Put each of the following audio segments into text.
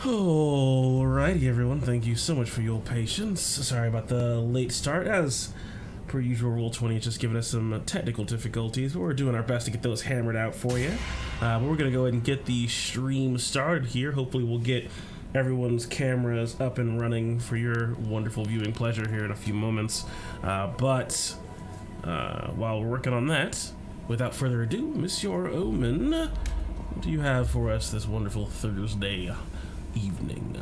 Alrighty, everyone. Thank you so much for your patience. Sorry about the late start. As per usual, Roll20 has just given us some technical difficulties, but we're doing our best to get those hammered out for you. But we're going to go ahead and get the stream started here. Hopefully we'll get everyone's cameras up and running for your wonderful viewing pleasure here in a few moments. But while we're working on that, without further ado, Monsieur Omen, what do you have for us this wonderful Thursday evening?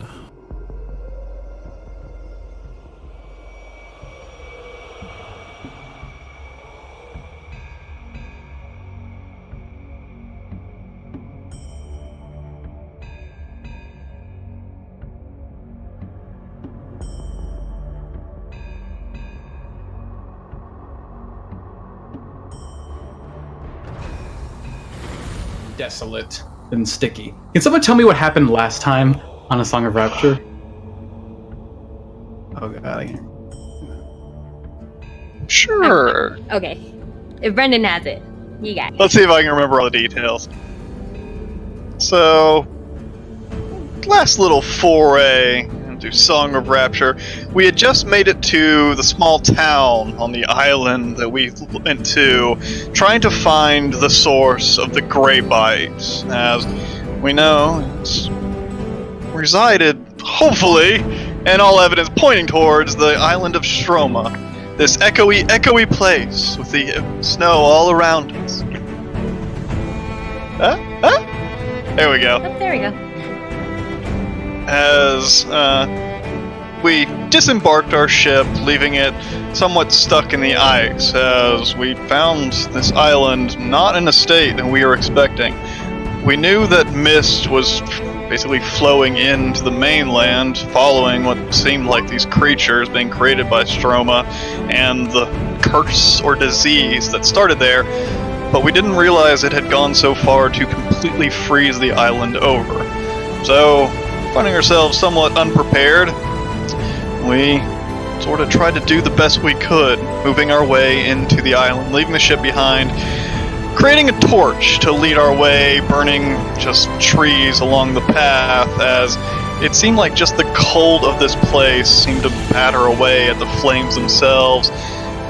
Desolate and sticky. Can someone tell me what happened last time on A Song of Rapture? Oh god. Sure. Okay. If Brendan has it, you got it. Let's see if I can remember all the details. So, last little foray into Song of Rapture. We had just made it to the small town on the island that we went to, trying to find the source of the Grey Bite. As we know, it's resided, hopefully, and all evidence pointing towards the island of Stroma. This echoey place with the snow all around us. There we go. Oh, there we go. As we disembarked our ship, leaving it somewhat stuck in the ice, as we found this island not in a state that we were expecting. We knew that mist was basically flowing into the mainland, following what seemed like these creatures being created by Stroma and the curse or disease that started there, but we didn't realize it had gone so far to completely freeze the island over. So, finding ourselves somewhat unprepared, we sort of tried to do the best we could, moving our way into the island, leaving the ship behind, creating a torch to lead our way, burning just trees along the path, as it seemed like just the cold of this place seemed to batter away at the flames themselves,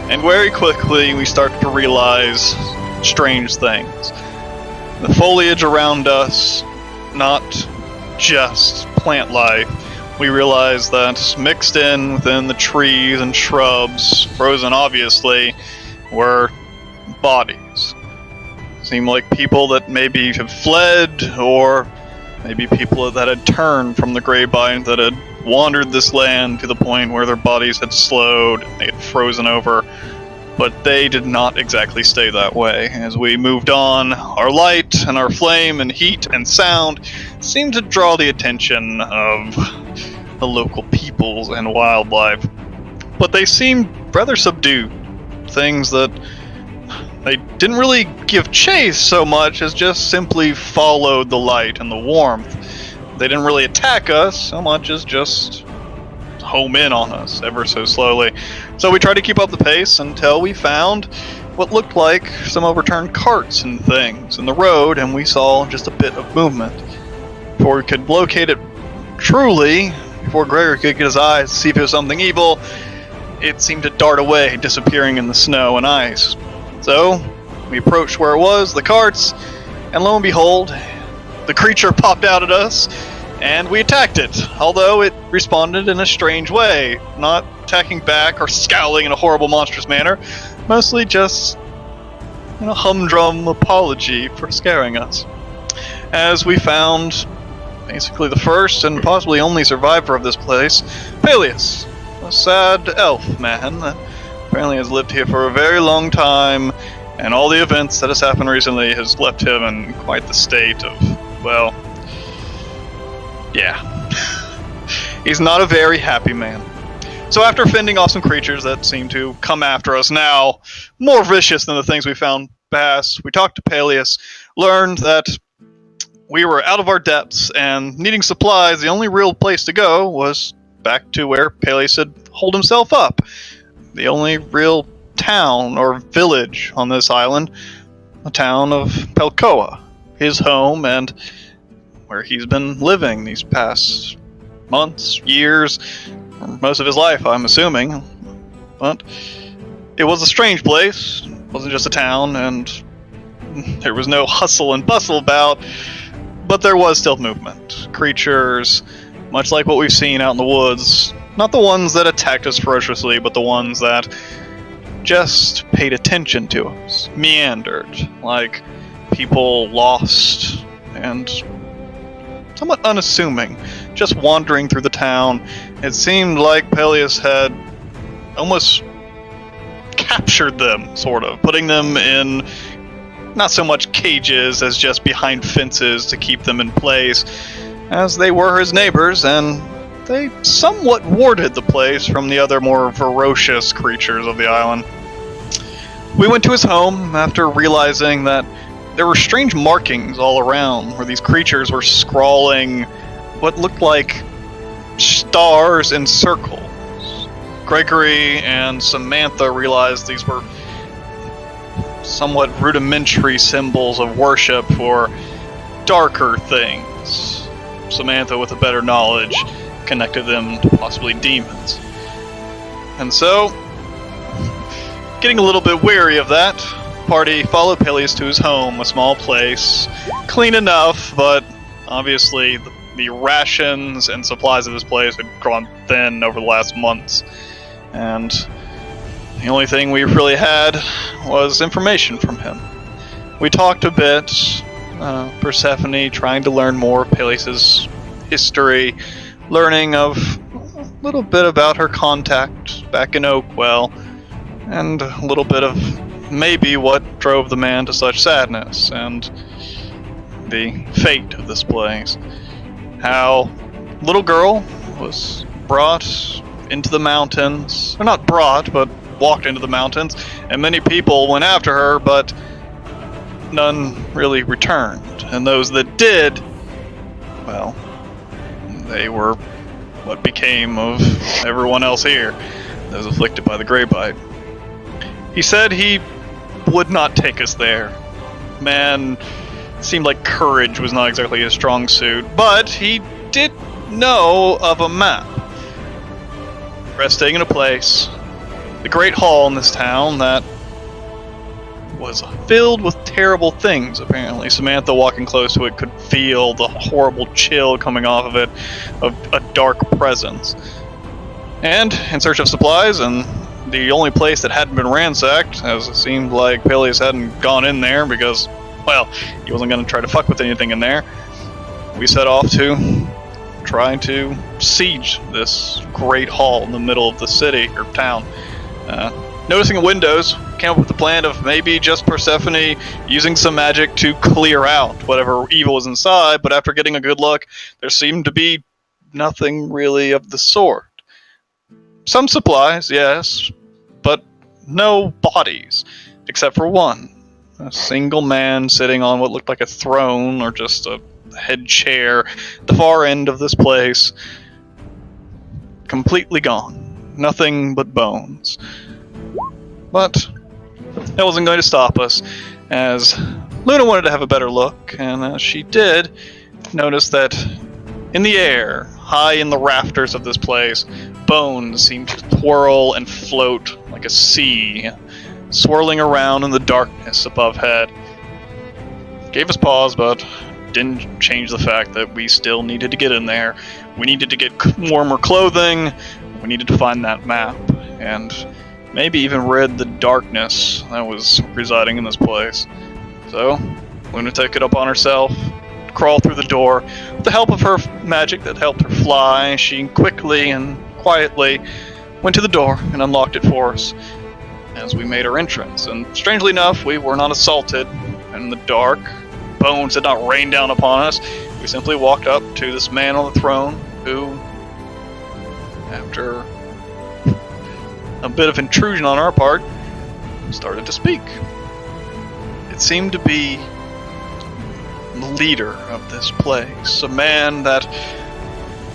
and very quickly we started to realize strange things. The foliage around us, not just plant life, we realized that mixed in within the trees and shrubs, frozen obviously, were bodies. Seemed like people that maybe have fled, or maybe people that had turned from the Grey Bite, that had wandered this land to the point where their bodies had slowed, they had frozen over. But they did not exactly stay that way. As we moved on, our light and our flame and heat and sound seemed to draw the attention of the local peoples and wildlife. But they seemed rather subdued. Things that they didn't really give chase so much as just simply followed the light and the warmth. They didn't really attack us so much as just home in on us ever so slowly. So we tried to keep up the pace until we found what looked like some overturned carts and things in the road, and we saw just a bit of movement. Before we could locate it truly, before Gregor could get his eyes to see if it was something evil, it seemed to dart away, disappearing in the snow and ice. So we approached where it was, the carts, and lo and behold, the creature popped out at us, and we attacked it, although it responded in a strange way, not attacking back or scowling in a horrible, monstrous manner, mostly just a humdrum apology for scaring us. As we found basically the first and possibly only survivor of this place, Peleus, a sad elf man that apparently has lived here for a very long time, and all the events that has happened recently has left him in quite the state of, well, yeah. He's not a very happy man. So after fending off some creatures that seem to come after us now, more vicious than the things we found past, we talked to Peleus, learned that we were out of our depths, and needing supplies, the only real place to go was back to where Peleus had holed himself up. The only real town or village on this island, the town of Pelkoa, his home, and where he's been living these past months, years, or most of his life, I'm assuming. But it was a strange place. It wasn't just a town, and there was no hustle and bustle about, but there was still movement. Creatures, much like what we've seen out in the woods, not the ones that attacked us ferociously, but the ones that just paid attention to us, meandered, like people lost and somewhat unassuming, just wandering through the town. It seemed like Peleus had almost captured them, sort of, putting them in not so much cages as just behind fences to keep them in place, as they were his neighbors, and they somewhat warded the place from the other more ferocious creatures of the island. We went to his home after realizing that there were strange markings all around where these creatures were scrawling what looked like stars in circles. Gregory and Samantha realized these were somewhat rudimentary symbols of worship for darker things. Samantha, with a better knowledge, connected them to possibly demons. And so, getting a little bit weary of that, party followed Peleus to his home, a small place, clean enough, but obviously the rations and supplies of this place had grown thin over the last months. And the only thing we really had was information from him. We talked a bit, Persephone trying to learn more of Peleus' history, learning of a little bit about her contact back in Oakwell, and a little bit of maybe what drove the man to such sadness, and the fate of this place. How little girl was brought into the mountains, or not brought, but walked into the mountains, and many people went after her, but none really returned. And those that did, well, they were what became of everyone else here, those afflicted by the Grey Bite. He said he would not take us there. Man, seemed like courage was not exactly his strong suit, but he did know of a map. Resting in a place, the Great Hall in this town that was filled with terrible things, apparently. Samantha, walking close to it, could feel the horrible chill coming off of it, of a dark presence. And, in search of supplies, and the only place that hadn't been ransacked, as it seemed like Peleus hadn't gone in there because, well, he wasn't going to try to fuck with anything in there, we set off to try to siege this great hall in the middle of the city, or town. Noticing the windows, came up with the plan of maybe just Persephone using some magic to clear out whatever evil was inside, but after getting a good look, there seemed to be nothing really of the sort. Some supplies, yes, but no bodies, except for one. A single man sitting on what looked like a throne, or just a head chair at the far end of this place. Completely gone. Nothing but bones. But that wasn't going to stop us, as Luna wanted to have a better look, and as she did, notice that in the air, high in the rafters of this place, bones seemed to twirl and float like a sea, swirling around in the darkness above head. Gave us pause, but didn't change the fact that we still needed to get in there. We needed to get warmer clothing, we needed to find that map, and maybe even rid the darkness that was residing in this place. So, Luna took it upon herself to crawl through the door. With the help of her magic that helped her fly, she quickly and quietly went to the door and unlocked it for us as we made our entrance. And strangely enough, we were not assaulted in the dark. Bones did not rain down upon us. We simply walked up to this man on the throne who, after a bit of intrusion on our part, started to speak. It seemed to be the leader of this place, a man that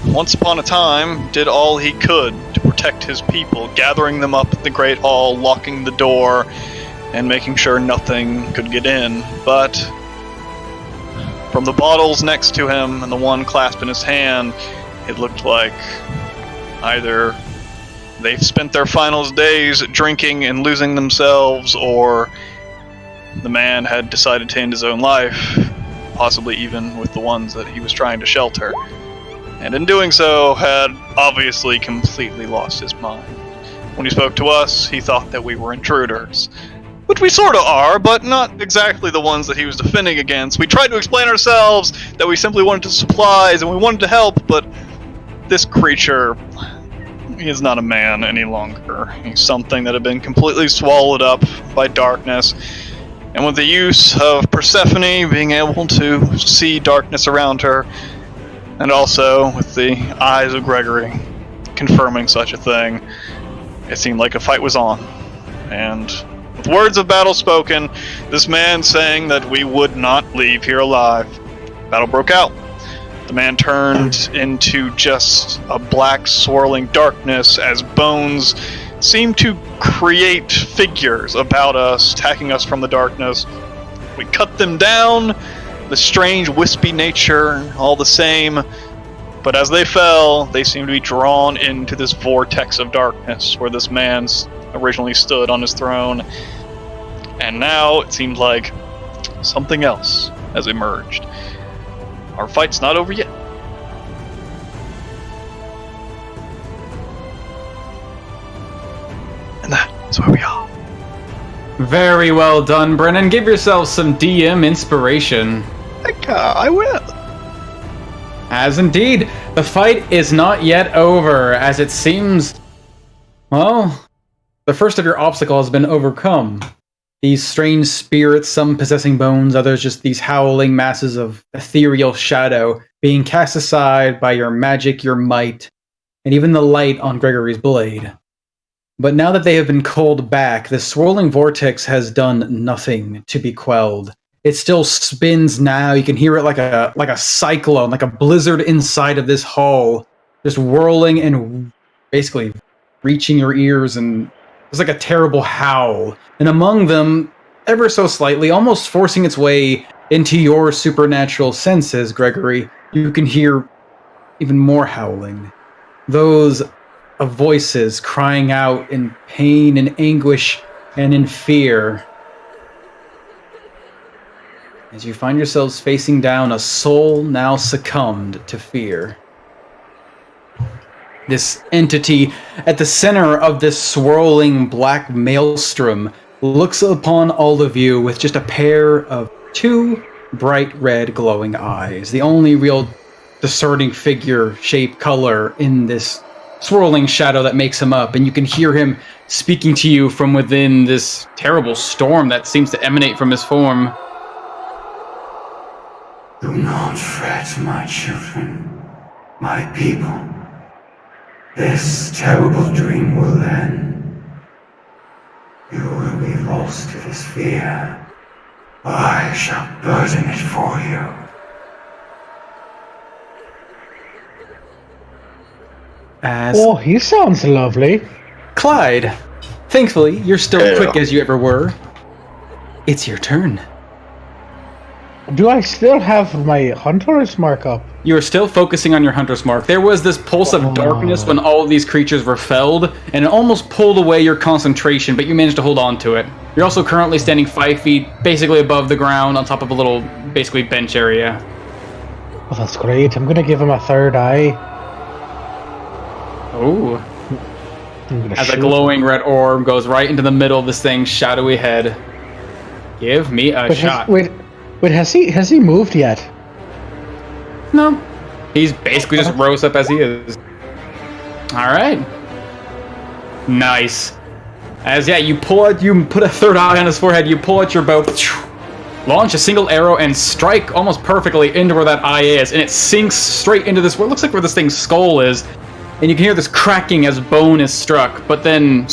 once upon a time did all he could to protect his people, gathering them up at the Great Hall, locking the door, and making sure nothing could get in. But From the bottles next to him and the one clasped in his hand, it looked like either they've spent their final days drinking and losing themselves, or the man had decided to end his own life, possibly even with the ones that he was trying to shelter. And in doing so, had obviously completely lost his mind. When he spoke to us, he thought that we were intruders. Which we sort of are, but not exactly the ones that he was defending against. We tried to explain ourselves that we simply wanted supplies and we wanted to help, but this creature, he is not a man any longer. He's something that had been completely swallowed up by darkness. And with the use of Persephone being able to see darkness around her, and also with the eyes of Gregory confirming such a thing, it seemed like a fight was on. And with words of battle spoken, this man saying that we would not leave here alive. Battle broke out. The man turned into just a black swirling darkness as bones seemed to create figures about us, attacking us from the darkness. We cut them down, the strange wispy nature, all the same. But as they fell, they seemed to be drawn into this vortex of darkness where this man originally stood on his throne. And now it seemed like something else has emerged. Our fight's not over yet. And that's where we are. Very well done, Brennan. Give yourself some DM inspiration. I will. As indeed, the fight is not yet over, as it seems, well, the first of your obstacles has been overcome. These strange spirits, some possessing bones, others just these howling masses of ethereal shadow, being cast aside by your magic, your might, and even the light on Gregory's blade. But now that they have been called back, the swirling vortex has done nothing to be quelled. It still spins now. You can hear it like a cyclone, like a blizzard inside of this hall, just whirling and basically reaching your ears, and it's like a terrible howl. And among them, ever so slightly, almost forcing its way into your supernatural senses, Gregory, you can hear even more howling. Those of voices crying out in pain and anguish and in fear. As you find yourselves facing down a soul now succumbed to fear. This entity at the center of this swirling black maelstrom looks upon all of you with just a pair of two bright red glowing eyes. The only real discerning figure, shape, color in this swirling shadow that makes him up. And you can hear him speaking to you from within this terrible storm that seems to emanate from his form. Do not fret, my children, my people. This terrible dream will end. You will be lost to this fear. I shall burden it for you. Oh, he sounds lovely. Clyde, thankfully, you're still quick as you ever were. It's your turn. Do I still have my hunter's mark up? You are still focusing on your hunter's mark. There was this pulse of darkness when all of these creatures were felled, and it almost pulled away your concentration, but you managed to hold on to it. You're also currently standing 5 feet, basically above the ground, on top of a little, basically, bench area. Oh, that's great. I'm going to give him a third eye. Ooh. As a glowing red orb goes right into the middle of this thing's shadowy head. Give me a shot. Wait, has he moved yet? No. He's basically just rose up as he is. Alright. Nice. As you put a third eye on his forehead, you pull out your bow, launch a single arrow, and strike almost perfectly into where that eye is, and it sinks straight into this, what looks like where this thing's skull is, and you can hear this cracking as bone is struck, but then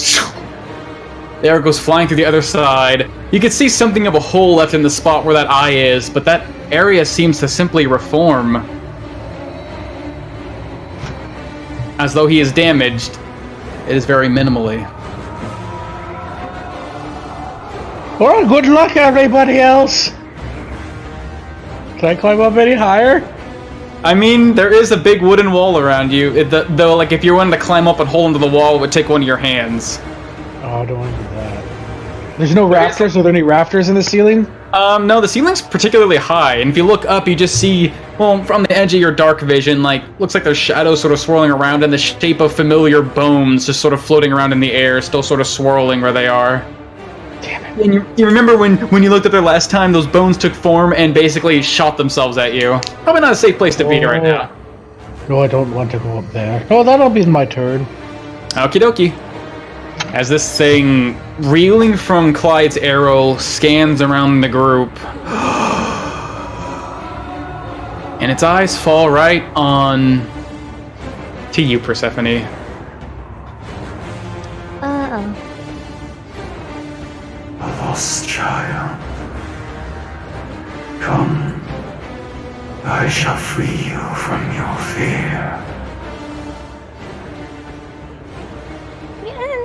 the arrow goes flying through the other side. You can see something of a hole left in the spot where that eye is, but that area seems to simply reform. As though he is damaged, it is very minimally. Well, good luck, everybody else. Can I climb up any higher? I mean, there is a big wooden wall around you. Though, like, if you wanted to climb up and hold onto the wall, it would take one of your hands. Oh, I don't want to do that. There's no rafters? Are there any rafters in the ceiling? No, the ceiling's particularly high, and if you look up, you just see, well, from the edge of your dark vision, like, looks like there's shadows sort of swirling around in the shape of familiar bones just sort of floating around in the air, still sort of swirling where they are. Damn it. And you remember when you looked up there last time, those bones took form and basically shot themselves at you. Probably not a safe place to be right now. No, I don't want to go up there. Oh, that'll be my turn. Okie dokie. As this thing, reeling from Clyde's arrow, scans around the group. And its eyes fall right on to you, Persephone. Uh-oh. A lost child. Come, I shall free you from your fear.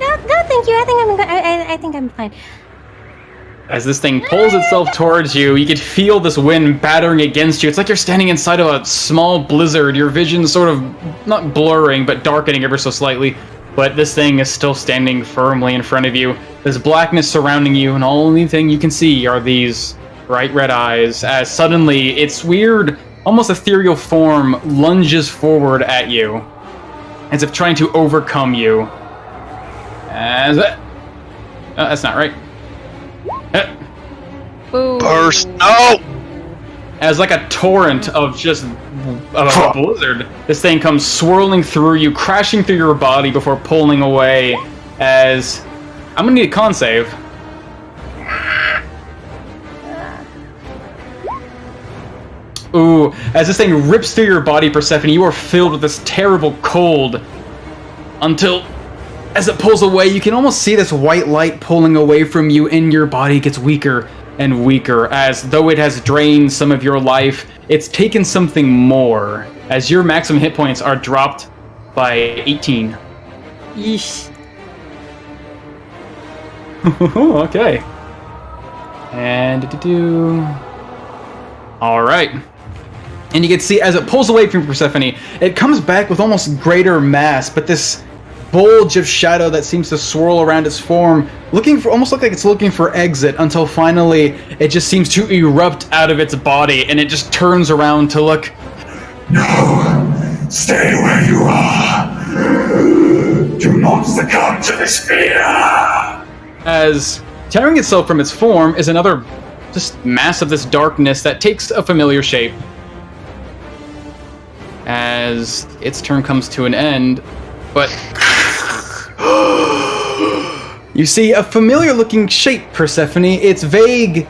No, thank you. I think I'm fine. As this thing pulls itself towards you, you could feel this wind battering against you. It's like you're standing inside of a small blizzard. Your vision's sort of not blurring, but darkening ever so slightly. But this thing is still standing firmly in front of you. There's blackness surrounding you, and the only thing you can see are these bright red eyes. As suddenly, its weird, almost ethereal form lunges forward at you, as if trying to overcome you. As it... Oh, that's not right. Burst! No! As like a torrent of just a blizzard, this thing comes swirling through you, crashing through your body before pulling away. As I'm gonna need a con save. Ooh, as this thing rips through your body, Persephone, you are filled with this terrible cold until, as it pulls away, you can almost see this white light pulling away from you, and your body gets weaker and weaker, as though it has drained some of your life. It's taken something more, as your maximum hit points are dropped by 18. Yeesh. Okay. And all right. And you can see as it pulls away from Persephone, it comes back with almost greater mass, but this bulge of shadow that seems to swirl around its form, almost like it's looking for exit, until finally it just seems to erupt out of its body, and it just turns around to look. No! Stay where you are! Do not succumb to this fear! As tearing itself from its form is another just mass of this darkness that takes a familiar shape. As its turn comes to an end, but you see a familiar looking shape, Persephone. It's vaguely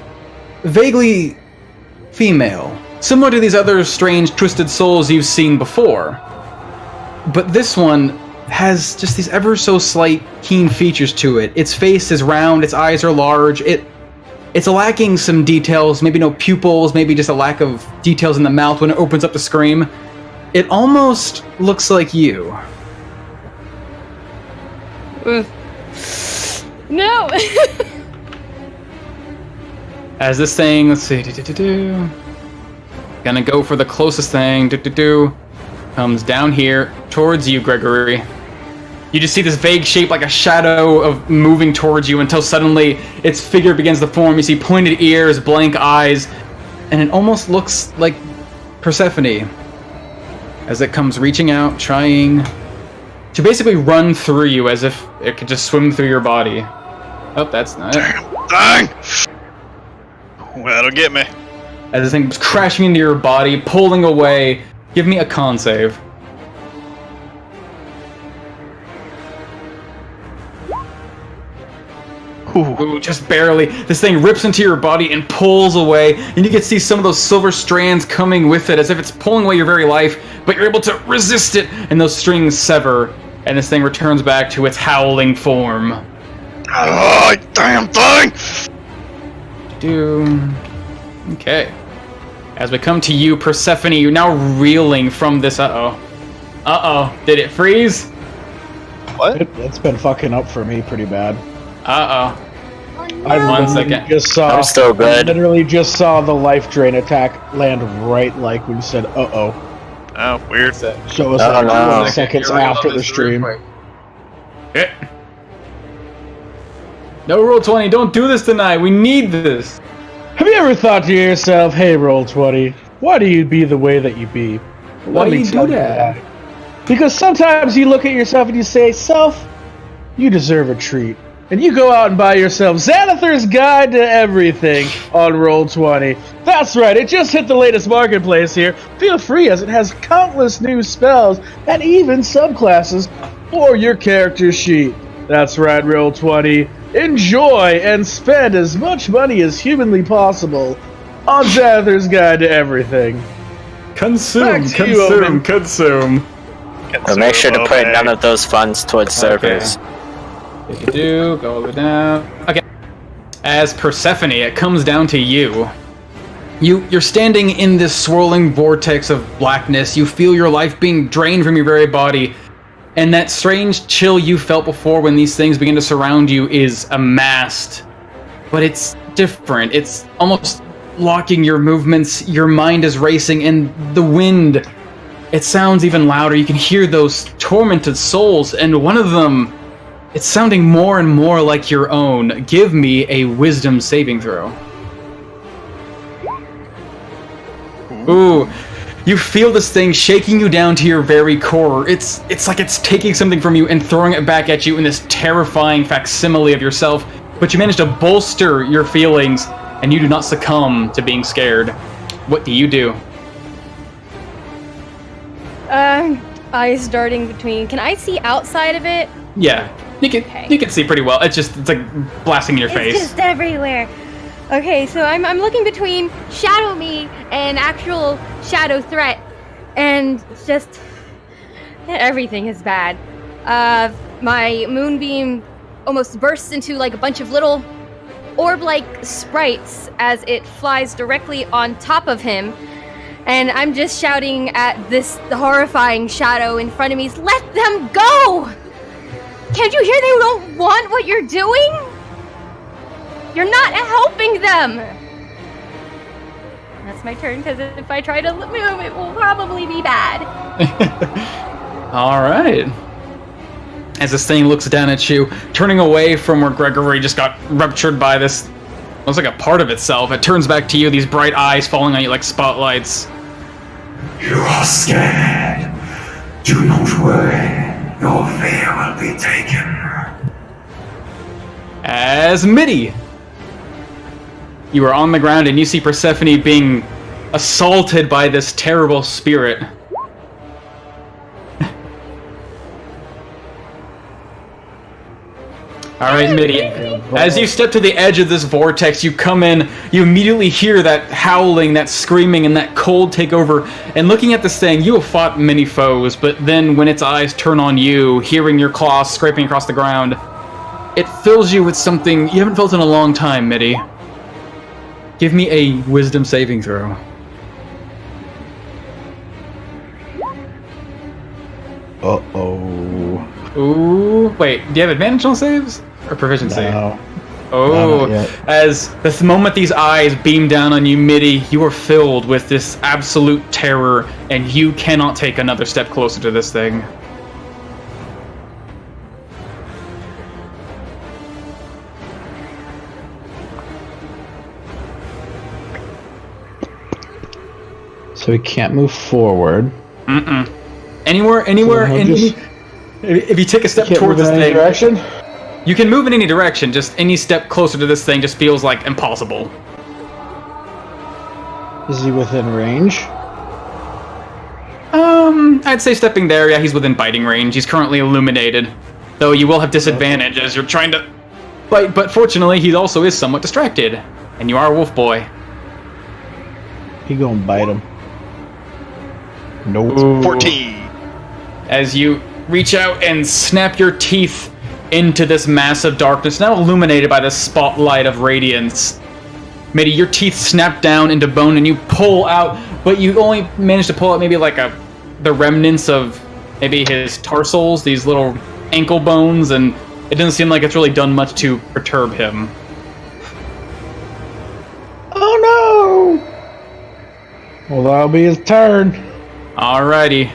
female, similar to these other strange twisted souls you've seen before. But this one has just these ever so slight keen features to it. Its face is round, its eyes are large, it's lacking some details, maybe no pupils, maybe just a lack of details in the mouth when it opens up to scream. It almost looks like you. No! As this thing, let's see, gonna go for the closest thing, comes down here towards you, Gregory. You just see this vague shape like a shadow of moving towards you until suddenly its figure begins to form. You see pointed ears, blank eyes, and it almost looks like Persephone as it comes reaching out, trying to basically run through you as if it could just swim through your body. Oh, that's not it. Dang! Well, that'll get me. As this thing was crashing into your body, pulling away. Give me a con save. Ooh, just barely. This thing rips into your body and pulls away, and you can see some of those silver strands coming with it as if it's pulling away your very life, but you're able to resist it, and those strings sever, and this thing returns back to its howling form. Oh, damn thing! Okay. As we come to you, Persephone, you're now reeling from this. Uh-oh. Did it freeze? What? It's been fucking up for me pretty bad. Uh-oh. Oh One second. I'm still good. I literally just saw the life drain attack land right like when you said "uh-oh." Oh, weird. So it was Oh, like no. 1 seconds You're right after on the this real stream. quick. Okay. No, roll 20. Don't do this tonight. We need this. Have you ever thought to yourself, "Hey, Roll20, why do you be the way that you be?" Why Let do me you tell do that? why. Because sometimes you look at yourself and you say, "Self, you deserve a treat." And you go out and buy yourself Xanathar's Guide to Everything on Roll20. That's right, it just hit the latest marketplace here. Feel free, as it has countless new spells and even subclasses for your character sheet. That's right, Roll20. Enjoy and spend as much money as humanly possible on Xanathar's Guide to Everything. Consume, Back to you, Owen. consume. But make sure to put none of those funds towards servers. If you do, go over down. Okay. As Persephone, it comes down to you. You're standing in this swirling vortex of blackness. You feel your life being drained from your very body. And that strange chill you felt before when these things begin to surround you is amassed. But it's different. It's almost locking your movements. Your mind is racing, and the wind, it sounds even louder. You can hear those tormented souls, and one of them, it's sounding more and more like your own. Give me a wisdom saving throw. Ooh, you feel this thing shaking you down to your very core. It's like it's taking something from you and throwing it back at you in this terrifying facsimile of yourself, but you manage to bolster your feelings, and you do not succumb to being scared. What do you do? Eyes darting between. Can I see outside of it? Yeah, you can see pretty well. It's like blasting in your face. It's just everywhere. Okay, so I'm looking between Shadow Me and actual Shadow Threat, and it's just everything is bad. My moonbeam almost bursts into like a bunch of little orb-like sprites as it flies directly on top of him, and I'm just shouting at this horrifying shadow in front of me, "Let them go! Can't you hear they don't want what you're doing? You're not helping them!" That's my turn, because if I try to move, it will probably be bad. Alright. As this thing looks down at you, turning away from where Gregory just got ruptured by this, looks like a part of itself, it turns back to you, these bright eyes falling on you like spotlights. You are scared. Do not worry. Your fear will be taken. As Mitty, you are on the ground and you see Persephone being assaulted by this terrible spirit. Alright, Mitty. As you step to the edge of this vortex, you come in, you immediately hear that howling, that screaming, and that cold take over. And looking at this thing, you have fought many foes, but then when its eyes turn on you, hearing your claws scraping across the ground, it fills you with something you haven't felt in a long time, Mitty. Give me a wisdom saving throw. Uh-oh. Ooh, wait, do you have advantage on saves? Or proficiency? No. Oh, not yet. as the moment these eyes beam down on you, Mitty, you are filled with this absolute terror, and you cannot take another step closer to this thing. So we can't move forward. Mm-mm. Anywhere So in... just- If you take a step Can't towards move this in any thing... direction? You can move in any direction, just any step closer to this thing just feels like impossible. Is he within range? I'd say stepping there, yeah, he's within biting range. He's currently illuminated. Though you will have disadvantage as you're trying to bite, but fortunately he also is somewhat distracted. And you are a wolf boy. He gonna bite him. Nope. Ooh. 14. As you reach out and snap your teeth into this mass of darkness, now illuminated by this spotlight of radiance. Mitty, your teeth snap down into bone and you pull out, but you only manage to pull out maybe like the remnants of maybe his tarsals, these little ankle bones, and it doesn't seem like it's really done much to perturb him. Well, that'll be his turn. Alrighty.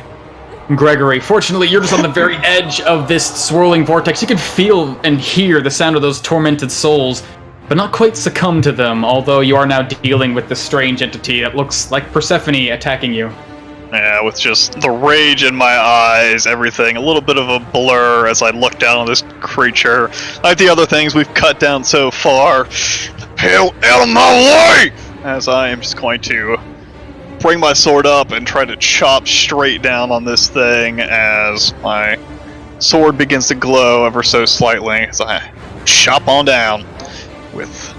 Gregory, fortunately, you're just on the very edge of this swirling vortex. You can feel and hear the sound of those tormented souls, but not quite succumb to them, although you are now dealing with this strange entity that looks like Persephone attacking you. Yeah, with just the rage in my eyes, everything, a little bit of a blur as I look down on this creature. Like the other things we've cut down so far. Hell out of my way! As I am just going to bring my sword up and try to chop straight down on this thing as my sword begins to glow ever so slightly as I chop on down with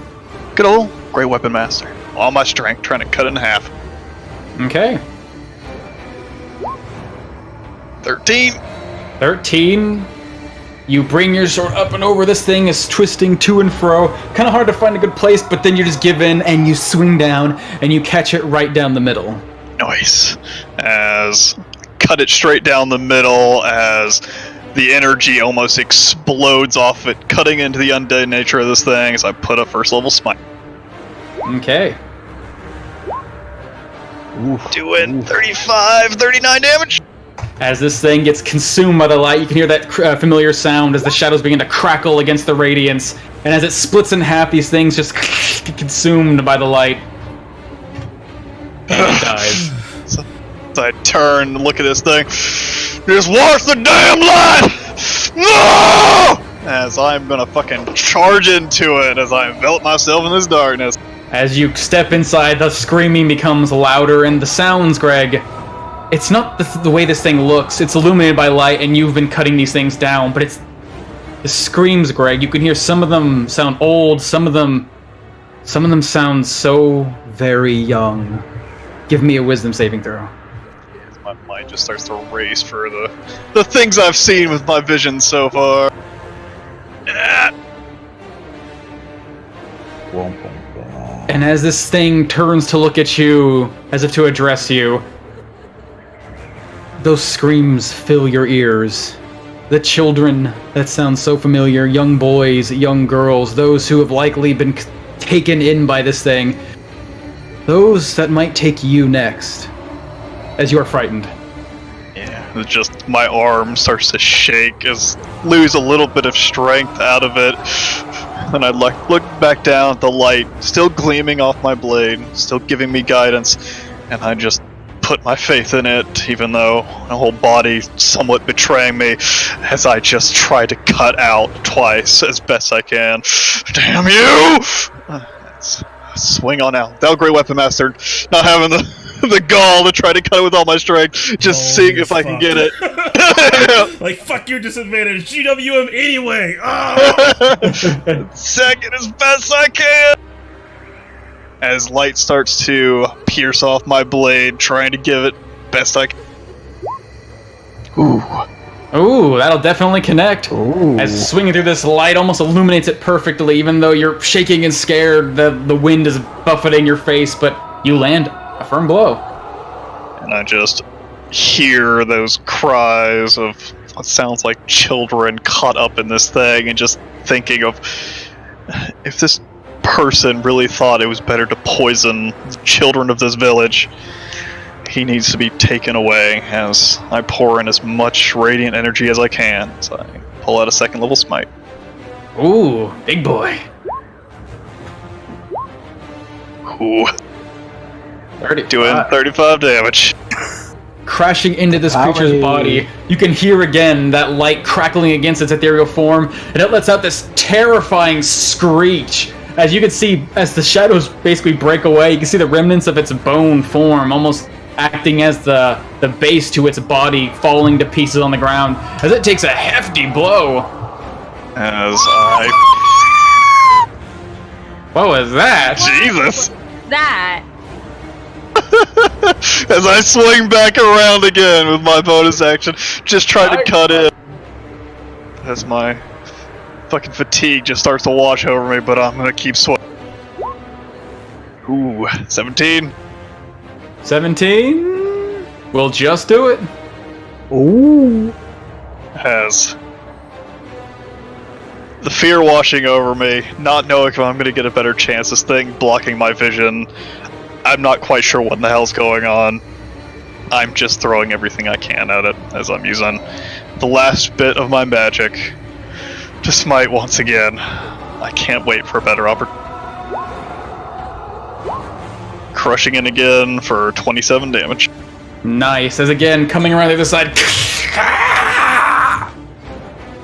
good old Great Weapon Master. All my strength, trying to cut it in half. Okay. 13. 13. You bring your sword up and over. This thing is twisting to and fro. Kind of hard to find a good place, but then you just give in and you swing down and you catch it right down the middle. Nice. As cut it straight down the middle as the energy almost explodes off it, cutting into the undead nature of this thing as I put a first level smite. Okay. Doing 35, 39 damage. As this thing gets consumed by the light, you can hear that familiar sound as the shadows begin to crackle against the radiance. And as it splits in half, these things just get consumed by the light. And it dies. So I turn and look at this thing. Just watch the damn light! No! As I'm gonna fucking charge into it as I envelop myself in this darkness. As you step inside, the screaming becomes louder, and the sounds, Greg, it's not the way this thing looks. It's illuminated by light, and you've been cutting these things down, but it's the screams, Greg. You can hear some of them sound old, some of them sound so very young. Give me a wisdom saving throw. My mind just starts to race for the things I've seen with my vision so far. And as this thing turns to look at you, as if to address you, those screams fill your ears. The children that sound so familiar, young boys, young girls, those who have likely been taken in by this thing, those that might take you next, as you are frightened. Yeah, it's just my arm starts to shake, lose a little bit of strength out of it. And I look back down at the light, still gleaming off my blade, still giving me guidance, and I just put my faith in it, even though my whole body somewhat betraying me, as I just try to cut out twice as best I can. Damn you! Swing on out. Without Great Weapon Master not having the gall to try to cut it with all my strength, just seeing if I can get it. Like, fuck your disadvantage. GWM anyway. Oh! Second as best I can. As light starts to pierce off my blade, trying to give it best I can. Ooh, that'll definitely connect. Ooh. As swinging through this light almost illuminates it perfectly, even though you're shaking and scared, the wind is buffeting your face, but you land a firm blow. And I just hear those cries of what sounds like children caught up in this thing, and just thinking of if this person really thought it was better to poison the children of this village, he needs to be taken away, as I pour in as much radiant energy as I can. So I pull out a second level smite. Ooh, big boy. Ooh. 35 damage. Crashing into this creature's body, you can hear again that light crackling against its ethereal form, and it lets out this terrifying screech. As you can see, as the shadows basically break away, you can see the remnants of its bone form, almost acting as the base to its body, falling to pieces on the ground, as it takes a hefty blow. As I... What was that? Jesus! That. As I swing back around again with my bonus action, just trying to cut in. As my fucking fatigue just starts to wash over me, but I'm gonna keep swinging. Ooh, 17. 17? We'll just do it. Ooh. As the fear washing over me, not knowing if I'm gonna get a better chance, this thing blocking my vision, I'm not quite sure what the hell's going on. I'm just throwing everything I can at it as I'm using the last bit of my magic to smite once again. I can't wait for a better opportunity. Crushing it again for 27 damage. Nice. As again, coming around the other side.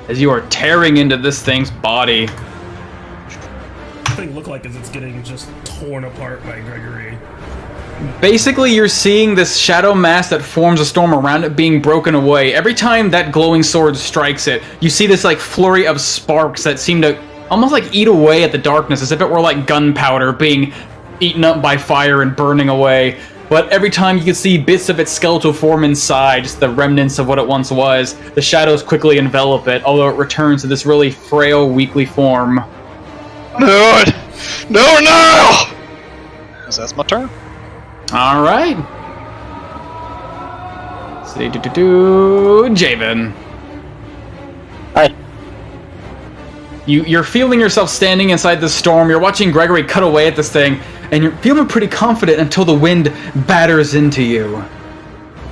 As you are tearing into this thing's body. What it look like is it's getting just torn apart by Gregory. Basically, you're seeing this shadow mass that forms a storm around it being broken away. Every time that glowing sword strikes it, you see this like flurry of sparks that seem to almost like eat away at the darkness, as if it were like gunpowder being eaten up by fire and burning away. But every time you can see bits of its skeletal form inside, just the remnants of what it once was, the shadows quickly envelop it, although it returns to this really frail, weakly form. No! No! That's my turn. All right. See, Javen. Hi. You're feeling yourself standing inside the storm. You're watching Gregory cut away at this thing, and you're feeling pretty confident until the wind batters into you.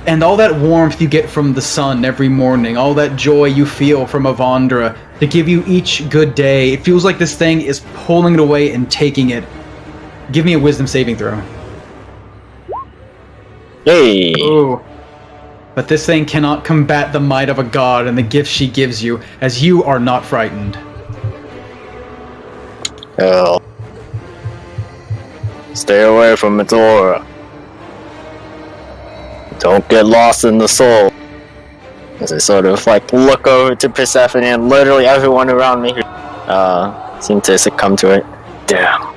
And all that warmth you get from the sun every morning, all that joy you feel from Avandra to give you each good day, it feels like this thing is pulling it away and taking it. Give me a wisdom saving throw. Hey. Ooh. But this thing cannot combat the might of a god and the gift she gives you, as you are not frightened. Hell. Stay away from its aura. Don't get lost in the soul. As I sort of like look over to Persephone, and literally everyone around me seem to succumb to it. Damn.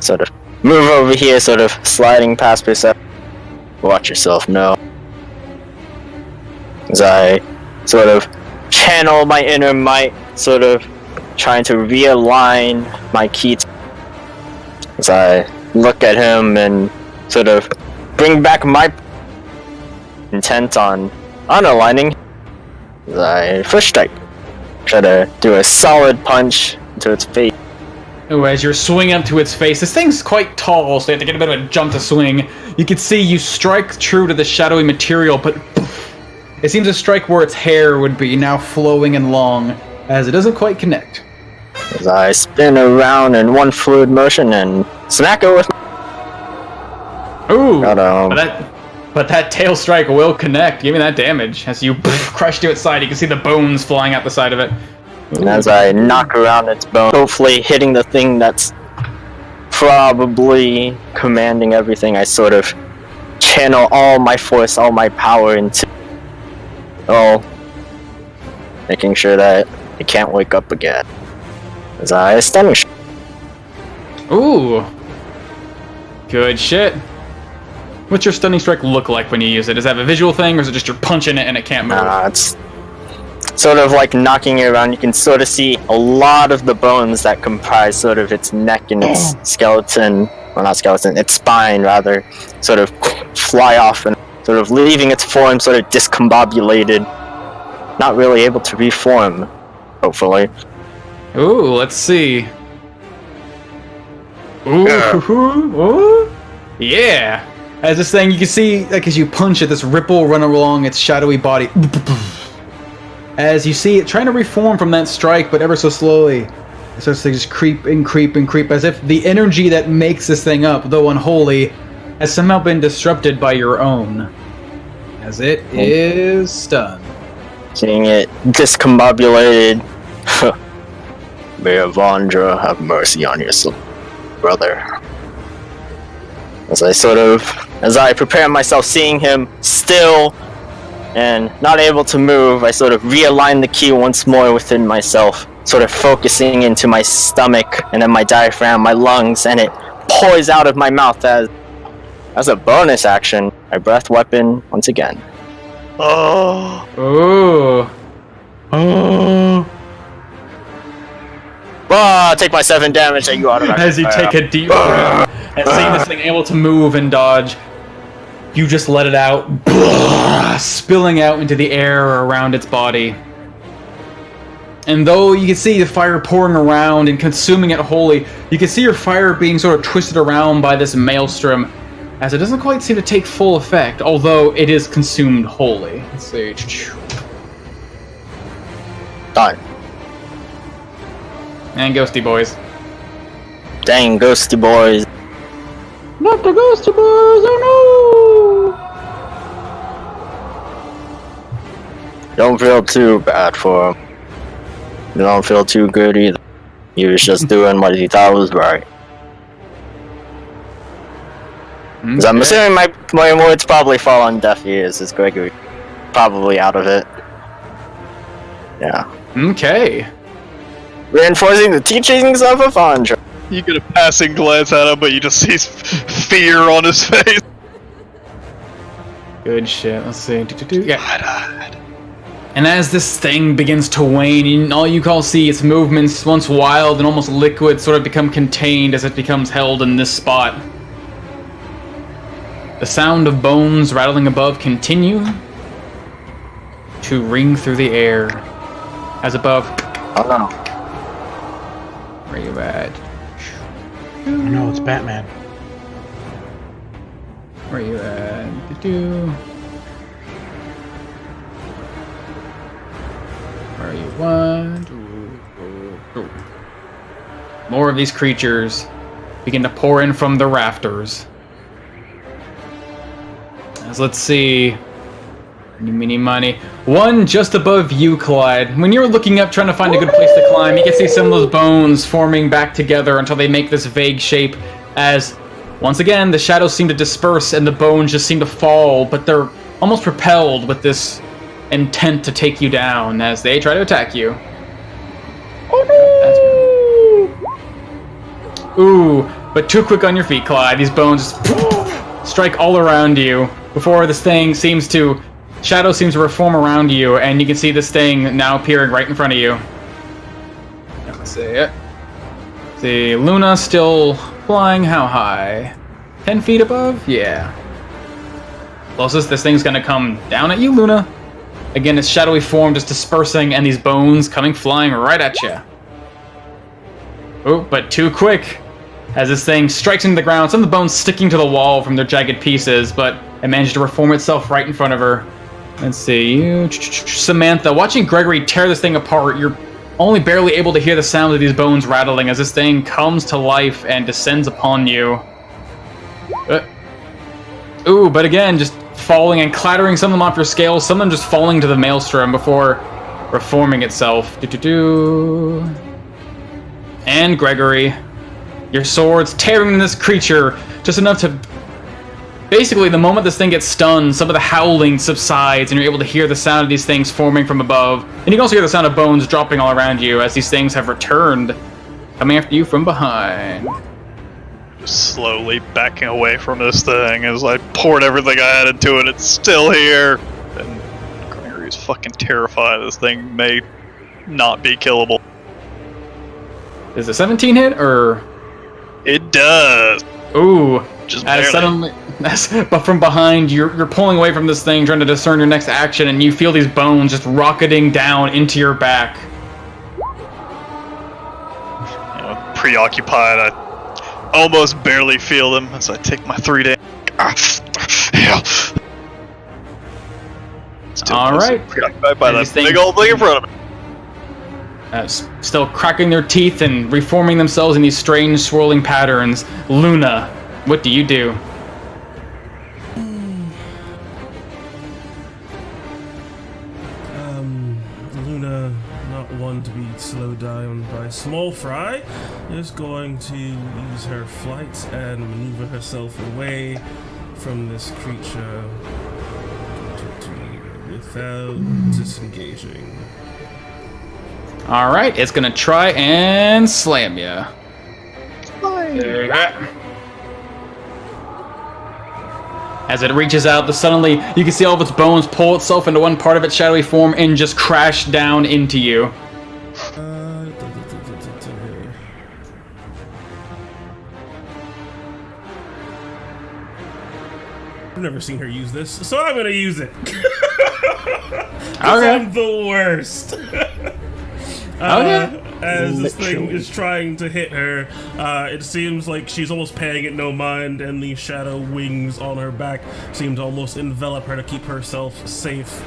Sort of move over here, sort of sliding past Persephone. Watch yourself, no. As I sort of channel my inner might, sort of trying to realign my ki. As I look at him and sort of bring back my intent on unaligning. As I first strike, try to do a solid punch into its face. Oh, as you're swinging up to its face, this thing's quite tall, so you have to get a bit of a jump to swing. You can see you strike true to the shadowy material, but it seems to strike where its hair would be, now flowing and long, as it doesn't quite connect. As I spin around in one fluid motion and smack it with Ooh, Got but that tail strike will connect. Give me that damage. As you crush to its side, you can see the bones flying out the side of it. And as I knock around its bone, hopefully hitting the thing that's probably commanding everything, I sort of channel all my force, all my power into making sure that it can't wake up again. As I stunning Ooh. Good shit. What's your stunning strike look like when you use it? Does it have a visual thing, or is it just you're punching it and it can't move? It's sort of like knocking it around. You can sort of see a lot of the bones that comprise sort of its neck and its skeleton, well, not skeleton, its spine rather, sort of fly off and sort of leaving its form sort of discombobulated, not really able to reform, hopefully. Ooh, let's see. Ooh, yeah. As this thing, you can see, like, as you punch it, this ripple run along its shadowy body. As you see it trying to reform from that strike, but ever so slowly. It starts to just creep and creep and creep, as if the energy that makes this thing up, though unholy, has somehow been disrupted by your own. As it is stunned. Seeing it discombobulated. May Avandra have mercy on your soul, brother. As I prepare myself, seeing him still and not able to move, I sort of realign the ki once more within myself, sort of focusing into my stomach and then my diaphragm, my lungs, and it pours out of my mouth as a bonus action, my breath weapon once again. Take my 7 damage that you automatically. As you take a deep breath and seeing this thing able to move and dodge, you just let it out, spilling out into the air around its body. And though you can see the fire pouring around and consuming it wholly, you can see your fire being sort of twisted around by this maelstrom, as it doesn't quite seem to take full effect, although it is consumed wholly. Let's see. Done. And ghosty boys. Dang, ghosty boys. Not the ghosty boys, oh no! Don't feel too bad for him. You don't feel too good either. He was just doing what he thought was right. 'Cause I'm assuming my words probably fall on deaf ears, as Gregory probably out of it. Yeah. Okay. Reinforcing the teachings of Avandra. You get a passing glance at him, but you just see fear on his face. Good shit. Let's see. Yeah. And as this thing begins to wane, all you all see its movements, once wild and almost liquid, sort of become contained as it becomes held in this spot. The sound of bones rattling above continue to ring through the air. As above. Oh no. Where you at? Oh no, it's Batman. Where you at? Where you want? More of these creatures begin to pour in from the rafters. As let's see. Mini money. One just above you, Clyde. When you're looking up trying to find a good place to climb, you can see some of those bones forming back together until they make this vague shape as, once again, the shadows seem to disperse and the bones just seem to fall, but they're almost propelled with this intent to take you down as they try to attack you. Ooh, but too quick on your feet, Clyde. These bones just strike all around you before this thing seems to... Shadow seems to reform around you, and you can see this thing now appearing right in front of you. Let's see it. See, Luna still flying how high? 10 feet above? Yeah. Closest, this thing's gonna come down at you, Luna. Again, its shadowy form just dispersing, and these bones coming flying right at you. Oh, but too quick. As this thing strikes into the ground, some of the bones sticking to the wall from their jagged pieces, but it managed to reform itself right in front of her. Let's see, you, Samantha, watching Gregory tear this thing apart, you're only barely able to hear the sound of these bones rattling as this thing comes to life and descends upon you. Ooh, but again, just falling and clattering some of them off your scales, some of them just falling to the maelstrom before reforming itself. And Gregory, your swords tearing this creature just enough to... Basically, the moment this thing gets stunned, some of the howling subsides, and you're able to hear the sound of these things forming from above. And you can also hear the sound of bones dropping all around you as these things have returned, coming after you from behind. Just slowly backing away from this thing as I poured everything I had into it. It's still here. And Gregory's fucking terrified this thing may not be killable. Is it 17 hit, or...? It does. Ooh. Just as barely. suddenly, but from behind, you're pulling away from this thing, trying to discern your next action, and you feel these bones just rocketing down into your back. Preoccupied, I almost barely feel them as I take my 3 damage. All right. Preoccupied by And that big old thing in front of me. Still cracking their teeth and reforming themselves in these strange swirling patterns. Luna, what do you do? Luna, not one to be slowed down by small fry, is going to use her flight and maneuver herself away from this creature without disengaging. All right, it's gonna try and slam you. As it reaches out, suddenly you can see all of its bones pull itself into one part of its shadowy form and just crash down into you. I've never seen her use this, so I'm gonna use it. Okay. I'm the worst. As this thing is trying to hit her, it seems like she's almost paying it no mind, and the shadow wings on her back seem to almost envelop her to keep herself safe.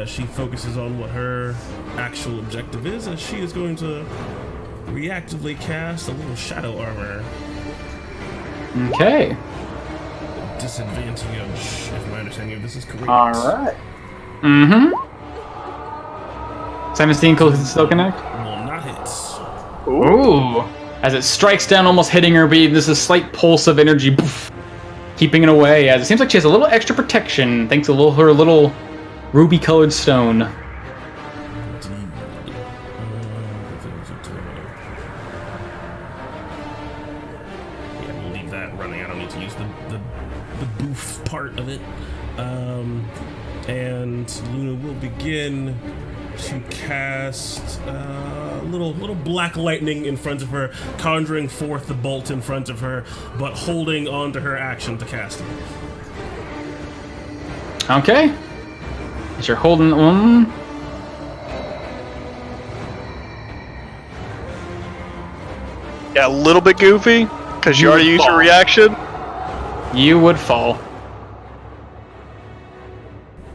She focuses on what her actual objective is, as she is going to reactively cast a little shadow armor. Okay. Disadvantage, if my understanding of this is correct. Alright. Mm-hmm. 17 can still connect? Will not hit. Ooh. As it strikes down, almost hitting her beam, there's a slight pulse of energy, poof, keeping it away, as it seems like she has a little extra protection, thanks to her little ruby-colored stone. Yeah, we'll leave that running. I don't need to use the boof part of it. And Luna will begin to cast little black lightning in front of her, conjuring forth the bolt in front of her, but holding on to her action to cast it. Okay. As you're holding on. Yeah, a little bit goofy, because you already used your reaction. You would fall.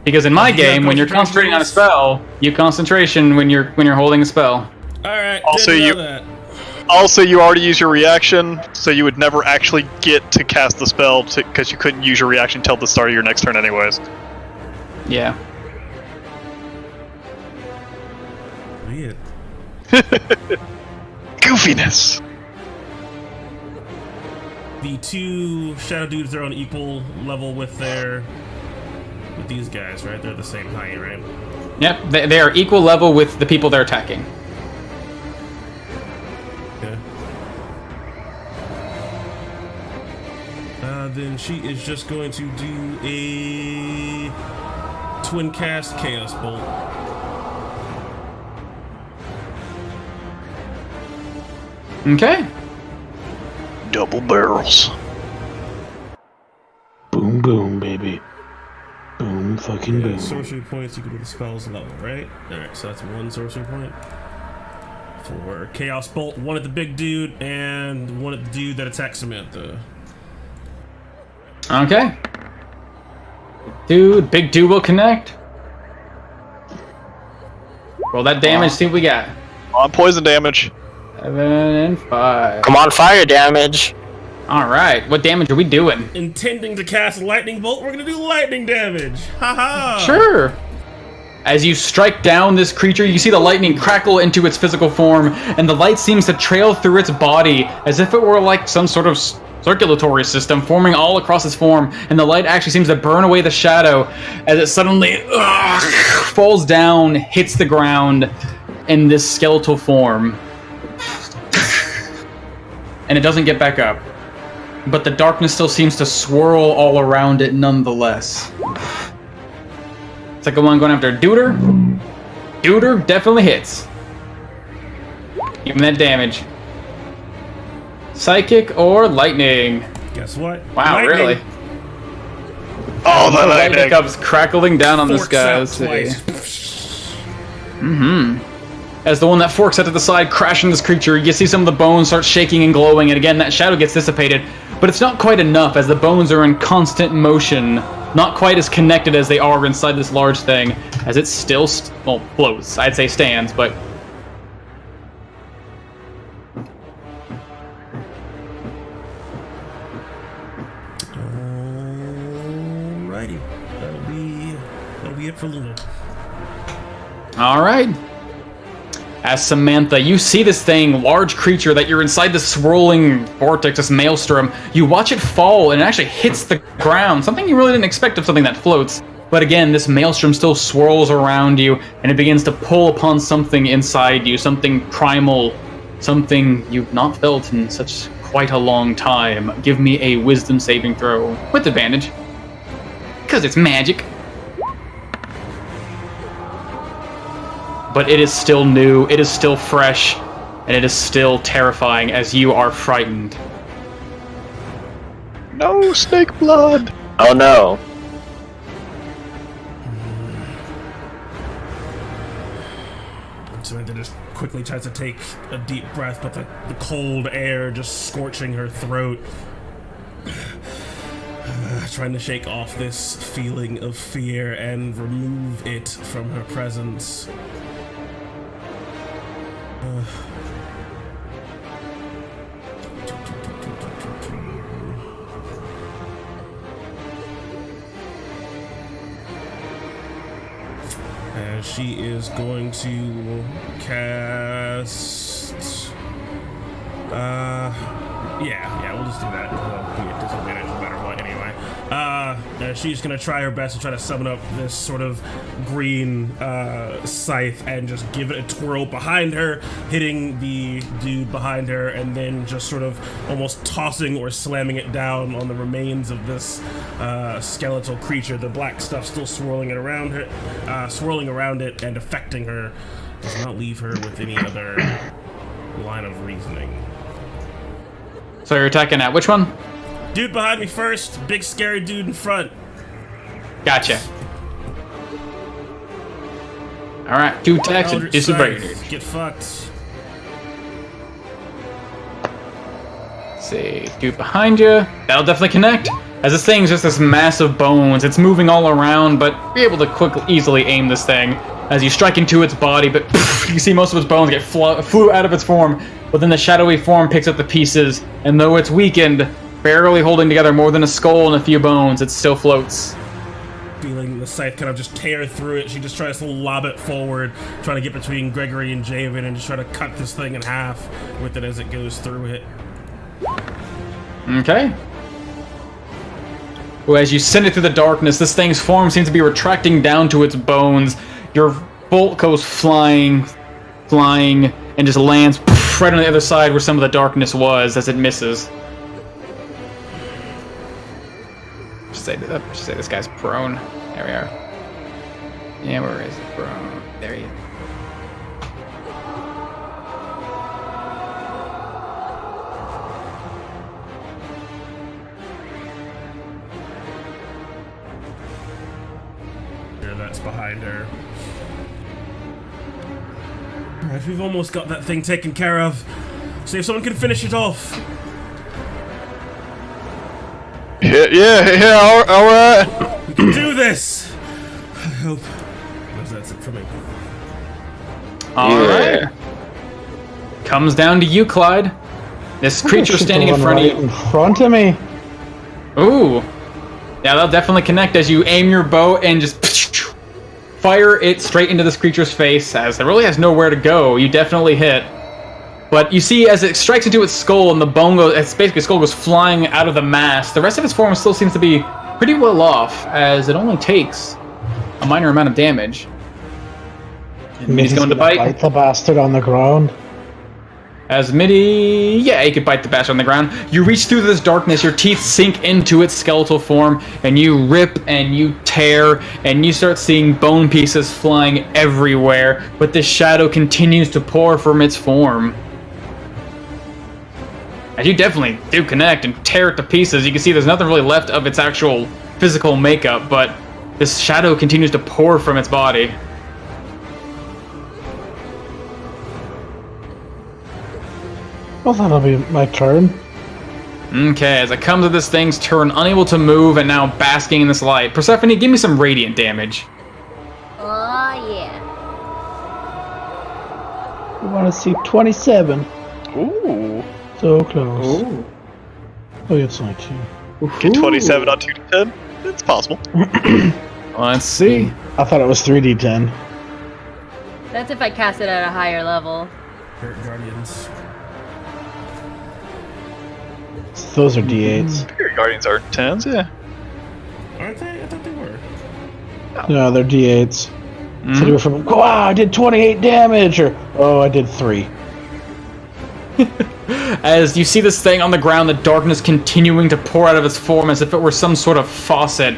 Because in my game, when you're concentrating on a spell, you concentration when you're holding a spell. Alright, Also, didn't know that. Also, you already used your reaction, so you would never actually get to cast the spell, because you couldn't use your reaction till the start of your next turn anyways. Yeah. Weird. Goofiness! The two shadow dudes are on equal level with these guys, right? They're the same height, right? Yep, they are equal level with the people they're attacking. Okay. Then she is just going to do a twin cast Chaos Bolt. Okay. Double barrels. Boom, boom, baby. Boom, fucking boom. Sorcery points equal to the spell's level, right? Alright, so that's one sorcery point. For Chaos Bolt, one at the big dude, and one at the dude that attacks Samantha. Okay. Dude, big dude will connect. Roll that damage, see what we got. On poison damage. 7 and 5. Come on, fire damage. Alright, what damage are we doing? Intending to cast Lightning Bolt, we're gonna do lightning damage! Haha! Sure. As you strike down this creature, you see the lightning crackle into its physical form, and the light seems to trail through its body as if it were like some sort of circulatory system forming all across its form, and the light actually seems to burn away the shadow as it suddenly falls down, hits the ground in this skeletal form. And it doesn't get back up. But the darkness still seems to swirl all around it nonetheless. It's like the one going after Deuter. Deuter definitely hits. Give him that damage. Psychic or lightning? Guess what? Wow, Lightning. really? Oh, the Lightning lightning! comes crackling down on this Forks guy. out Let's see. twice. As the one that forks out to the side, crashing this creature, you see some of the bones start shaking and glowing, and again, that shadow gets dissipated. But it's not quite enough, as the bones are in constant motion, not quite as connected as they are inside this large thing, as it still, floats. I'd say stands, but... Alrighty. That'll be it for Luna. Alright. As Samantha, you see this thing, large creature, that you're inside this swirling vortex, this maelstrom. You watch it fall, and it actually hits the ground. Something you really didn't expect of something that floats. But again, this maelstrom still swirls around you, and it begins to pull upon something inside you, something primal, something you've not felt in such quite a long time. Give me a wisdom saving throw, with advantage. Because it's magic. But it is still new, it is still fresh, and it is still terrifying as you are frightened. No snake blood! Oh no. Samantha just quickly tries to take a deep breath, but the cold air just scorching her throat. Trying to shake off this feeling of fear and remove it from her presence. And she is going to cast... Yeah, we'll just do that. We'll get disadvantage no matter what anyway. She's gonna try her best to try to summon up this sort of green scythe and just give it a twirl behind her, hitting the dude behind her, and then just sort of almost tossing or slamming it down on the remains of this skeletal creature. The black stuff still swirling around it and affecting her. Does not leave her with any other line of reasoning. So you're attacking at which one? Dude behind me first, big scary dude in front. Gotcha. Alright, 2 attacks and disadvantage. Get fucked. Let's see, dude behind you. That'll definitely connect. As this thing's just this mass of bones, it's moving all around, but be able to quickly, easily aim this thing as you strike into its body, but you see most of its bones get flew out of its form, but then the shadowy form picks up the pieces, and though it's weakened, barely holding together more than a skull and a few bones, it still floats. Feeling the scythe kind of just tear through it, she just tries to lob it forward, trying to get between Gregory and Javen and just try to cut this thing in half with it as it goes through it. Okay. Well, as you send it through the darkness, this thing's form seems to be retracting down to its bones. Your bolt goes flying, and just lands right on the other side where some of the darkness was as it misses. Just say this guy's prone. There we are. Yeah, where is it? Prone. There he is. That's behind her. Alright, we've almost got that thing taken care of. See if someone can finish it off. Yeah, alright. We can do this! I hope. That's it for me. Alright. Comes down to you, Clyde. This creature standing in front of you. In front of me. Ooh. Yeah, that'll definitely connect as you aim your bow and just fire it straight into this creature's face, as it really has nowhere to go. You definitely hit. But you see, as it strikes into its skull and the bone goes, its basically skull goes flying out of the mass, the rest of its form still seems to be pretty well off, as it only takes a minor amount of damage. And Middy's going to bite the bastard on the ground. As Middy, yeah, he could bite the bastard on the ground. You reach through this darkness, your teeth sink into its skeletal form, and you rip and you tear, and you start seeing bone pieces flying everywhere, but this shadow continues to pour from its form. As you definitely do connect and tear it to pieces, you can see there's nothing really left of its actual physical makeup, but this shadow continues to pour from its body. Well, that'll be my turn. Okay, as it comes to this thing's turn, unable to move and now basking in this light. Persephone, give me some radiant damage. Oh, yeah. We want to see 27. Ooh. So close. Ooh. Oh, yeah, it's only 2. Get 27 on 2d10? It's possible. Let's see. I thought it was 3d10. That's if I cast it at a higher level. Guardians. Those are d8s. Spirit Guardians are 10s, yeah. Aren't they? I thought they were. No, they're d8s. So they were from, wow, I did 28 damage, or, oh, I did 3. As you see this thing on the ground, the darkness continuing to pour out of its form as if it were some sort of faucet.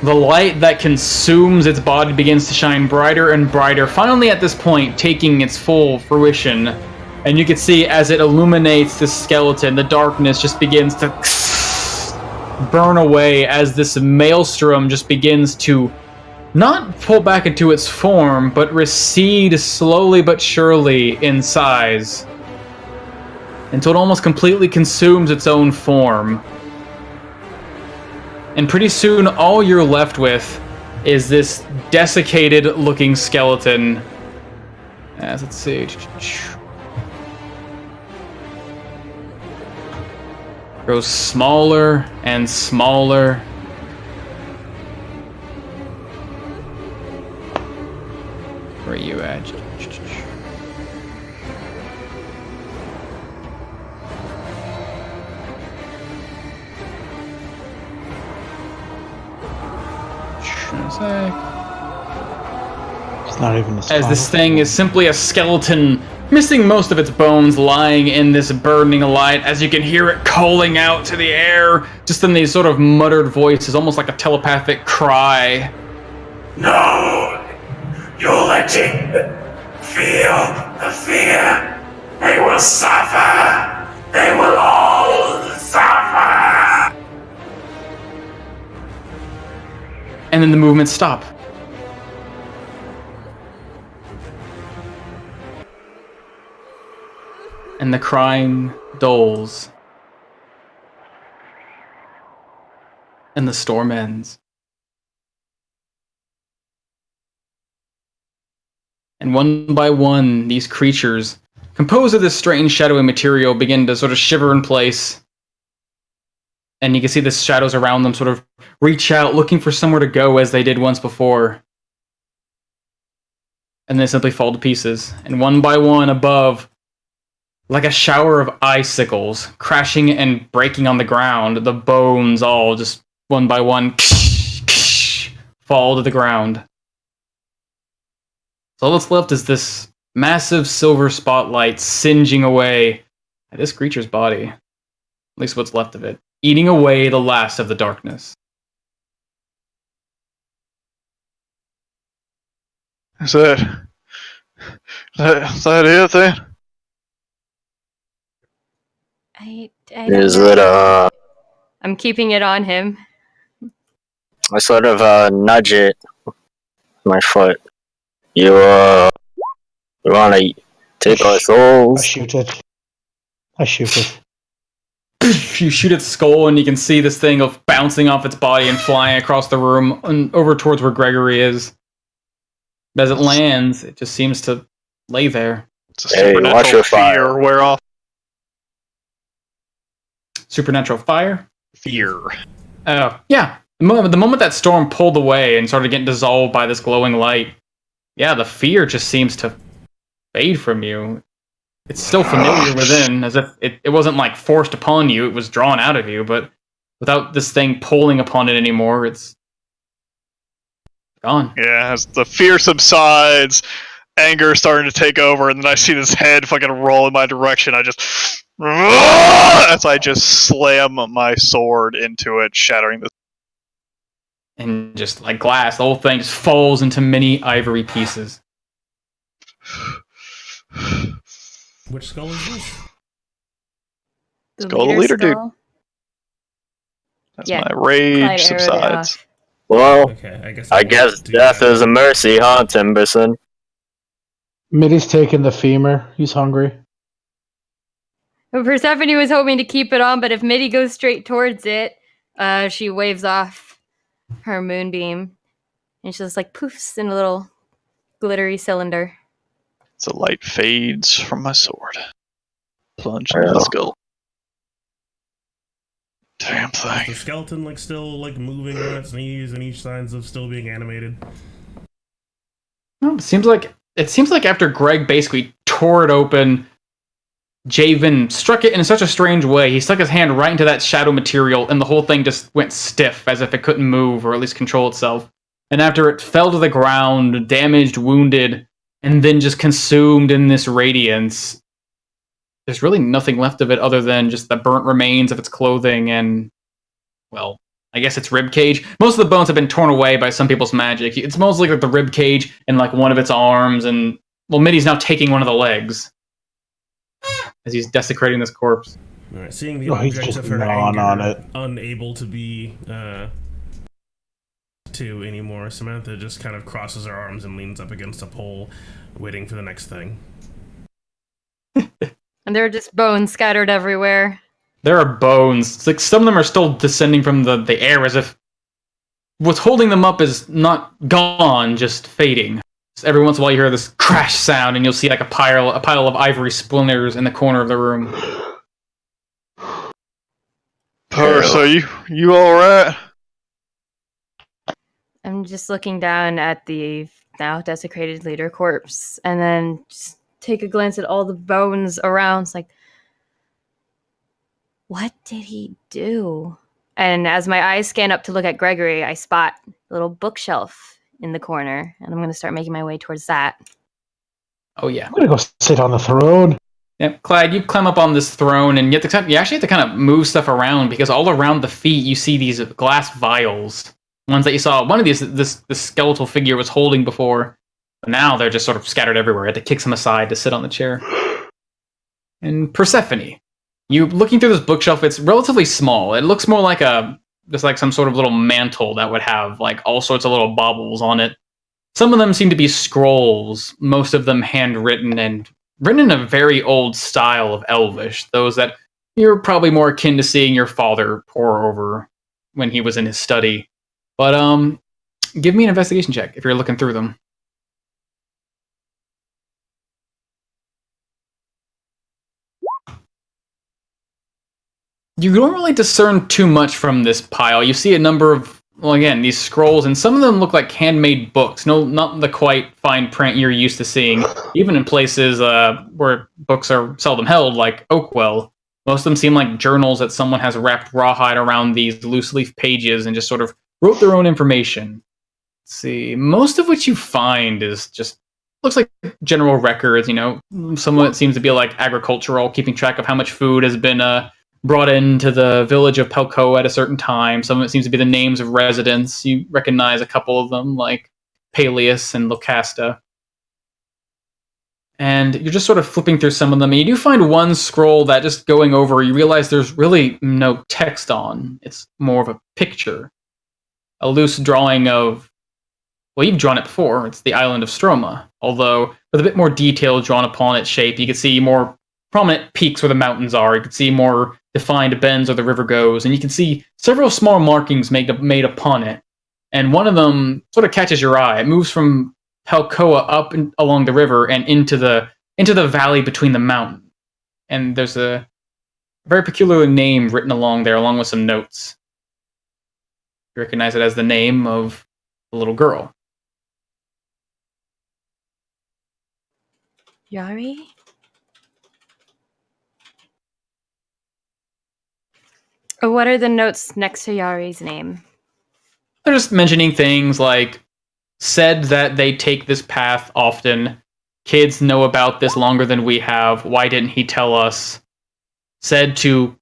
The light that consumes its body begins to shine brighter and brighter, finally at this point taking its full fruition. And you can see as it illuminates this skeleton, the darkness just begins to burn away as this maelstrom just begins to not pull back into its form, but recede slowly but surely in size until it almost completely consumes its own form. And pretty soon, all you're left with is this desiccated-looking skeleton. Let's see. Grows smaller and smaller. Where are you at? It's not even a As this thing is simply a skeleton, missing most of its bones, lying in this burning light, as you can hear it calling out to the air, just in these sort of muttered voices, almost like a telepathic cry. No! You're letting feel the fear. They will suffer. They will all suffer. And then the movements stop. And the crying dulls. And the storm ends. And one by one, these creatures, composed of this strange shadowy material, begin to sort of shiver in place. And you can see the shadows around them sort of reach out, looking for somewhere to go as they did once before. And they simply fall to pieces. And one by one above, like a shower of icicles, crashing and breaking on the ground, the bones all just one by one fall to the ground. So all that's left is this massive silver spotlight singeing away at this creature's body. At least what's left of it. Eating away the last of the darkness. Is that it then? I Is don't it, know. I'm keeping it on him. I sort of, nudge it with my foot. You wanna take our I souls? shoot it. I shoot it. You shoot its skull and you can see this thing of bouncing off its body and flying across the room and over towards where Gregory is. As it lands, it just seems to lay there. It's a Hey, watch supernatural your fear fire. wear off. Supernatural fire? Fear. Oh, yeah. The moment that storm pulled away and started getting dissolved by this glowing light, yeah, the fear just seems to fade from you. It's still familiar within, as if it wasn't like forced upon you, it was drawn out of you, but without this thing pulling upon it anymore, it's gone. Yeah, as the fear subsides, anger is starting to take over, and then I see this head fucking roll in my direction. I just as I just slam my sword into it, shattering the. And just like glass, the whole thing just falls into many ivory pieces. Which skull is this? Skull the leader, dude. skull? As Yeah, my Clyde rage arrowed it subsides. off. Well, Okay, I guess do death that. is a mercy, huh, Timberson? Mitty's taking the femur. He's hungry. Well, Persephone was hoping to keep it on, but if Mitty goes straight towards it, she waves off her moonbeam, and she just like poofs in a little glittery cylinder. The light fades from my sword. Plunge into the skull. Damn Is thing. the skeleton like still like moving on its knees and each signs of still being animated? Well, it seems like after Greg basically tore it open, Javen struck it in such a strange way. He stuck his hand right into that shadow material, and the whole thing just went stiff, as if it couldn't move, or at least control itself. And after it fell to the ground, damaged, wounded, and then just consumed in this radiance, there's really nothing left of it other than just the burnt remains of its clothing and, well, I guess its rib cage. Most of the bones have been torn away by some people's magic. It's mostly like the rib cage and like one of its arms, and well, Mitty's now taking one of the legs as he's desecrating this corpse. All right, seeing the Oh, he's object just of her gnawing anger on it. unable to be to anymore. Samantha just kind of crosses her arms and leans up against a pole, waiting for the next thing. And there are just bones scattered everywhere. There are bones. It's like some of them are still descending from the air as if what's holding them up is not gone, just fading. So every once in a while you hear this crash sound and you'll see like a pile of ivory splinters in the corner of the room. Purse, are you alright? I'm just looking down at the now desecrated leader corpse and then just take a glance at all the bones around. It's like, what did he do? And as my eyes scan up to look at Gregory, I spot a little bookshelf in the corner, and I'm going to start making my way towards that. Oh yeah. I'm gonna go sit on the throne. Yep, Clyde, you climb up on this throne, and you actually have to kind of move stuff around because all around the feet you see these glass vials, ones that you saw. One of these, this skeletal figure was holding before, but now they're just sort of scattered everywhere. I had to kick them aside to sit on the chair. And Persephone, you looking through this bookshelf. It's relatively small. It looks more like just like some sort of little mantle that would have like all sorts of little baubles on it. Some of them seem to be scrolls, most of them handwritten and written in a very old style of Elvish, those that you're probably more akin to seeing your father pore over when he was in his study. But give me an investigation check if you're looking through them. You don't really discern too much from this pile. You see a number of, well, again, these scrolls, and some of them look like handmade books. No, not the quite fine print you're used to seeing, even in places where books are seldom held, like Oakwell. Most of them seem like journals that someone has wrapped rawhide around these loose leaf pages and just sort of wrote their own information. Let's see, most of what you find is just looks like general records. You know, some of it seems to be like agricultural, keeping track of how much food has been brought into the village of Pelcoa at a certain time. Some of it seems to be the names of residents. You recognize a couple of them, like Peleus and Locasta. And you're just sort of flipping through some of them, and you do find one scroll that, just going over, you realize there's really no text on. It's more of a picture. A loose drawing of, well, you've drawn it before. It's the island of Stroma, although with a bit more detail drawn upon its shape. You can see more prominent peaks where the mountains are. You can see more defined bends where the river goes, and you can see several small markings made upon it. And one of them sort of catches your eye. It moves from Pelcoa up along the river and into the valley between the mountain. And there's a very peculiar name written along there, along with some notes. You recognize it as the name of the little girl. Yari? What are the notes next to Yari's name? They're just mentioning things like, said that they take this path often. Kids know about this longer than we have. Why didn't he tell us? Said to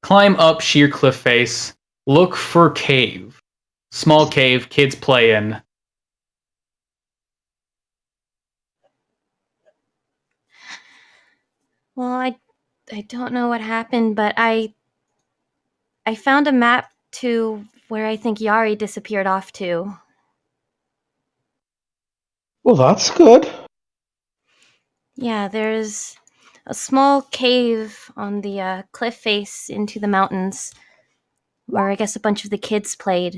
climb up sheer cliff face, look for cave. Small cave, kids play in. Well, I don't know what happened, but I found a map to where I think Yari disappeared off to. Well, that's good. Yeah, there's a small cave on the cliff face into the mountains where I guess a bunch of the kids played.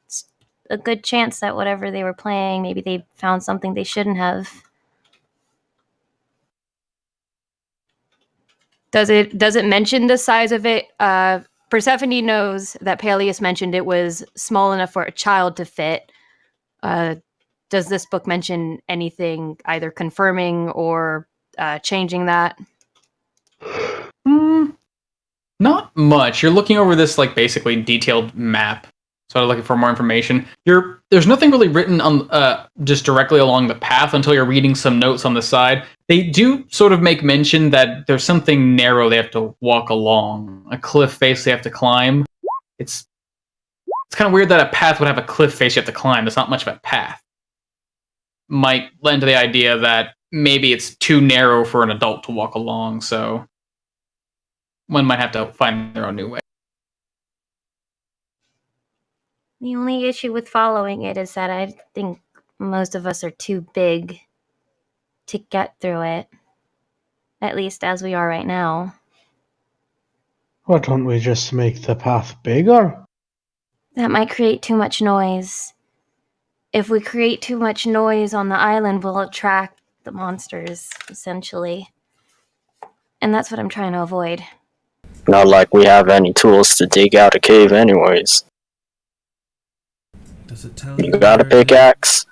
It's a good chance that whatever they were playing, maybe they found something they shouldn't have. Does it mention the size of it? Persephone knows that Peleus mentioned it was small enough for a child to fit. Does this book mention anything either confirming or changing that? Not much. You're looking over this like basically detailed map, sort of looking for more information. There's nothing really written on just directly along the path until you're reading some notes on the side. They do sort of make mention that there's something narrow they have to walk along, a cliff face they have to climb. It's kind of weird that a path would have a cliff face you have to climb. It's not much of a path. Might lend to the idea that maybe it's too narrow for an adult to walk along, so one might have to find their own new way. The only issue with following it is that I think most of us are too big to get through it. At least as we are right now. Why don't we just make the path bigger? That might create too much noise. If we create too much noise on the island, we'll attract the monsters, essentially. And that's what I'm trying to avoid. Not like we have any tools to dig out a cave anyways. Does it tell You you got a where pickaxe?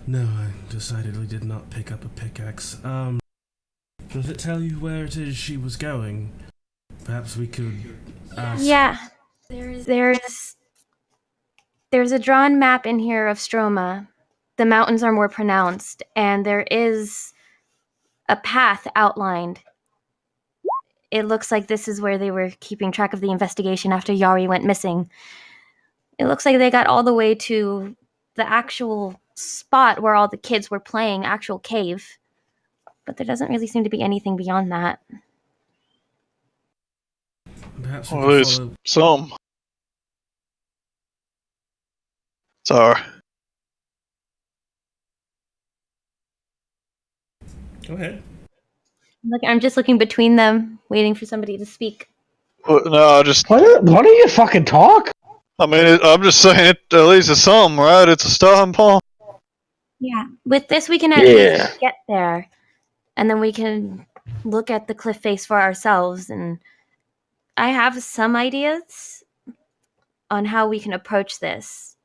No, I decidedly did not pick up a pickaxe. Does it tell you where it is she was going? Perhaps we could ask... Yeah. There's a drawn map in here of Stroma. The mountains are more pronounced, and there is a path outlined. It looks like this is where they were keeping track of the investigation after Yari went missing. It looks like they got all the way to the actual spot where all the kids were playing, actual cave. But there doesn't really seem to be anything beyond that. Perhaps we Well, could there's follow... some. Sorry. Go ahead. Look, I'm just looking between them, waiting for somebody to speak. No, just. Why don't you fucking talk? I mean, I'm just saying it. At least it's some, right? It's a starting point. Yeah. With this, we can at least get there. And then we can look at the cliff face for ourselves. And I have some ideas on how we can approach this.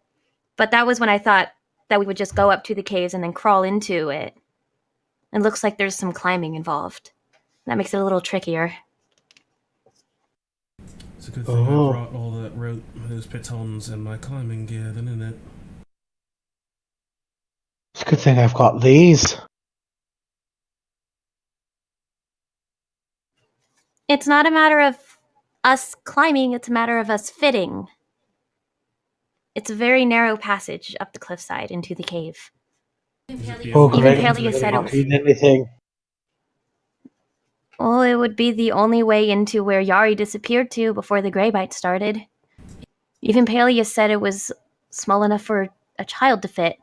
But that was when I thought that we would just go up to the caves and then crawl into it. It looks like there's some climbing involved. That makes it a little trickier. It's a good thing I brought all that rope, those pitons, and my climbing gear, then, isn't it? It's a good thing I've got these. It's not a matter of us climbing, it's a matter of us fitting. It's a very narrow passage up the cliffside into the cave. Oh, great. Even Pelia said it was... anything. Well, it would be the only way into where Yari disappeared to before the Grey Bite started. Even Pelia said it was small enough for a child to fit.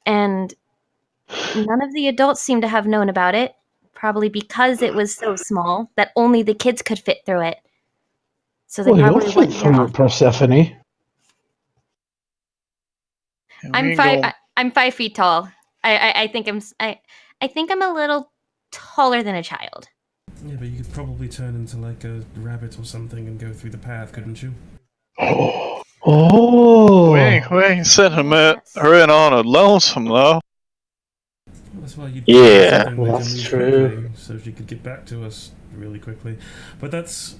And none of the adults seem to have known about it, probably because it was so small that only the kids could fit through it. So they probably you'll fit wouldn't through know. it, Persephone. I'm 5 feet tall. I think I'm a little taller than a child. Yeah, but you could probably turn into like a rabbit or something and go through the path, couldn't you? Oh! We ain't sending her in on a lonesome, though. That's why you'd Yeah. something that That's can move true. quickly, so she could get back to us really quickly. But that's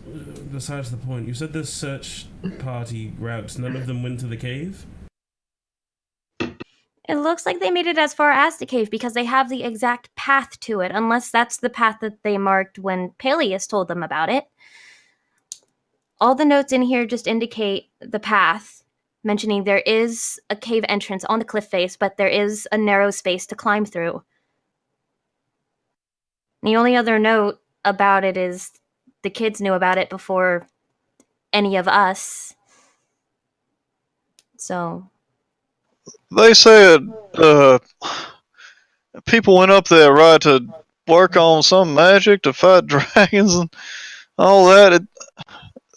besides the point. You said this search party routes, none of them went to the cave? It looks like they made it as far as the cave because they have the exact path to it, unless that's the path that they marked when Peleus told them about it. All the notes in here just indicate the path, mentioning there is a cave entrance on the cliff face, but there is a narrow space to climb through. The only other note about it is the kids knew about it before any of us. So... They said, people went up there, right, to work on some magic to fight dragons and all that.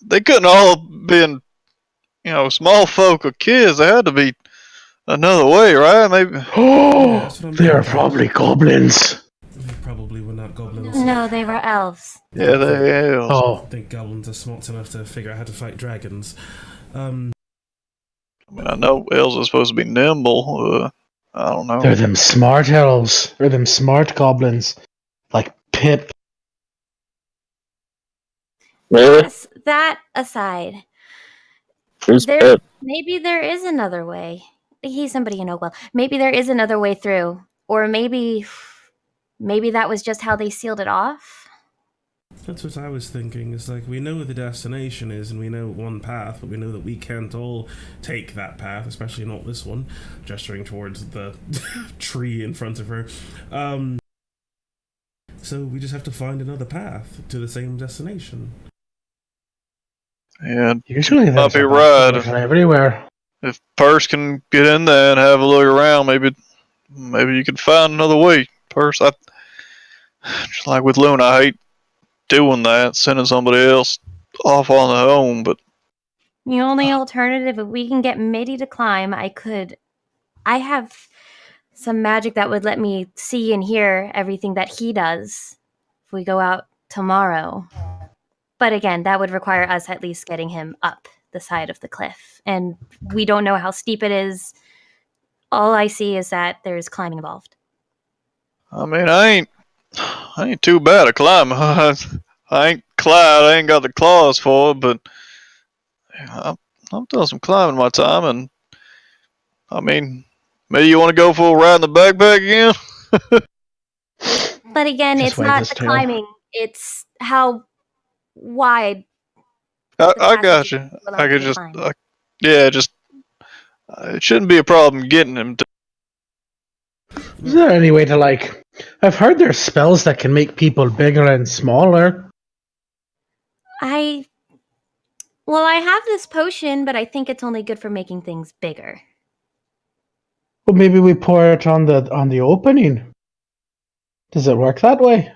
They couldn't all been, small folk or kids. There had to be another way, right? Maybe. Oh, they are probably goblins. They probably were not goblins. No, they were elves. Yeah, they are. I think goblins are smart enough to figure out how to fight dragons. I mean, I know elves are supposed to be nimble. I don't know. They're them smart elves. They're them smart goblins. Like Pip. Really? Yes, that aside, Who's Pip? maybe there is another way. He's somebody you know well. Maybe there is another way through. Or maybe that was just how they sealed it off. That's what I was thinking. It's like, we know where the destination is and we know one path, but we know that we can't all take that path, especially not this one, gesturing towards the tree in front of her. So we just have to find another path to the same destination. And Usually might there's be a right. bathroom everywhere. If Purse can get in there and have a look around, maybe you could find another way. Purse, just like with Luna, I hate doing that, sending somebody else off on their own, but The only alternative, if we can get Mitty to climb, I have some magic that would let me see and hear everything that he does if we go out tomorrow. But again, that would require us at least getting him up the side of the cliff. And we don't know how steep it is. All I see is that there's climbing involved. I mean, I ain't too bad at climbing. I ain't Clyde, I ain't got the claws for it, but I've done some climbing in my time, and I mean, maybe you want to go for a ride in the backpack again? But again, Just it's wag not his the tail. climbing, it's how wide. I got you. I could just, yeah, just it shouldn't be a problem getting him to. Is there any way to, like... I've heard there's spells that can make people bigger and smaller. Well, I have this potion, but I think it's only good for making things bigger. Well, maybe we pour it on the opening. Does it work that way?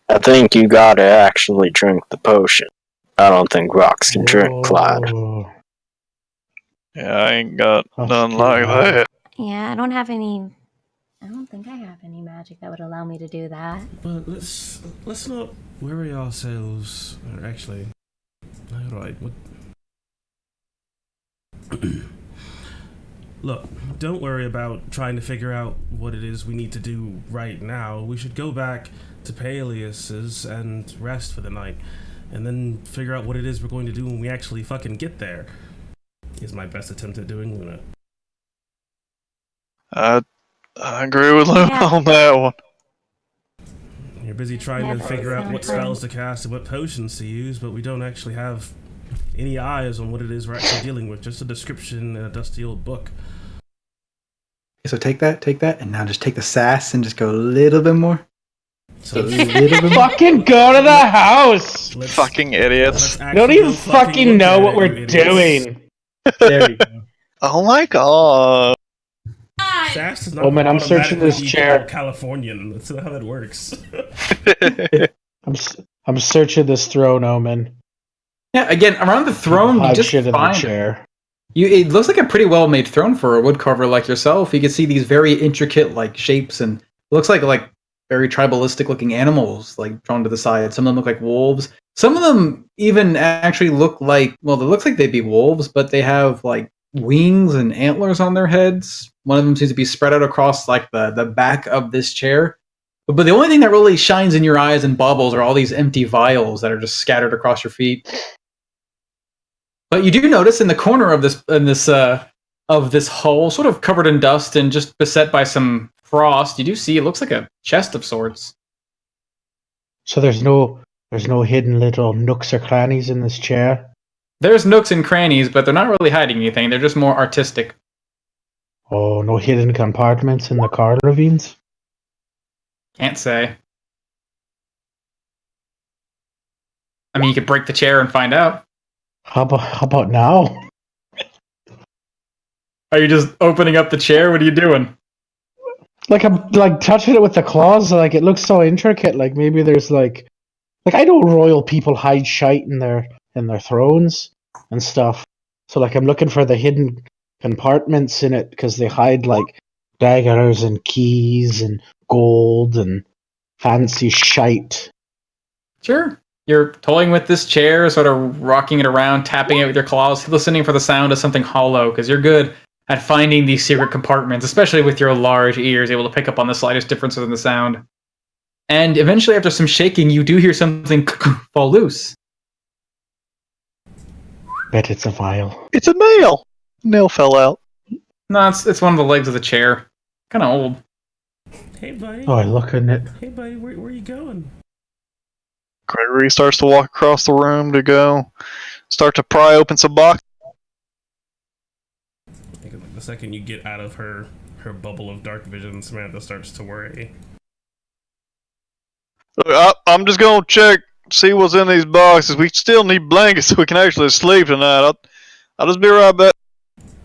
I think you gotta actually drink the potion. I don't think rocks can drink, Clyde. Oh. Yeah, I ain't got Oh, nothing like yeah. that. Yeah, I don't think I have any magic that would allow me to do that. But let's not worry ourselves. Or actually, all right. Look, don't worry about trying to figure out what it is we need to do right now. We should go back to Peleus's and rest for the night, and then figure out what it is we're going to do when we actually fucking get there. Is my best attempt at doing Luna. I agree with Luna on that one. You're busy trying to figure out what spells to cast and what potions to use, but we don't actually have any eyes on what it is we're actually dealing with. Just a description in a dusty old book. So take that, and now just take the sass and just go a little bit more. So A little bit more. Fucking go to the house! Fucking idiots. You don't even fucking know what we're doing. There you go. Oh my god. Sass is not Oh man, I'm searching this automatically chair. Californian. That's not how that works. I'm searching this throne, Omen. Yeah, again, around the throne, you Hide just shit in the find chair. it looks like a pretty well-made throne for a woodcarver like yourself. You can see these very intricate like shapes, and it looks like very tribalistic-looking animals like drawn to the side. Some of them look like wolves. Some of them even actually look like, well, it looks like they'd be wolves, but they have like wings and antlers on their heads. One of them seems to be spread out across like the back of this chair. But the only thing that really shines in your eyes and bubbles are all these empty vials that are just scattered across your feet. But you do notice in the corner of this hole, sort of covered in dust and just beset by some frost, you do see it looks like a chest of sorts. So there's no hidden little nooks or crannies in this chair. There's nooks and crannies, but they're not really hiding anything. They're just more artistic. Oh, no hidden compartments in the car ravines? Can't say. I mean, you could break the chair and find out. How about now? Are you just opening up the chair? What are you doing? Like I'm like touching it with the claws, like it looks so intricate. Like maybe there's like I know royal people hide shite in their thrones and stuff. So like I'm looking for the hidden compartments in it because they hide like daggers and keys and gold and fancy shite. Sure. You're toying with this chair, sort of rocking it around, tapping it with your claws, listening for the sound of something hollow, because you're good at finding these secret compartments, especially with your large ears, able to pick up on the slightest differences in the sound. And eventually, after some shaking, you do hear something fall loose. Bet it's a vial. It's a nail. Nail fell out. No, it's one of the legs of the chair. Kind of old. Hey, buddy. Oh, I look in it. Hey, buddy, where are you going? Gregory starts to walk across the room to go start to pry open some boxes. The second you get out of her bubble of dark vision, Samantha starts to worry. I'm just gonna check see what's in these boxes. We still need blankets so we can actually sleep tonight. I'll just be right back.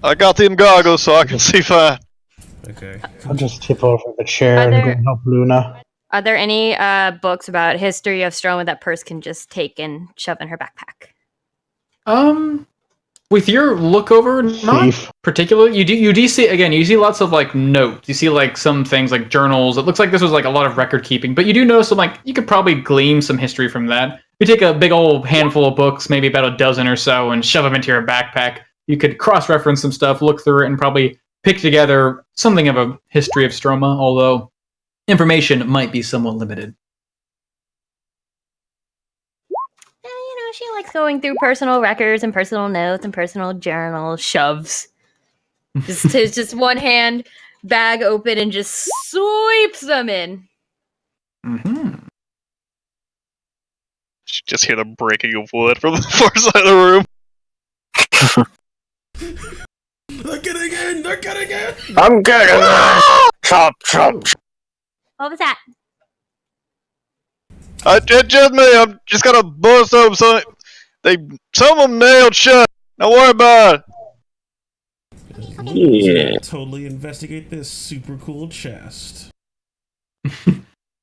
I got them goggles so I can see fine. Okay. I'll just tip over the chair Are and there- go help Luna. Are there any books about history of Stroma that Purse can just take and shove in her backpack? With your look over, not Thief. particularly. You do see, again, you see lots of like notes. You see like some things like journals. It looks like this was like a lot of record keeping, but you do notice some like you could probably glean some history from that. You take a big old handful of books, maybe about a dozen or so, and shove them into your backpack. You could cross-reference some stuff, look through it, and probably pick together something of a history of Stroma, although information might be somewhat limited. She likes going through personal records and personal notes and personal journal shoves. Just one hand, bag open, and just sweeps them in. Mm-hmm. You just hear the breaking of wood from the far side of the room. They're getting in! They're getting in! I'm getting it! Chop, chop. What was that? It's just me. I'm just gonna bust open some. Some of them nailed shut. Don't worry about it. Yeah. Totally investigate this super cool chest.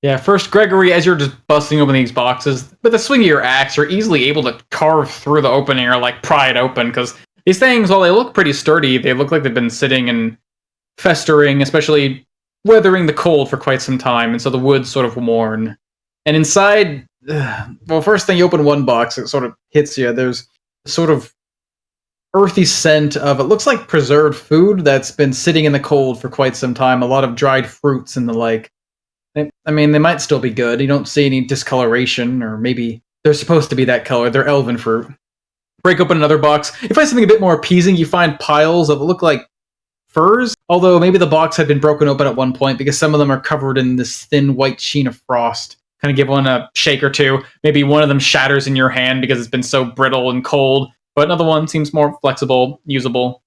Yeah, first, Gregory, as you're just busting open these boxes, with the swing of your axe, you're easily able to carve through the opening or, like, pry it open, because these things, while they look pretty sturdy, they look like they've been sitting and festering, especially weathering the cold for quite some time, and so the wood's sort of worn. And inside, well, first thing you open one box, it sort of hits you. There's a sort of earthy scent of, it looks like preserved food that's been sitting in the cold for quite some time, a lot of dried fruits and the like. I mean, they might still be good. You don't see any discoloration, or maybe they're supposed to be that color. They're elven fruit. Break open another box. You find something a bit more appeasing. You find piles of what look like furs, although maybe the box had been broken open at one point because some of them are covered in this thin white sheen of frost. Kind of give one a shake or two. Maybe one of them shatters in your hand because it's been so brittle and cold, but another one seems more flexible, usable.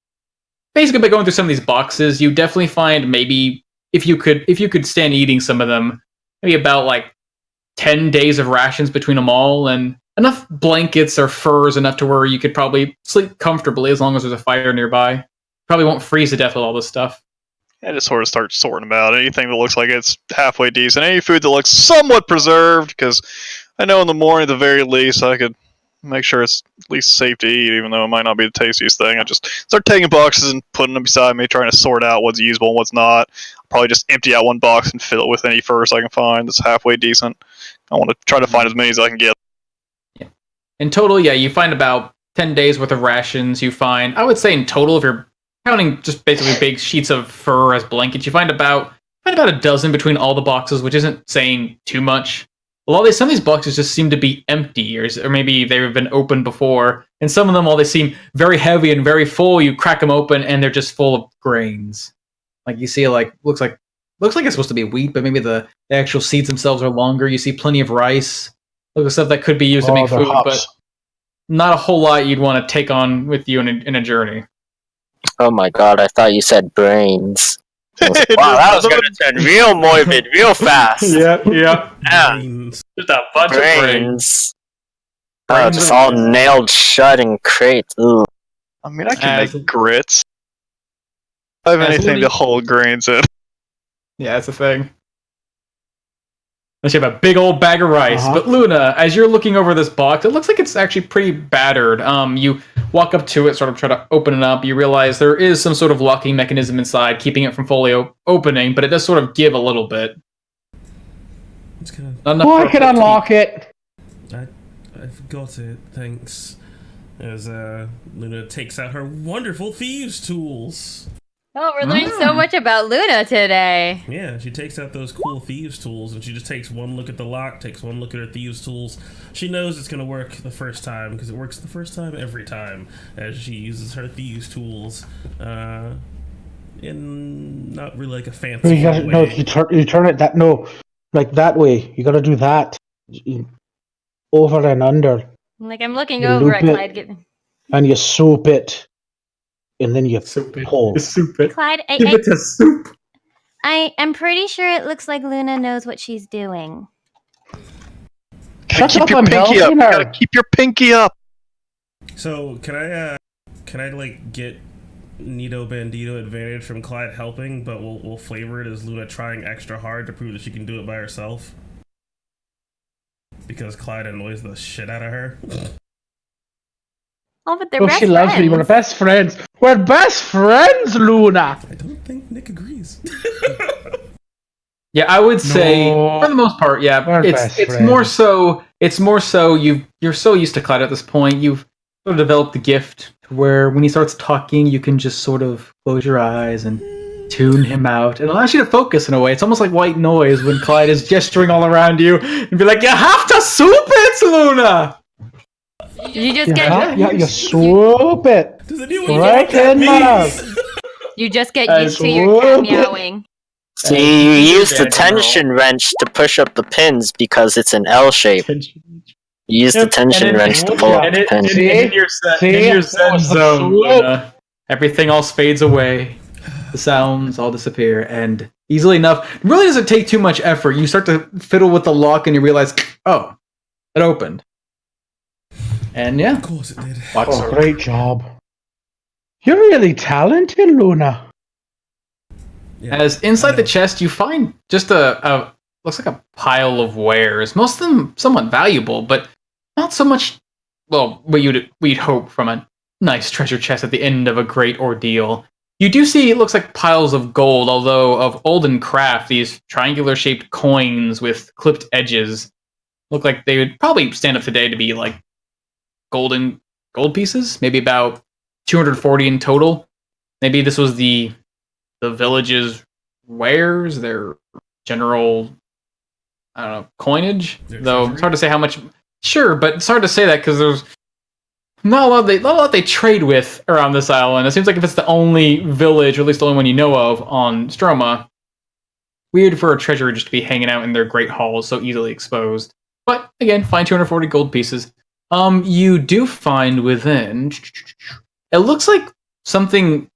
Basically, by going through some of these boxes, you definitely find maybe if you could stand eating some of them, maybe about like 10 days of rations between them all, and enough blankets or furs enough to where you could probably sleep comfortably as long as there's a fire nearby. Probably won't freeze to death with all this stuff. I just sort of start sorting about anything that looks like it's halfway decent. Any food that looks somewhat preserved, because I know in the morning at the very least I could make sure it's at least safe to eat, even though it might not be the tastiest thing. I just start taking boxes and putting them beside me, trying to sort out what's usable and what's not. I'll probably just empty out one box and fill it with any furs I can find that's halfway decent. I want to try to find as many as I can get. Yeah. In total, yeah, you find about 10 days worth of rations. You find, I would say in total, if you're counting just basically big sheets of fur as blankets, you find about a dozen between all the boxes, which isn't saying too much. Some of these boxes just seem to be empty, or maybe they've been opened before. And some of them, while they seem very heavy and very full, you crack them open and they're just full of grains. Like you see, like looks like it's supposed to be wheat, but maybe the actual seeds themselves are longer. You see plenty of rice, look at stuff that could be used to make food, but not a whole lot you'd want to take on with you in a journey. Oh my god, I thought you said brains. Wow, that was gonna turn real morbid real fast. Yeah. Brains. Just a bunch of brains. Brains. Oh, just all nailed shut in crates. Ooh. I mean, I can make grits. I have anything to hold grains in. Yeah, that's the thing. Unless you have a big old bag of rice. Uh-huh. But Luna, as you're looking over this box, it looks like it's actually pretty battered. You walk up to it, sort of try to open it up. You realize there is some sort of locking mechanism inside, keeping it from fully opening, but it does sort of give a little bit. It's good. I can unlock it. I've got it, thanks. As Luna takes out her wonderful thieves' tools. Oh, we're learning so much about Luna today. Yeah, she takes out those cool thieves' tools, and she just takes one look at the lock, takes one look at her thieves' tools. She knows it's going to work the first time, because it works the first time every time, as she uses her thieves' tools in not really like a fancy way. No, you turn it like that way. You gotta do that. Over and under. Like, I'm looking You over at loop Clyde. And you soup it. And then you pull. Soup it. Clyde, Give it to soup. I'm pretty sure it looks like Luna knows what she's doing. Shut keep up, your I'm pinky up. helping You her. gotta keep your pinky up. So can I like get Nito Bandito advantage from Clyde helping, but we'll flavor it as Luna trying extra hard to prove that she can do it by herself? Because Clyde annoys the shit out of her. Oh, but they're Oh, best she loves me. We're friends. best friends. We're best friends, Luna. I don't think Nick agrees. Yeah, I would say No. for the most part, yeah. We're It's best it's more so you're so used to Clyde at this point. You've sort of developed the gift where when he starts talking, you can just sort of close your eyes and tune him out. It allows you to focus in a way. It's almost like white noise when Clyde is gesturing all around you and be like, "You have to soup it, Luna." Did you just get You swoop it. Does anyone know Right what that in my mouth. means? you just get I used to your cat swoop it. meowing? See, you use the tension wrench to push up the pins because it's an L shape. You use the Yep, tension and it- wrench to pull up And the it, pin. in your See? in your That zen was a zone, swoop. Luna, everything else fades away. The sounds all disappear, and easily enough, it really doesn't take too much effort. You start to fiddle with the lock, and you realize, oh, it opened. And yeah, Of course it did. lock Oh, sort of- great job. You're really talented, Luna. Yeah, As I inside know. the chest, you find just a looks like a pile of wares. Most of them somewhat valuable, but not so much. Well, what we'd hope from a nice treasure chest at the end of a great ordeal. You do see it looks like piles of gold, although of olden craft. These triangular-shaped coins with clipped edges look like they would probably stand up today to be like gold pieces. Maybe about 240 in total. Maybe this was the village's wares, their general, I don't know, coinage. Their Though treasury? it's hard to say how much. Sure, but it's hard to say that because there's not a lot they trade with around this island. It seems like if it's the only village, or at least the only one you know of on Stroma, weird for a treasury just to be hanging out in their great halls so easily exposed. But again, find 240 gold pieces. You do find within. It looks like something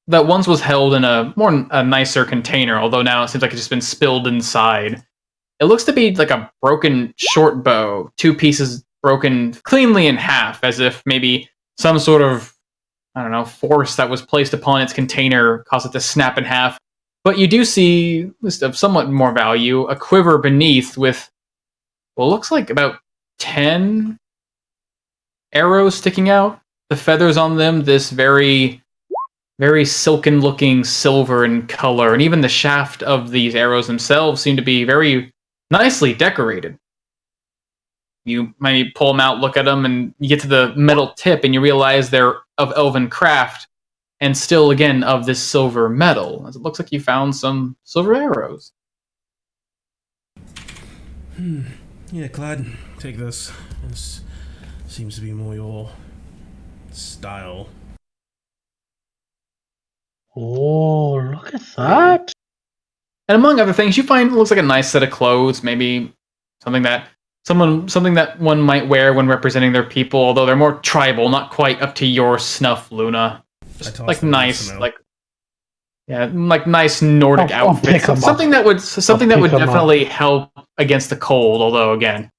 that once was held in a nicer container, although now it seems like it's just been spilled inside. It looks to be like a broken short bow, two pieces broken cleanly in half, as if maybe some sort of, I don't know, force that was placed upon its container caused it to snap in half. But you do see, at least of somewhat more value, a quiver beneath with, well, looks like about 10 arrows sticking out. The feathers on them, this very silken looking silver in color, and even the shaft of these arrows themselves seem to be very nicely decorated. You maybe pull them out, look at them, and you get to the metal tip and you realize they're of elven craft and still again of this silver metal, as it looks like you found some silver arrows. Yeah, Clyde, take this. This seems to be more your style. Oh, look at that. And among other things, you find it looks like a nice set of clothes, maybe something that one might wear when representing their people, although they're more tribal, not quite up to your snuff, Luna. Just like nice, like nice Nordic I'll pick outfits. 'em up. Something that would pick 'em up. definitely help against the cold, although again,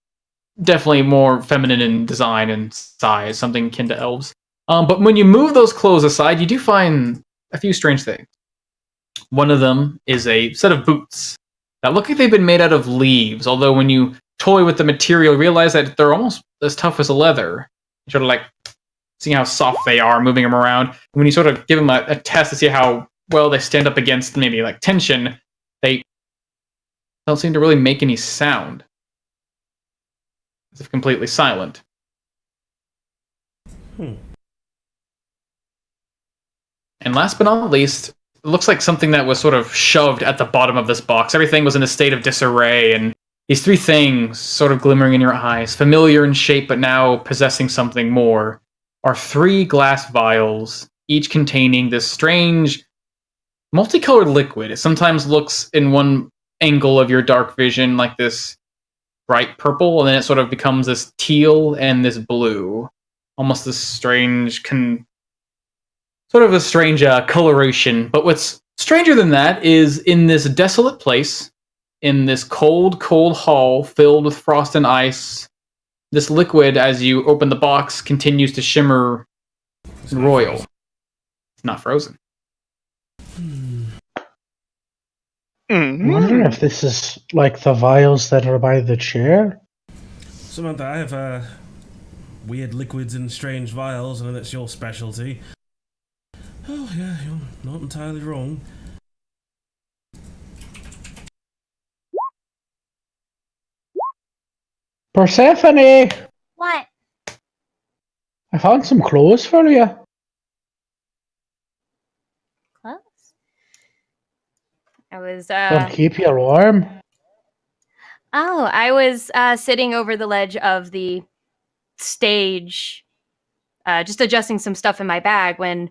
definitely more feminine in design and size, something akin to elves. But when you move those clothes aside, you do find a few strange things. One of them is a set of boots that look like they've been made out of leaves, although when you toy with the material, you realize that they're almost as tough as a leather. You sort of like seeing how soft they are, moving them around. And when you sort of give them a test to see how well they stand up against maybe like tension, they don't seem to really make any sound. As if completely silent. And last but not least, it looks like something that was sort of shoved at the bottom of this box. Everything was in a state of disarray, and these three things, sort of glimmering in your eyes, familiar in shape but now possessing something more, are three glass vials, each containing this strange, multicolored liquid. It sometimes looks in one angle of your dark vision like this bright purple, and then it sort of becomes this teal and this blue. Almost this strange coloration. But what's stranger than that is in this desolate place, in this cold, cold hall filled with frost and ice, this liquid, as you open the box, continues to shimmer royal. It's not frozen. I wonder if this is like the vials that are by the chair. Samantha, I have weird liquids in strange vials. I know that's your specialty. Oh, yeah, you're not entirely wrong. Persephone! What? I found some clothes for you. Close? I was, They'll keep you warm. Oh, I was sitting over the ledge of the stage, just adjusting some stuff in my bag when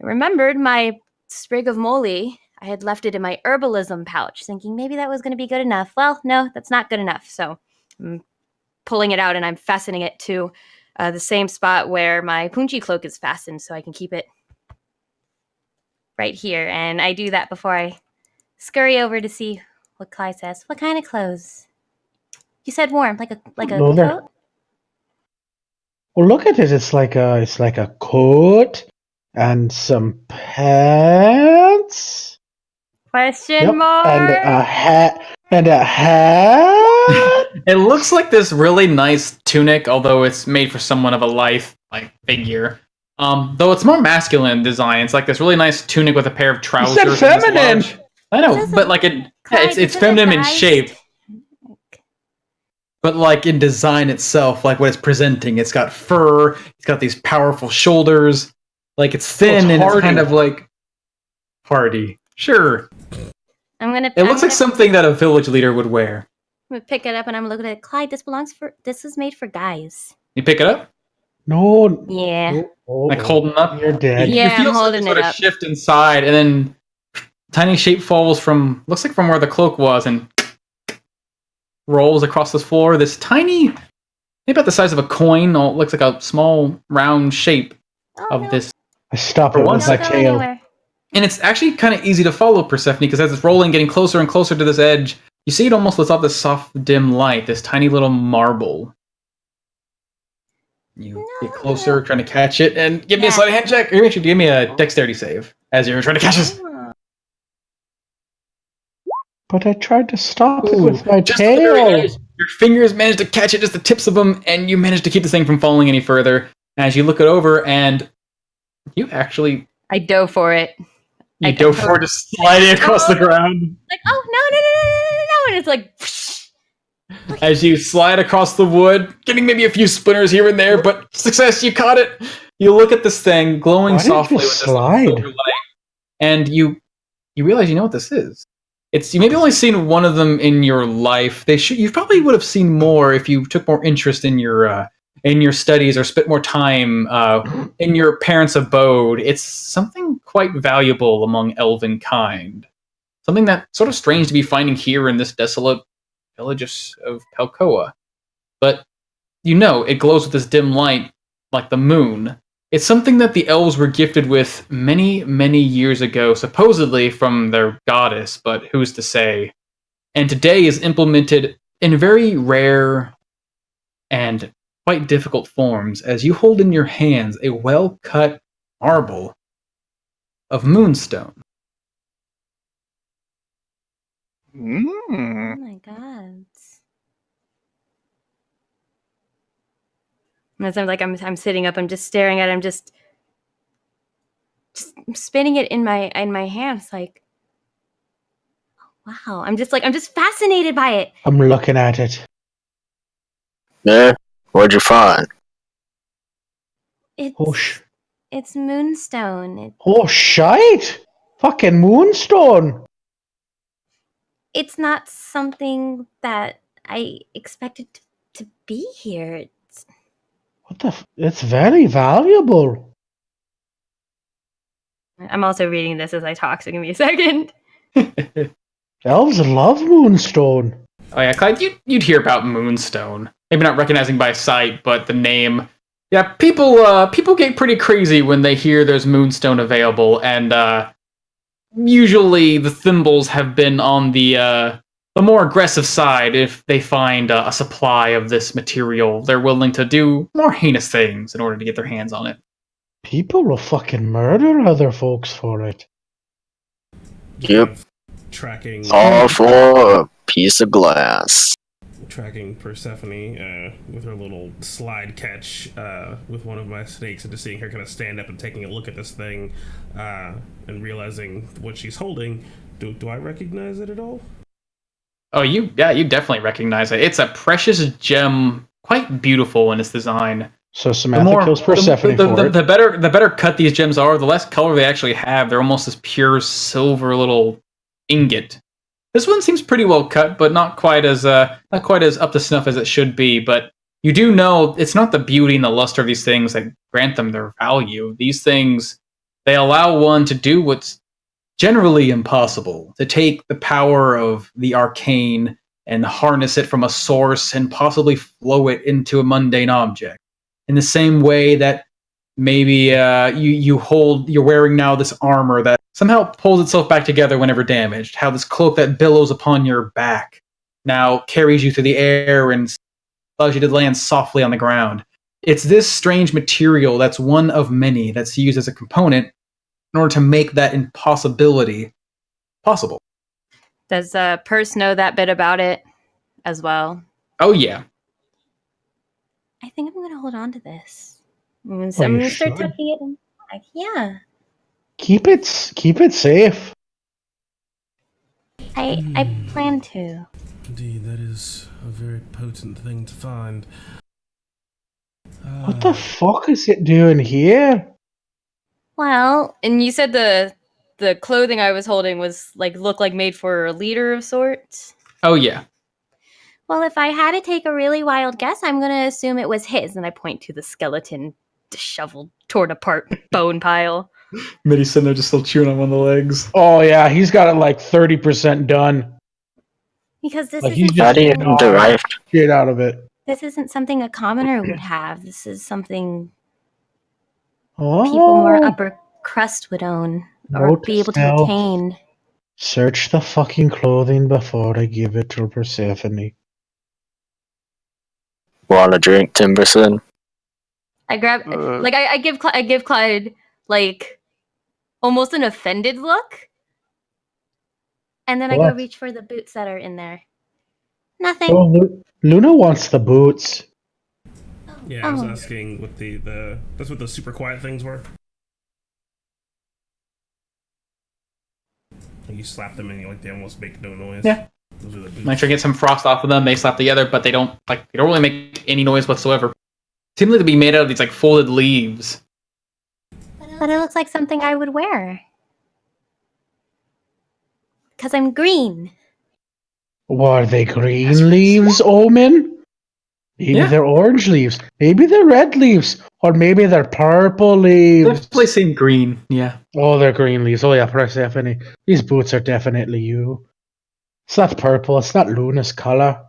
I remembered my sprig of moly. I had left it in my herbalism pouch, thinking maybe that was going to be good enough. Well, no, that's not good enough. So I'm pulling it out and I'm fastening it to the same spot where my Punchi cloak is fastened so I can keep it right here. And I do that before I scurry over to see what Clyde says. What kind of clothes? You said warm, like a No, they're- coat? Well, look at it. It's like a coat and some pants. Question Yep, mark? and a hat. And a hat. It looks like this really nice tunic, although it's made for someone of a lithe figure. Though it's more masculine design. It's like this really nice tunic with a pair of trousers. You said feminine. I know, This is but like it's feminine in shape. But like in design itself, like what it's presenting, it's got fur, it's got these powerful shoulders, like it's thin and it's kind of like hardy. Sure. It looks like something that a village leader would wear. I'm gonna pick it up and I'm looking at it. Clyde, this is made for guys. You pick it up? No. Yeah. Like holding up? You're dead. Yeah, you feel I'm holding sort it of up. shift inside, and then tiny shape falls from, looks like from where the cloak was, and rolls across the floor. This tiny, maybe about the size of a coin, or it looks like a small round shape of this. I stop For it one with my second. tail. And it's actually kind of easy to follow Persephone, because as it's rolling, getting closer and closer to this edge, you see it almost lets off this soft, dim light, this tiny little marble. You get closer, trying to catch it, and give me a sleight of hand check. Or actually, give me a dexterity save as you're trying to catch this. But I tried to stop it with my Just at the very tail. edge, your fingers managed to catch it, just the tips of them, and you managed to keep this thing from falling any further. As you look it over, and you actually... I dove for it. You dove for it, just sliding across the ground. Like, oh, no. And it's like... As you slide across the wood, getting maybe a few splinters here and there, but success, you caught it. You look at this thing glowing Why did softly you with this slide? silver light, and you realize you know what this is. It's you maybe only seen one of them in your life. You probably would have seen more if you took more interest in your studies or spent more time in your parents' abode. It's something quite valuable among elven kind. Something that's sort of strange to be finding here in this desolate village of Palcoa. But it glows with this dim light like the moon. It's something that the elves were gifted with many, many years ago, supposedly from their goddess, but who's to say? And today is implemented in very rare and quite difficult forms, as you hold in your hands a well-cut marble of moonstone. Oh my god. And as I'm sitting up, I'm just staring at it, I'm just spinning it in my hands, like, wow. I'm just fascinated by it. I'm looking at it. Yeah? What'd you find? It's moonstone. Oh, shite! Fucking moonstone! It's not something that I expected to be here. It's very valuable. I'm also reading this as I talk, so give me a second. Elves love moonstone. Oh yeah, Clyde, you'd hear about moonstone. Maybe not recognizing by sight, but the name. Yeah, people get pretty crazy when they hear there's moonstone available, and usually the thimbles have been on the the more aggressive side, if they find a supply of this material, they're willing to do more heinous things in order to get their hands on it. People will fucking murder other folks for it. Yep. Tracking All for a piece of glass. Persephone with her little slide catch with one of my snakes, and just seeing her kind of stand up and taking a look at this thing and realizing what she's holding. Do I recognize it at all? Oh, you definitely recognize it. It's a precious gem, quite beautiful in its design. So Samantha kills Persephone for it. The better cut these gems are, the less color they actually have. They're almost this pure silver little ingot. This one seems pretty well cut, but not quite as up to snuff as it should be. But you do know it's not the beauty and the luster of these things that grant them their value. These things, they allow one to do what's generally impossible, to take the power of the arcane and harness it from a source and possibly flow it into a mundane object. In the same way that maybe you're wearing now this armor that somehow pulls itself back together whenever damaged. How this cloak that billows upon your back now carries you through the air and allows you to land softly on the ground. It's this strange material that's one of many that's used as a component in order to make that impossibility possible. Does Purse know that bit about it as well? Oh, yeah. I think I'm going to hold on to this. I'm going you to start should. tucking it in. Yeah. Keep it safe. I plan to. Indeed, that is a very potent thing to find. What the fuck is it doing here? Well, And you said the clothing I was holding was looked like made for a leader of sorts. Oh, yeah. well, if I had to take a really wild guess, I'm going to assume it was his. And I point to the skeleton, disheveled, torn apart bone pile. Mitty's sitting there just still chewing on one of the legs. Oh yeah, he's got it like 30% done. Because this Like he's isn't just How do you derive? shit out of it. this isn't something a commoner would have. This is something Oh, people more upper crust would own or Note be able to self. attain. Search the fucking clothing before I give it to Persephone. Want a drink, Timberson? I grab I give Clyde almost an offended look. And then I What? go reach for the boots that are in there. Nothing. Oh, Luna wants the boots. Yeah, I was Oh. asking what that's what the super quiet things were. You slap them and they almost make no noise. Yeah. Those are the boots. Might try to get some frost off of them. They slap together, but they don't really make any noise whatsoever. Seem like to be made out of these folded leaves. But it looks like something I would wear. Because I'm green. Were they green leaves, Omen? Maybe Yeah. they're orange leaves. Maybe they're red leaves. Or maybe they're purple leaves. Definitely seem green. Yeah. Oh, they're green leaves. Oh, yeah, Persephone. These boots are definitely you. It's not purple. It's not Luna's color.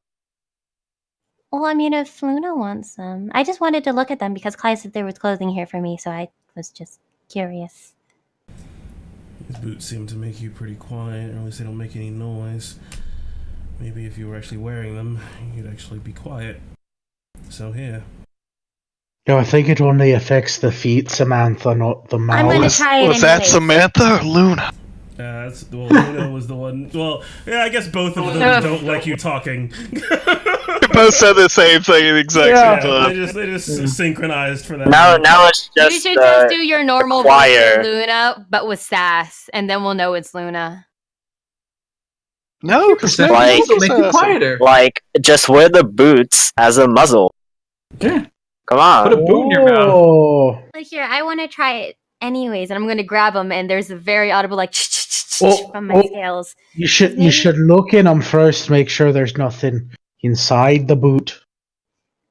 Well, I mean, if Luna wants them. I just wanted to look at them because Clyde said there was clothing here for me, so I was just curious. These boots seem to make you pretty quiet, or at least they don't make any noise. Maybe if you were actually wearing them, you'd actually be quiet. So here. No, I think it only affects the feet, Samantha, not the mouth. I'm going to try it Was that anyways. Samantha or Luna? Luna was the one. Well, yeah, I guess both of them don't like you talking. They both said the same thing at the exact Yeah. same time. They just synchronized for that. Now it's You just should just do your normal choir. voice, Luna, but with sass, and then we'll know it's Luna. No, because Like- make it quieter. like just wear the boots as a muzzle. Yeah. Come Put a on. boot in your mouth. Oh. But here, I want to try it anyways, and I'm going to grab them, and there's a very audible Oh, from my oh. scales. You should look in them first, make sure there's nothing inside the boot.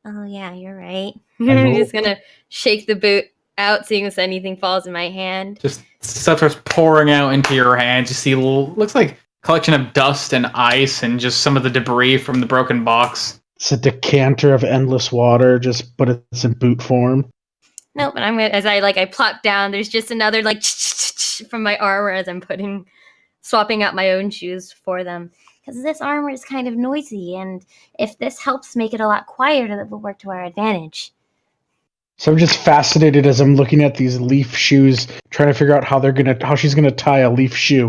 Oh, yeah, you're right. know. I'm just gonna shake the boot out, seeing if anything falls in my hand. Just stuff starts pouring out into your hands. You see looks like a collection of dust and ice and just some of the debris from the broken box. It's a decanter of endless water, but it's in boot form. Nope, and I'm gonna, as I plop down, there's just another from my armor as I'm putting swapping out my own shoes for them. Because this armor is kind of noisy, and if this helps make it a lot quieter, that will work to our advantage. So I'm just fascinated as I'm looking at these leaf shoes, trying to figure out how she's gonna tie a leaf shoe.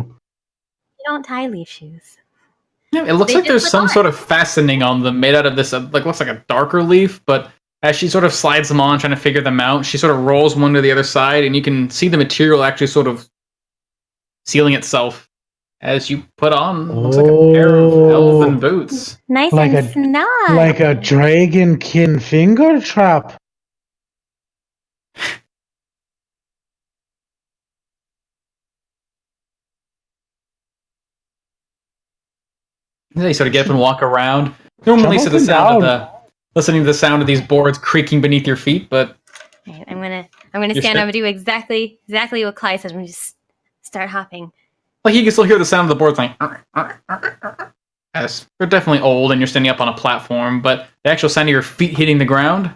You don't tie leaf shoes. Yeah, it looks They like there's just some look sort of fastening on them made out of this, like looks like a darker leaf, but as she sort of slides them on, trying to figure them out, she sort of rolls one to the other side, and you can see the material actually sort of sealing itself as you put on, looks like a pair of elven boots. Nice Like and a- snug. Like a dragonkin finger trap. They sort of get up and walk around. Normally, Jump so up the and sound down. of listening to the sound of these boards creaking beneath your feet, but Right, I'm gonna Your stand step- up and do exactly what Clyde said. I'm gonna just start hopping. like you can still hear the sound of the boards like. As they're definitely old, and you're standing up on a platform, but the actual sound of your feet hitting the ground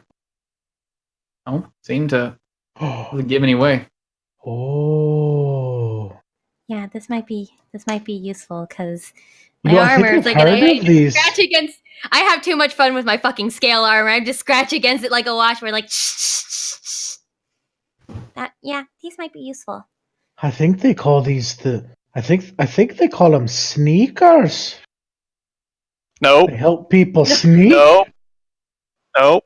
don't seem to really give any way. Oh. Yeah, this might be useful because My You know, I think armor is I've like heard I of these. scratch against. I have too much fun with my fucking scale armor. I just scratch against it like a watch. Where like, these might be useful. I think they call these I think they call them sneakers. Nope. They help people sneak. Nope. Nope.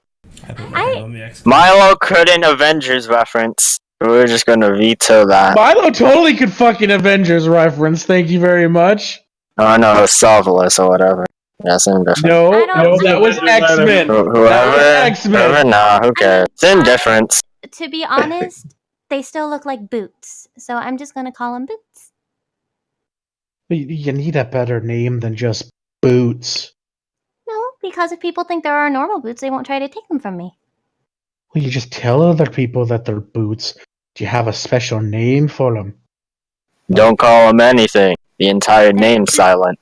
I don't know on the X. Milo couldn't Avengers reference. We're just gonna veto that. Milo totally could fucking Avengers reference. Thank you very much. Oh no, Salvalus or whatever. Yeah, same difference. No, I don't- no, that was X-Men. That was X-Men. Whoever, nah, who cares? Same difference. To be honest, they still look like boots, so I'm just gonna call them boots. You need a better name than just boots. No, because if people think there are normal boots, they won't try to take them from me. Well, you just tell other people that they're boots. Do you have a special name for them? Don't call him anything. The entire name's silent.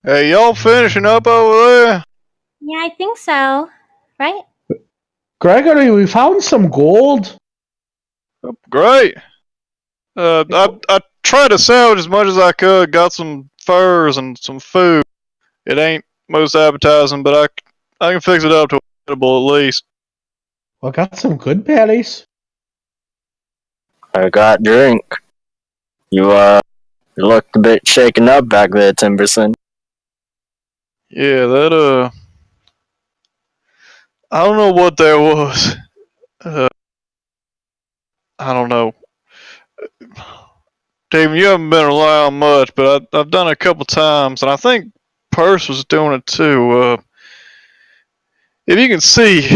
Hey, y'all finishing up over there? Yeah, I think so. Right? Gregory, we found some gold. Great. I tried to salvage as much as I could. Got some furs and some food. It ain't most appetizing, but I can fix it up to edible at least. Well, got some good berries. I got drink. You looked a bit shaken up back there, Timberson. Yeah, that I don't know what there was. I don't know. David, you haven't been around much, but I've done it a couple times, and I think Purse was doing it too. If you can see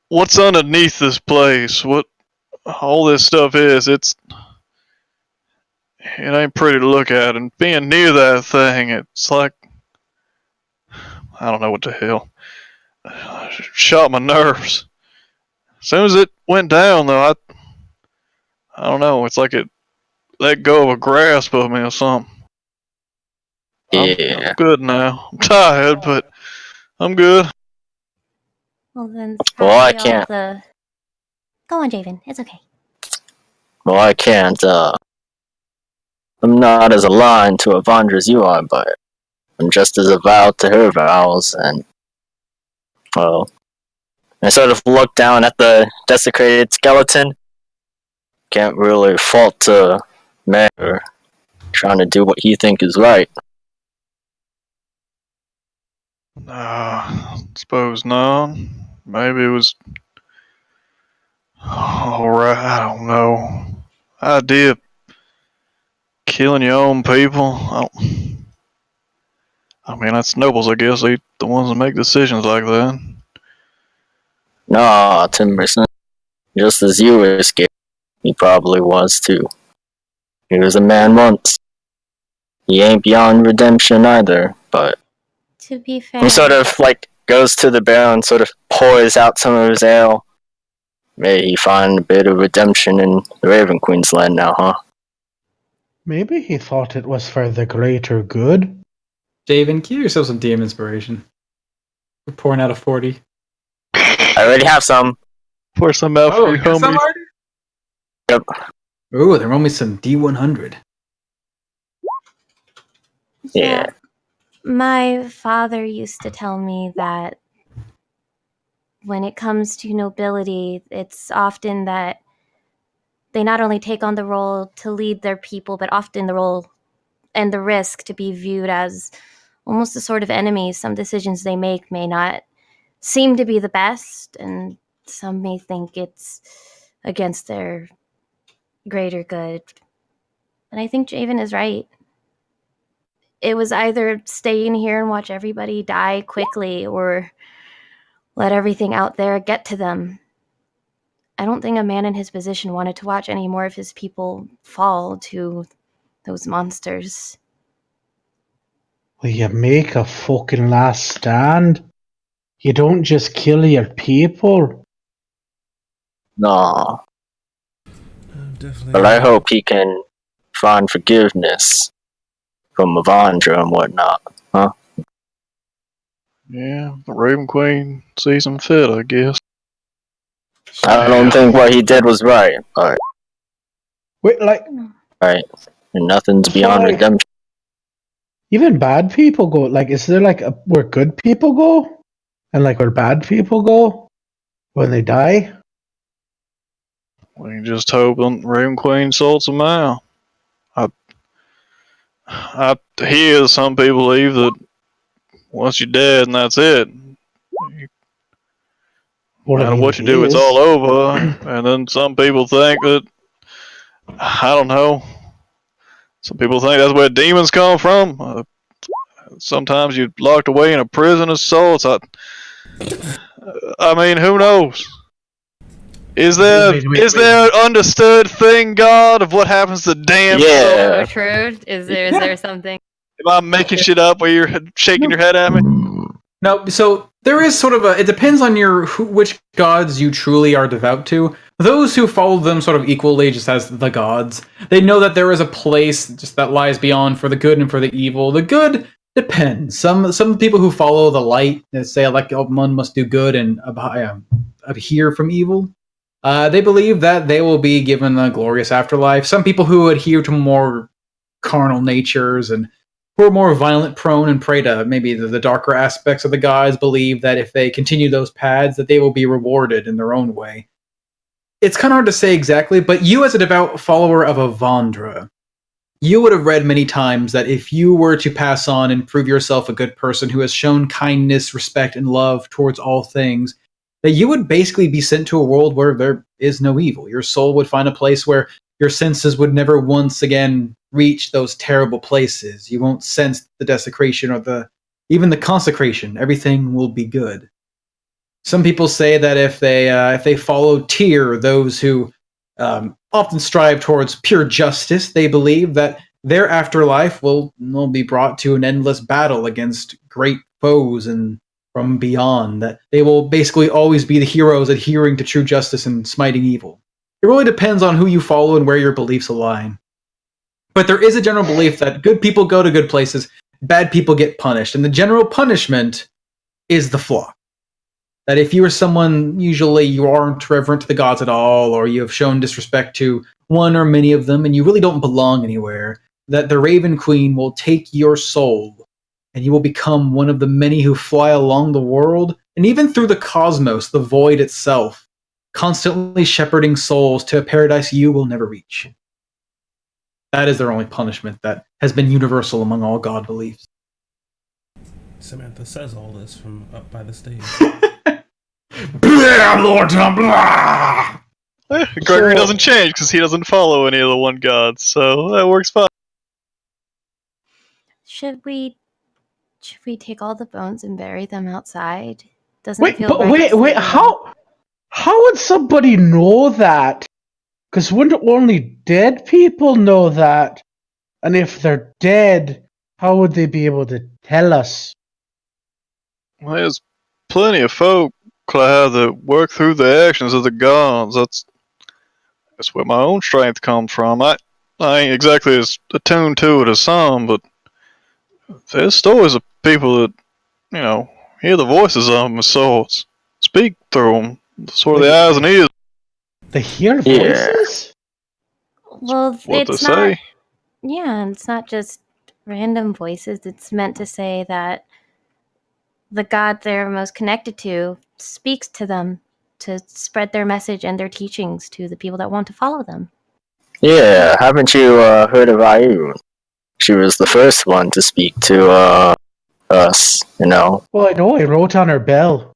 what's underneath this place, what all this stuff is, it ain't pretty to look at, and being near that thing, it's like, I don't know what the hell. Shot my nerves. As soon as it went down, though, I don't know. It's like it let go of a grasp of me or something. Yeah. I'm good now. I'm tired, but I'm good. Well, then. Well, I probably all can't. the- Go on, Javen. It's okay. Well, I can't, I'm not as aligned to Avandra as you are, but I'm just as avowed to her vows, and, well, I sort of look down at the desecrated skeleton. Can't really fault Mayor trying to do what he think is right. Nah, suppose not. Maybe it was alright. I don't know. Idea of killing your own people. I mean, that's nobles, I guess. They the ones that make decisions like that. Nah, Timberson. Just as you were scared, he probably was too. He was a man once. He ain't beyond redemption either, but To be fair. he sort of, like, goes to the barrel and sort of pours out some of his ale. May he find a bit of redemption in the Raven Queen's land now, huh? Maybe he thought it was for the greater good. David, give yourself some DM inspiration. We're pouring out a 40. I already have some. Pour some out for Oh, your you got some homies. already? Yep. Ooh, there rolled me some D100. Yeah. My father used to tell me that when it comes to nobility, it's often that they not only take on the role to lead their people, but often the role and the risk to be viewed as almost a sort of enemies. Some decisions they make may not seem to be the best, and some may think it's against their greater good. And I think Javen is right. It was either stay in here and watch everybody die quickly or let everything out there get to them. I don't think a man in his position wanted to watch any more of his people fall to those monsters. Well, you make a fucking last stand. You don't just kill your people. No. Definitely. But I hope he can find forgiveness from Avandra and whatnot. Huh? Yeah, the Raven Queen sees him fit, I guess. I don't think what he did was right, but Wait, like, right. And nothing's So, beyond like- redemption. even bad people go. Like, is there like where good people go, and like where bad people go when they die? We just hope the Raven Queen sorts him out. I hear some people believe that once you're dead and that's it. No matter what you do, it's all over. And then some people think that, I don't know, some people think that's where demons come from. Sometimes you're locked away in a prison of souls. I mean, who knows? Is there an understood thing, God, of what happens to damn souls? Yeah. So true. Is there something? Am I making shit up while you're shaking your head at me? No, so there is sort of it depends on which gods you truly are devout to. Those who follow them sort of equally, just as the gods, they know that there is a place just that lies beyond for the good and for the evil. The good depends. Some people who follow the light, they say like one must do good and adhere from evil. They believe that they will be given a glorious afterlife. Some people who adhere to more carnal natures and who are more violent prone and prey to maybe the darker aspects of the gods believe that if they continue those paths that they will be rewarded in their own way. It's kind of hard to say exactly, but you as a devout follower of Avandra, you would have read many times that if you were to pass on and prove yourself a good person who has shown kindness, respect, and love towards all things, that you would basically be sent to a world where there is no evil. Your soul would find a place where your senses would never once again reach those terrible places. You won't sense the desecration or even the consecration. Everything will be good. Some people say that if they follow Tyr, those who often strive towards pure justice, they believe that their afterlife will be brought to an endless battle against great foes and from beyond. That they will basically always be the heroes adhering to true justice and smiting evil. It really depends on who you follow and where your beliefs align. But there is a general belief that good people go to good places, bad people get punished, and the general punishment is the flock. That if you are someone, usually you aren't reverent to the gods at all, or you have shown disrespect to one or many of them, and you really don't belong anywhere, that the Raven Queen will take your soul, and you will become one of the many who fly along the world, and even through the cosmos, the void itself, constantly shepherding souls to a paradise you will never reach. That is their only punishment that has been universal among all god beliefs. Samantha says all this from up by the stage. Blah, Lord, blah. Gregory doesn't change because he doesn't follow any of the one gods, so that works fine. Should we take all the bones and bury them outside? Doesn't it feel right to wait, see how would somebody know that? Because wouldn't only dead people know that? And if they're dead, how would they be able to tell us? Well, there's plenty of folk, Clyde, that work through the actions of the gods. That's where my own strength comes from. I ain't exactly as attuned to it as some, but there's stories of people that, hear the voices of them as souls, speak through them, sort of the eyes and ears. They hear voices? Well, What it's they not. say. Yeah, and it's not just random voices. It's meant to say that the god they're most connected to speaks to them to spread their message and their teachings to the people that want to follow them. Yeah, haven't you heard of Ayun? She was the first one to speak to us, you know. Well, I know I wrote on her bell.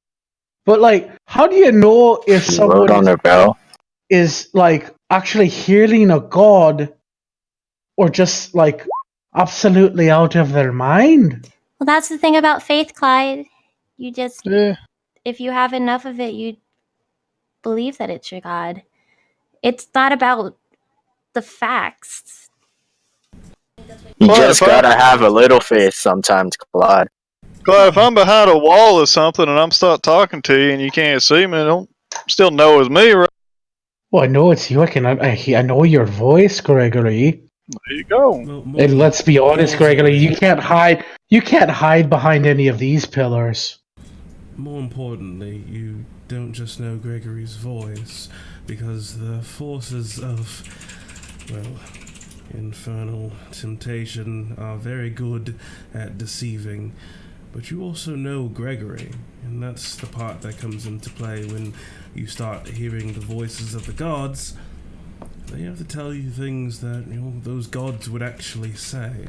But, like, how do you know if She wrote someone on her bell. is, like, actually hearing a god or just, like, absolutely out of their mind? Well, that's the thing about faith, Clyde. You just, Yeah. if you have enough of it, you believe that it's your god. It's not about the facts. You Clyde, just if I- gotta have a little faith sometimes, Clyde. Clyde, if I'm behind a wall or something and I'm start talking to you and you can't see me, don't still know it's me, right? Well, I know it's you. I know your voice, Gregory. There you go. Well, more And let's be honest, Gregory, importantly- you can't hide. You can't hide behind any of these pillars. More importantly, you don't just know Gregory's voice, because the forces of, well, infernal temptation are very good at deceiving. But you also know Gregory, and that's the part that comes into play when you start hearing the voices of the gods. They have to tell you things that, those gods would actually say.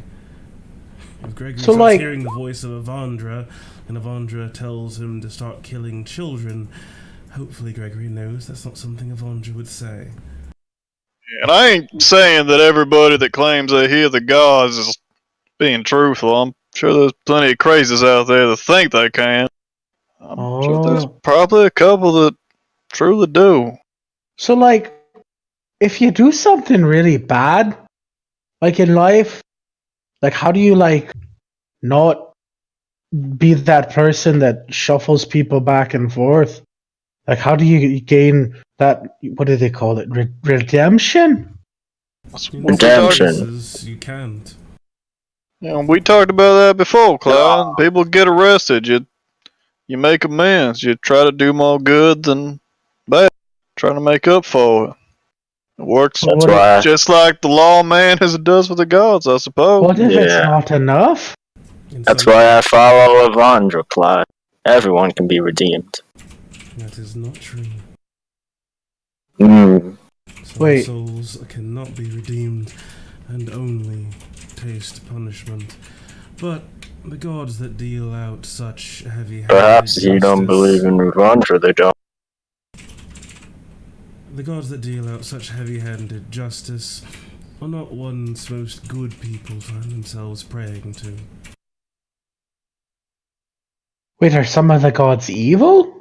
If Gregory So, starts like- hearing the voice of Avandra, and Avandra tells him to start killing children, hopefully Gregory knows that's not something Avandra would say. And I ain't saying that everybody that claims they hear the gods is being truthful. I'm sure there's plenty of crazies out there that think they can. I'm sure there's probably a couple that truly do. So, like, if you do something really bad, like in life, like, how do you, like, not be that person that shuffles people back and forth? Like, how do you gain that, what do they call it, redemption? In Redemption. some cases, you can't. We talked about that before, Clyde. People get arrested. You make amends. You try to do more good than bad. Trying to make up for it. It works That's why. just like the law of man as it does with the gods, I suppose. What if it's Yeah. not enough? In That's some- why I follow Avandra, Clyde. Everyone can be redeemed. That is not true. Mm. Some Wait. souls cannot be redeemed and only taste punishment. But the gods that deal out such heavy-handed Perhaps you don't justice- believe in Avandra, they don't. The gods that deal out such heavy-handed justice are not ones most good people find themselves praying to. Wait, are some of the gods evil?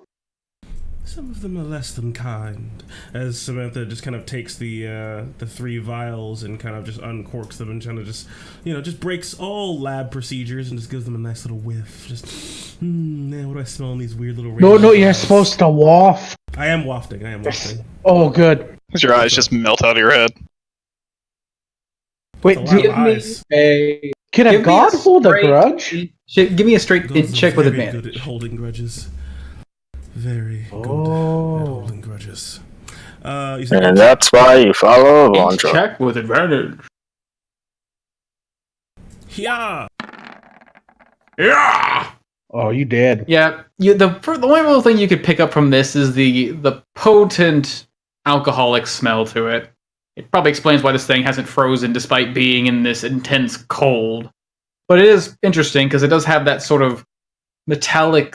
Some of them are less than kind. As Samantha just kind of takes the 3 vials and kind of just uncorks them and kind of just breaks all lab procedures and just gives them a nice little whiff. Just, man, what do I smell in these weird little No, radio you're vials? supposed to waft. I am wafting. Oh, good. Because your eyes just melt out of your head. Wait, That's a lot do, of eyes. can a Give me god hold a straight- grudge? Give me a straight Gods are check with very advantage. good at holding grudges. Very good at Oh. holding grudges. You said And that's why you follow Avandra. Check with advantage. yeah. Yeah. Oh, you did. Yeah. The only real thing you could pick up from this is the potent alcoholic smell to it. It probably explains why this thing hasn't frozen despite being in this intense cold. But it is interesting because it does have that sort of metallic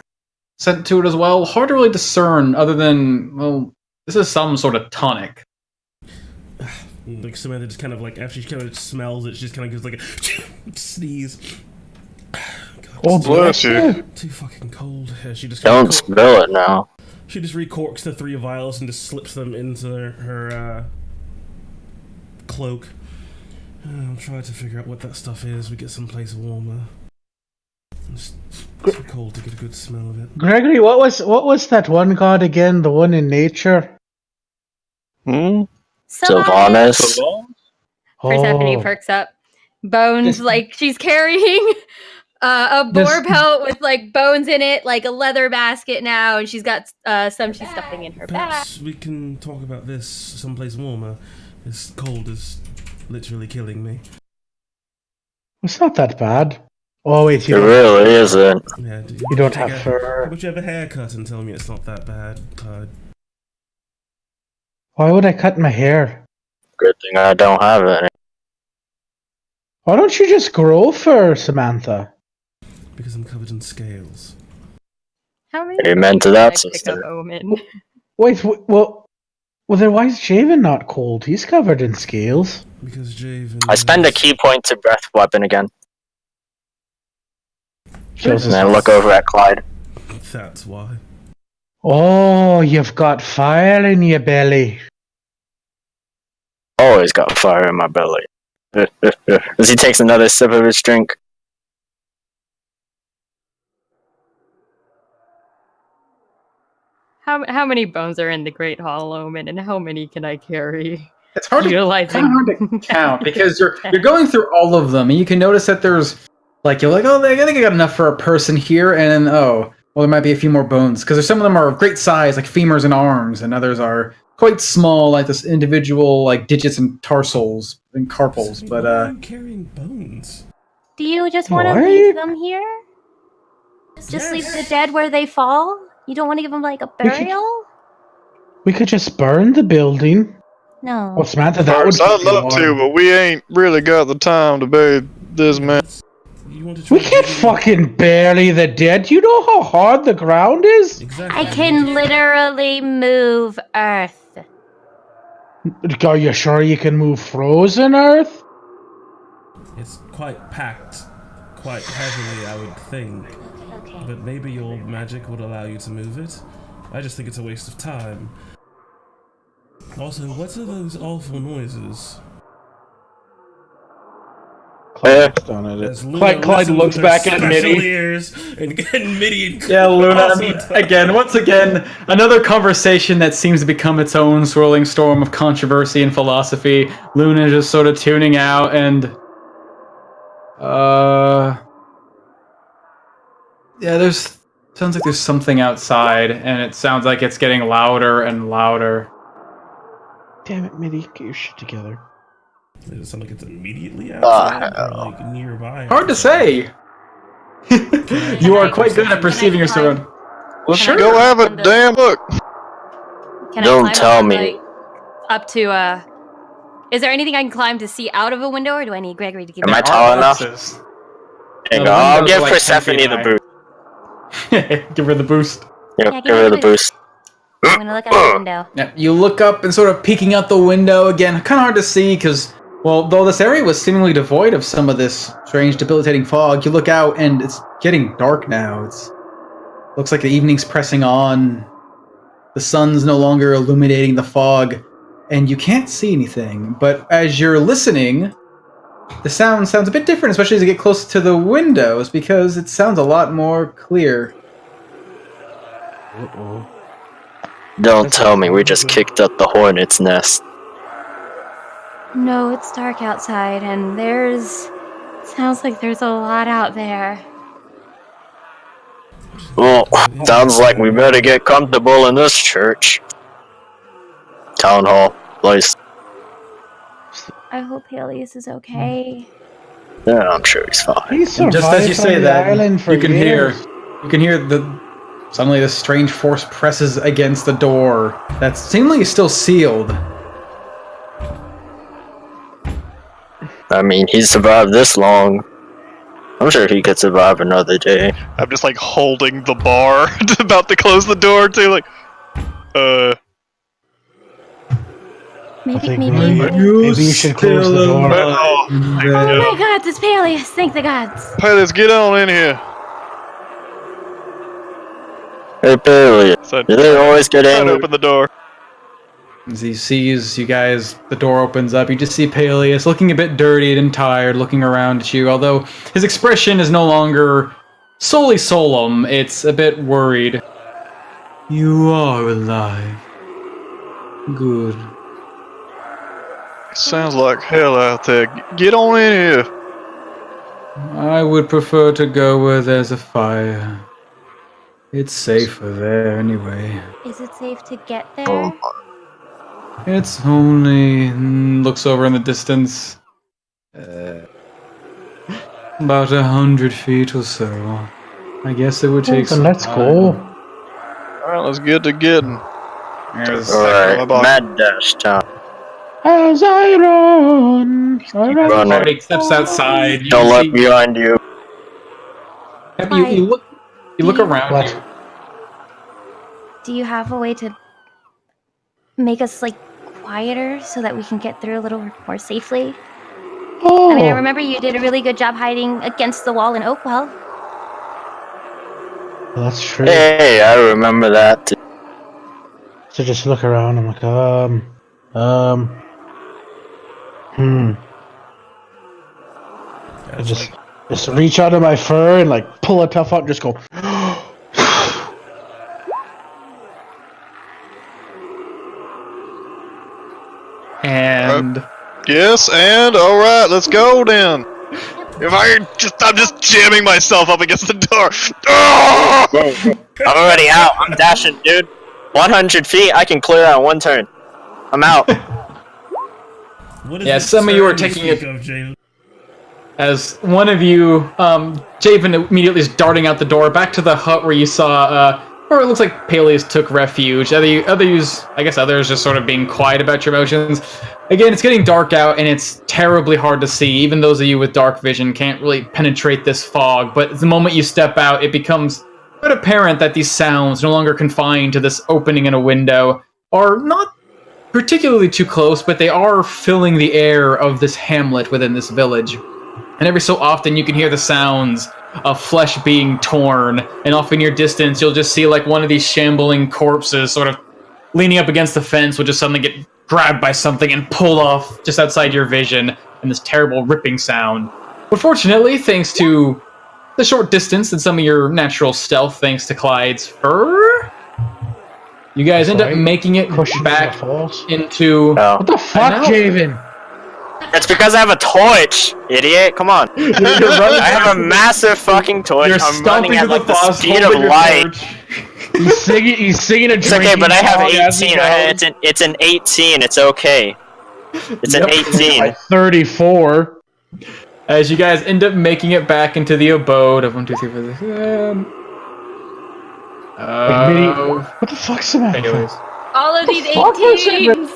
scent to it as well. Hard to really discern other than, well, this is some sort of tonic. Like Samantha just kind of like after she kind of smells it, she just kind of gives like a sneeze. God, Oh, it's bless bless you. you. too fucking cold. She just Don't spill it now. She just recorks the 3 vials and just slips them into her cloak. I'll try to figure out what that stuff is. We get someplace warmer. It's too cold to get a good smell of it. Gregory, what was that one god again? The one in nature? Sylvanas. Persephone Oh. perks up. Bones, like she's carrying a boar This- pelt with like bones in it, like a leather basket now, and she's got some she's stuffing in her bag. Perhaps we can talk about this someplace warmer. This cold is literally killing me. It's not that bad. Oh wait, It really isn't. Yeah, you don't have How fur. about you have a haircut and tell me it's not that bad, Clyde? Why would I cut my hair? Good thing I don't have any. Why don't you just grow fur, Samantha? Because I'm covered in scales. How many Amen to can that, I pick sister. up, Omen? Wait, well, then why is Javen not cold? He's covered in scales. Because Javen. I spend a key point to breath weapon again. Shows And us I how- look over at Clyde. That's why. Oh, you've got fire in your belly. Always got fire in my belly. As he takes another sip of his drink. How many bones are in the Great Hall, Omen, and how many can I carry? It's hard Utilizing- kind of hard to count because you're going through all of them, and you can notice that there's you're like, oh, I think I got enough for a person here, and then well, there might be a few more bones because some of them are of great size, like femurs and arms, and others are quite small, like this individual digits and tarsals and carpals. But Why are you carrying bones? Do you just want to Why? leave them here? Just Yes. leave the dead where they fall? You don't want to give them like a We could- burial? We could just burn the building. No. Oh, Samantha, that would First, I'd keep you love to, warm. but we ain't really got the time to bury this man. You want to try We can't to- fucking bury the dead. You know how hard the ground is? Exactly. I can literally move Earth. Are you sure you can move frozen Earth? It's quite packed, quite heavily, I would think. Okay. But maybe your magic would allow you to move it. I just think it's a waste of time. Also, what are those awful noises? Clyde's done it. As Luna Clyde listens looks with her back at special Mitty. ears, and Mitty. yeah, Luna. also Once again, another conversation that seems to become its own swirling storm of controversy and philosophy. Luna just sort of tuning out and yeah, sounds like there's something outside, and it sounds like it's getting louder and louder. Damn it, Mitty, get your shit together. Does it sound like it's immediately outside or like nearby? Hard to say. You are quite good at perceiving your surroundings. Let's Can I go climb have a on the- damn look. Can Don't I climb tell up, me. like, up to Is there anything I can climb to see out of a window, or do I need Gregory to give Am me? I tall enough? There you The go. I'll windows give are like 10 Persephone feet the high. boost. Give her the boost. Yep, give her the boost. I'm gonna look out the window. Yeah, you look up and sort of peeking out the window again. Kind of hard to see because, well, though this area was seemingly devoid of some of this strange, debilitating fog, you look out and it's getting dark now. Looks like the evening's pressing on. The sun's no longer illuminating the fog, and you can't see anything. But as you're listening, the sound sounds a bit different, especially as you get close to the windows, because it sounds a lot more clear. Uh-oh. Don't tell me we just kicked up the hornet's nest. No, it's dark outside, and sounds like there's a lot out there. Well, sounds like we better get comfortable in this church. Town hall place. I hope Helios is okay. Yeah, I'm sure he's fine. He survived Just as you say on the that, island for you can years. hear suddenly this strange force presses against the door that's seemingly still sealed. I mean, he's survived this long. I'm sure he could survive another day. I'm just like holding the bar, about to close the door too, like, Maybe, Maybe you should close the door. oh, Oh my god, it's Peleus! Thank the gods! hey, let's get on in here. Hey, Billy, So, do they always get try to angry? open the door. As he sees you guys, the door opens up. You just see Peleus looking a bit dirtied and tired, looking around at you, although his expression is no longer solely solemn, it's a bit worried. You are alive. Good. Sounds like hell out there. Get on in here. I would prefer to go where there's a fire. It's safer there anyway. Is it safe to get there? Oh, It's only... looks over in the distance. About 100 feet or so. I guess it would take Then some let's time. go. Alright, let's get to getting. There's Alright, mad dash time. As I run. Run it. Party steps outside. You Don't look see- behind you. you look around What? you. Do you have a way to make us like quieter so that we can get through a little more safely? Oh. I mean, I remember you did a really good job hiding against the wall in Oakwell. That's true. Hey, I remember that. So just look around. I'm like, I just reach out of my fur and like pull a tough out and just go. And Yes, and alright, let's go then. I'm just jamming myself up against the door. Ah! I'm already out. I'm dashing, dude. 100 feet, I can clear that in one turn. I'm out. What is Yeah, it some of you are turn taking speak it- of, Javen? as one of you, Javen immediately is darting out the door back to the hut where you saw, or it looks like Peleus took refuge. Others just sort of being quiet about your emotions. Again, it's getting dark out and it's terribly hard to see. Even those of you with dark vision can't really penetrate this fog, but the moment you step out, it becomes quite apparent that these sounds, no longer confined to this opening in a window, are not particularly too close, but they are filling the air of this hamlet within this village. And every so often you can hear the sounds of flesh being torn, and off in your distance you'll just see like one of these shambling corpses sort of leaning up against the fence will just suddenly get grabbed by something and pulled off just outside your vision, and this terrible ripping sound. But fortunately, thanks to the short distance and some of your natural stealth thanks to Clyde's fur, you guys end up Right. making it Pushing back the falls. into... Oh. What the fuck, know. Javen? It's because I have a torch, idiot. Come on. I have a massive fucking torch. You're I'm running stomping at through like the the foss, speed holding of your light. torch. He's singing a It's okay, but I have drinking song as he 18. goes. It's an 18. It's okay. It's an Yep. 18. 34. As you guys end up making it back into the abode of 1, 2, 3, 4, 6, 7. What the fuck's the matter? Anyways. All of these fuck was it? 18s.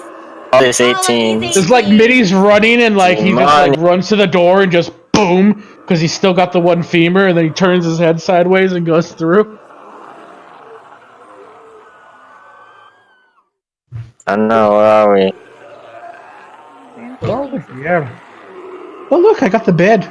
All this 18. It's like Mitty's running and like he just like runs to the door and just boom because he's still got the one femur and then he turns his head sideways and goes through. I don't know, where are we? Yeah. Oh look, I got the bed.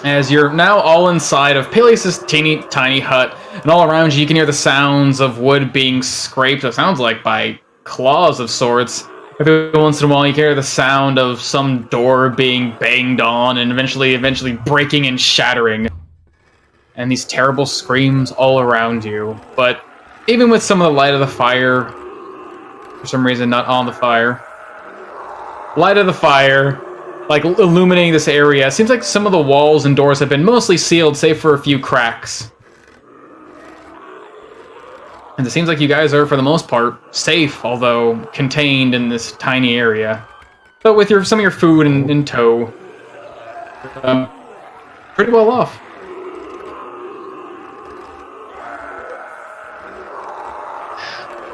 As you're now all inside of Peleus' teeny tiny hut, and all around you, you can hear the sounds of wood being scraped. It sounds like by claws of sorts. Every once in a while, you can hear the sound of some door being banged on, and eventually breaking and shattering. And these terrible screams all around you. But even with some of the light of the fire, for some reason not on the fire, light of the fire, like illuminating this area. It seems like some of the walls and doors have been mostly sealed, save for a few cracks. And it seems like you guys are, for the most part, safe, although contained in this tiny area. But with some of your food in tow, pretty well off.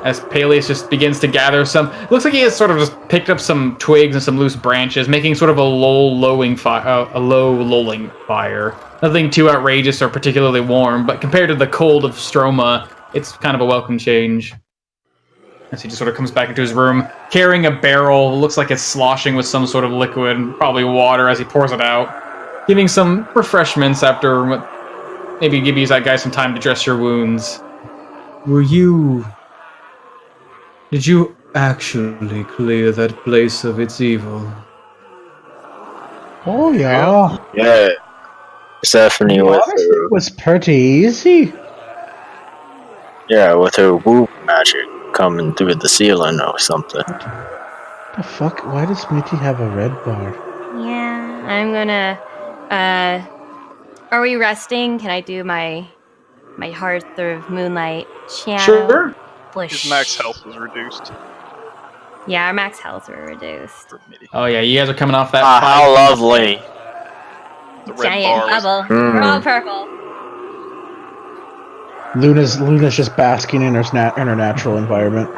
As Peleus just begins to gather some... It looks like he has sort of just picked up some twigs and some loose branches, making sort of a low lolling fire. Nothing too outrageous or particularly warm, but compared to the cold of Stroma, it's kind of a welcome change. As he just sort of comes back into his room, carrying a barrel. Looks like it's sloshing with some sort of liquid, probably water, as he pours it out. Giving some refreshments after... Maybe give you guys some time to dress your wounds. Did you actually clear that place of its evil? Oh yeah. Yeah. Stephanie with Honestly, her, it was pretty easy. with her woo magic coming through the ceiling or something. The fuck? Why does Mitty have a red bar? Yeah, I'm gonna. Are we resting? Can I do my Hearth of Moonlight channel? Sure. Bush. His max health was reduced. Yeah, our max health were reduced. For Mitty. Oh yeah, you guys are coming off that. Ah, how lovely. The red Giant bar was bubble. We're all purple. Luna's just basking in her natural environment.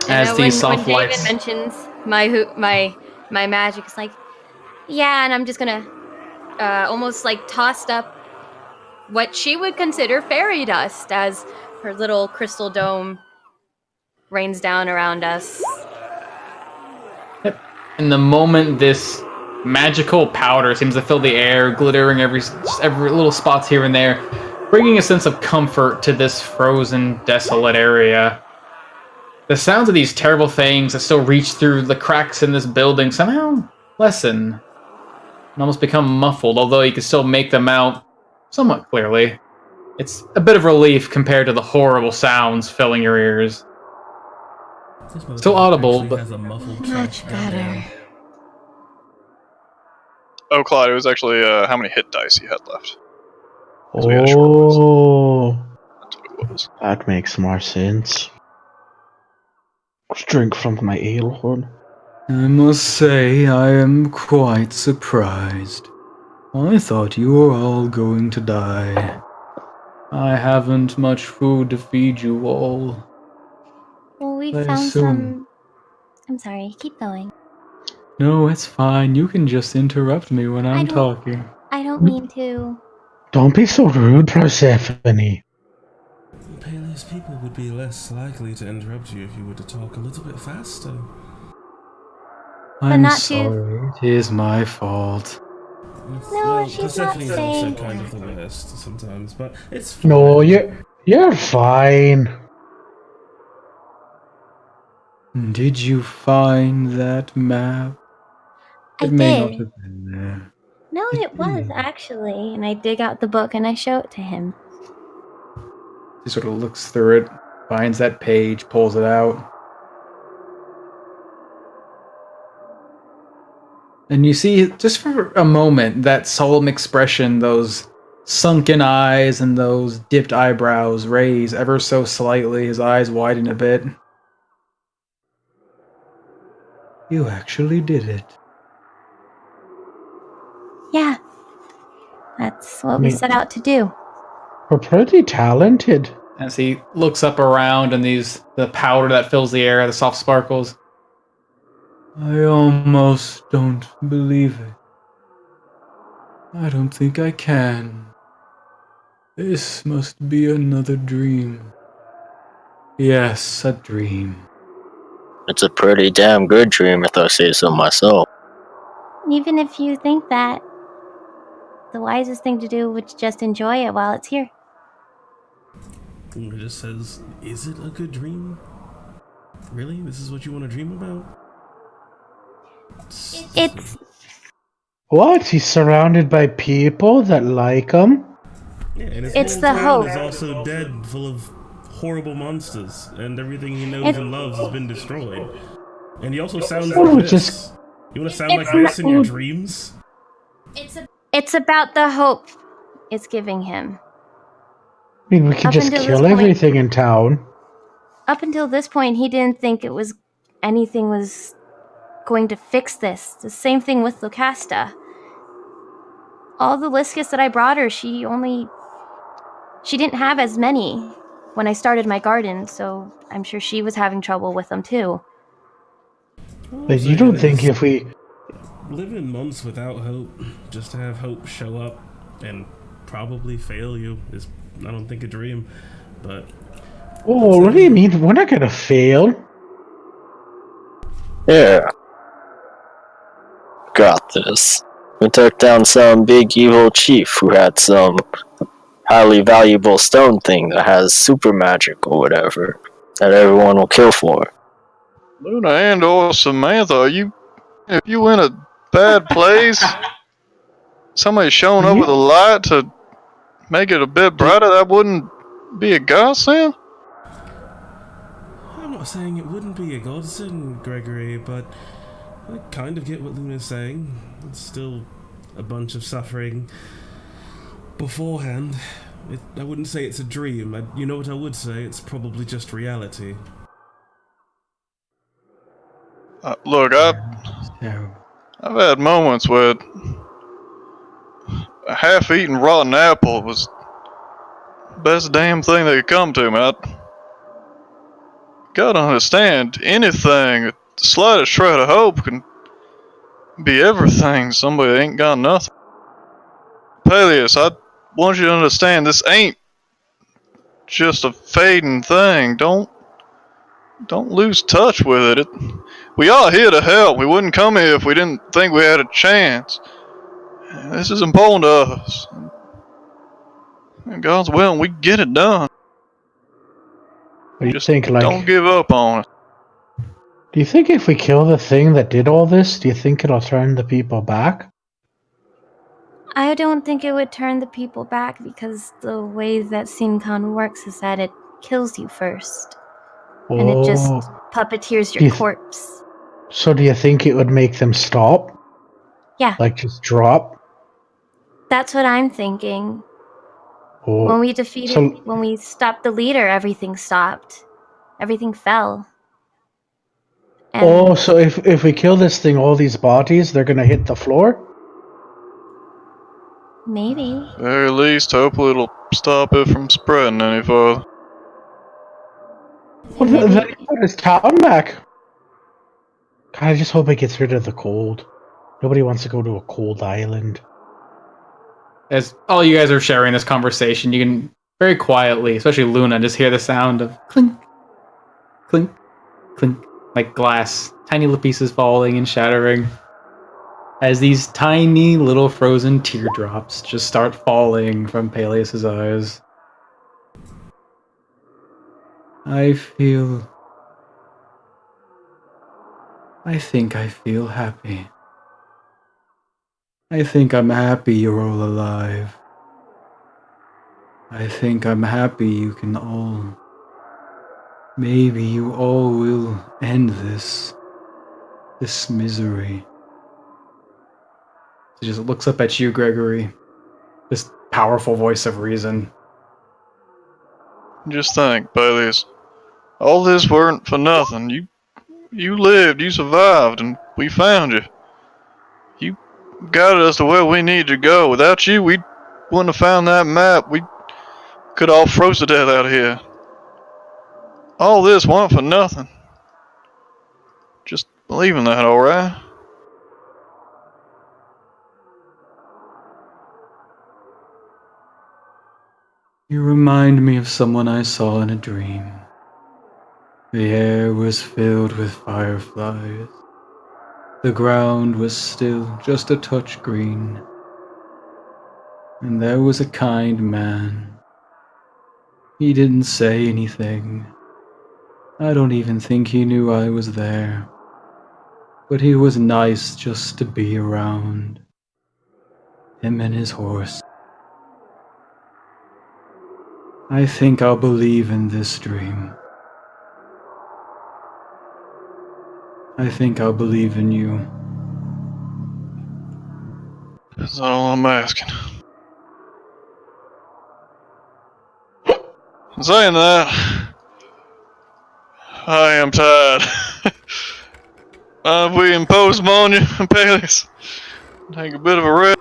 As And these when soft David lights. mentions my magic, it's like, yeah, and I'm just gonna almost like tossed up what she would consider fairy dust as her little crystal dome rains down around us. In the moment this magical powder seems to fill the air, glittering every little spots here and there, bringing a sense of comfort to this frozen, desolate area. The sounds of these terrible things that still reach through the cracks in this building somehow lessen and almost become muffled, although you can still make them out somewhat clearly. It's a bit of relief compared to the horrible sounds filling your ears. Still audible, but has a muffled Much better. Oh, Claude, it was actually how many hit dice you had left. 'Cause we had a short rest. Oh, That's what it was. that makes more sense. Let's drink from my ale horn. I must say I am quite surprised. I thought you were all going to die. I haven't much food to feed you all. Well, we I found assume- some. I'm sorry, keep going. No, it's fine. You can just interrupt me when I'm talking. I don't mean to. Don't be so rude, Persephone. Peleus people would be less likely to interrupt you if you were to talk a little bit faster. I'm not too- sorry. It is my fault. No, she's not Persephone's saying also kind of the worst sometimes, but it's fine. No, you're fine. Did you find that map? I It may not did. have been there. No, it was actually. And I dig out the book and I show it to him. He sort of looks through it, finds that page, pulls it out. And you see, just for a moment, that solemn expression, those sunken eyes and those dipped eyebrows raise ever so slightly, his eyes widen a bit. You actually did it. Yeah. That's what we set out to do. We're pretty talented. As he looks up around and the powder that fills the air, the soft sparkles. I almost don't believe it. I don't think I can. This must be another dream. Yes, a dream. It's a pretty damn good dream, if I say so myself. Even if you think that, the wisest thing to do would just enjoy it while it's here. It just says, is it a good dream? Really? This is what you want to dream about? It's What? He's surrounded by people that like him? Yeah, and his It's whole the town hope. is also dead, full of horrible monsters, and everything he knows and loves has been destroyed. And he also sounds Oh, like this. just- You want to sound like this in your dreams? it's about the hope it's giving him. I mean, we could Up just until kill this point- everything in town. Up until this point, he didn't think anything was going to fix this. The same thing with Lucasta. All the Liscus that I brought her, she didn't have as many when I started my garden, so I'm sure she was having trouble with them too. But you don't think if we... Living months without hope, just to have hope show up and probably fail you is, I don't think, a dream. But Oh, what do you mean? We're not gonna fail. Yeah. Got this. We took down some big evil chief who had some highly valuable stone thing that has super magic or whatever that everyone will kill for. Luna and or Samantha, if you in a bad place, somebody showing up with a light to make it a bit brighter, that wouldn't be a godsend? I'm not saying it wouldn't be a godsend, Gregory, but I kind of get what Luna's saying. It's still a bunch of suffering beforehand. I wouldn't say it's a dream. You know what I would say? It's probably just reality. Look, I've had moments where a half-eaten rotten apple was the best damn thing that could come to me. I gotta understand, anything, the slightest shred of hope can be everything. Somebody ain't got nothing. Peleus, I want you to understand, this ain't just a fading thing. Don't lose touch with it. We are here to help. We wouldn't come here if we didn't think we had a chance. This is important to us. In God's will, we get it done. What do you Just think, like... don't give up on it. Do you think if we kill the thing that did all this, do you think it'll turn the people back? I don't think it would turn the people back because the way that Sinkan works is that it kills you first. And it just puppeteers your corpse. So do you think it would make them stop? Yeah. Like just drop? That's what I'm thinking. Oh. When we when we stopped the leader, everything stopped. Everything fell. And so if we kill this thing, all these bodies, they're gonna hit the floor? Maybe. Very least, hopefully it'll stop it from spreading any further. Well, then put his town back. God, I just hope it gets rid of the cold. Nobody wants to go to a cold island. As all you guys are sharing this conversation, you can very quietly, especially Luna, just hear the sound of clink, clink, clink, like glass, tiny little pieces falling and shattering. As these tiny little frozen teardrops just start falling from Peleus' eyes. I think I feel happy. I think I'm happy you're all alive. I think I'm happy you can all... Maybe you all will end this misery. He just looks up at you, Gregory. This powerful voice of reason. Just think, Peleus. All this weren't for nothing. You lived, you survived, and we found you. You guided us to where we needed to go. Without you, we wouldn't have found that map. We could all froze to death out here. All this weren't for nothing. Just believe in that, alright? You remind me of someone I saw in a dream. The air was filled with fireflies. The ground was still just a touch green. And there was a kind man. He didn't say anything. I don't even think he knew I was there. But he was nice just to be around. Him and his horse. I think I'll believe in this dream. I think I'll believe in you. That's all I'm asking. Saying that, I am tired. We impose upon you, Peleus. Take a bit of a rest.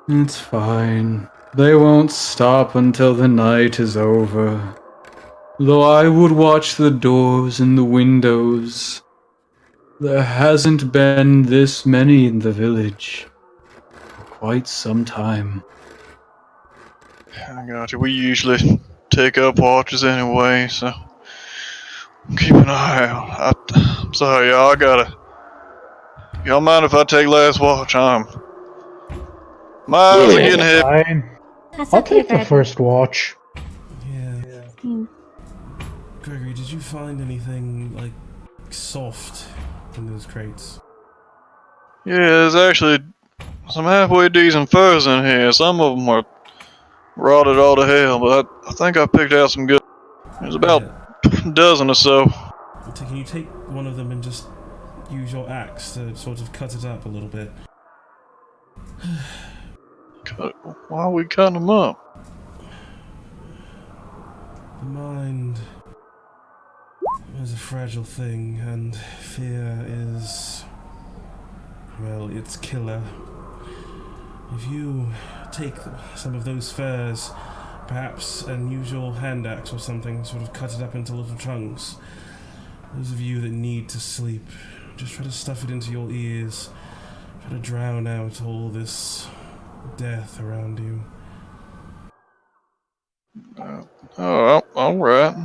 It's fine. They won't stop until the night is over. Though I would watch the doors and the windows. There hasn't been this many in the village for quite some time. I got you. We usually take up watches anyway, so keep an eye out. I'm sorry, y'all. Y'all mind if I take last watch? My eyes are getting heavy. Fine. I'll take the first watch. Yeah. Gregory, did you find anything, like, soft in those crates? Yeah, there's actually some halfway decent furs in here. Some of them were rotted all to hell, but I think I picked out some good. There's about a dozen or so. Can you take one of them and just use your axe to sort of cut it up a little bit? Why are we cutting them up? The mind is a fragile thing, and fear is, well, it's killer. If you take some of those furs, perhaps an unusual hand axe or something, sort of cut it up into little chunks. Those of you that need to sleep, just try to stuff it into your ears. Try to drown out all this death around you. Oh, alright.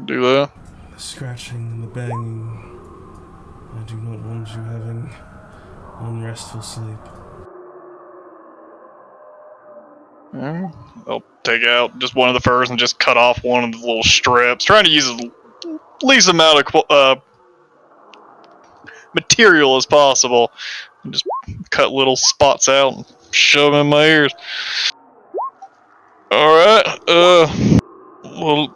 Do that. The scratching and the banging. I do not want you having unrestful sleep. I'll take out just one of the furs and just cut off one of the little strips, trying to use the least amount of material as possible, and just cut little spots out and shove them in my ears. Alright, well,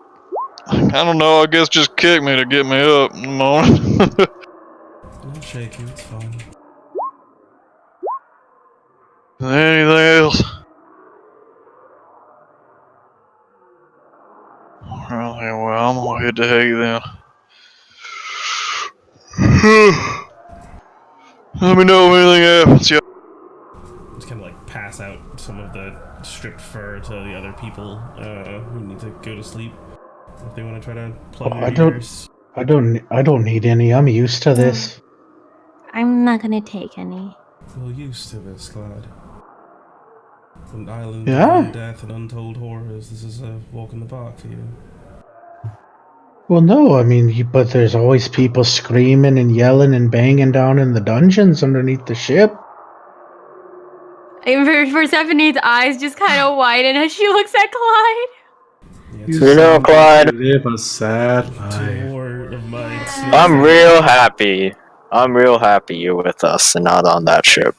I don't know, I guess just kick me to get me up in the morning. I'll shake you, it's fine. Anything else? Well, I'm gonna hit the hay then. Let me know if anything happens, yeah. Just kind of like pass out some of the stripped fur to the other people who need to go to sleep. If they want to try to plug their ears. I don't need any. I'm used to this. I'm not gonna take any. You're used to this, Clyde. An island Yeah? of death and untold horrors. This is a walk in the park for you. Well, no, I mean, but there's always people screaming and yelling and banging down in the dungeons underneath the ship. And Persephone's eyes just kind of widen as she looks at Clyde. Yeah, You know, Clyde, Live a sad two life. more of mine. I'm real happy. I'm real happy you're with us and not on that ship.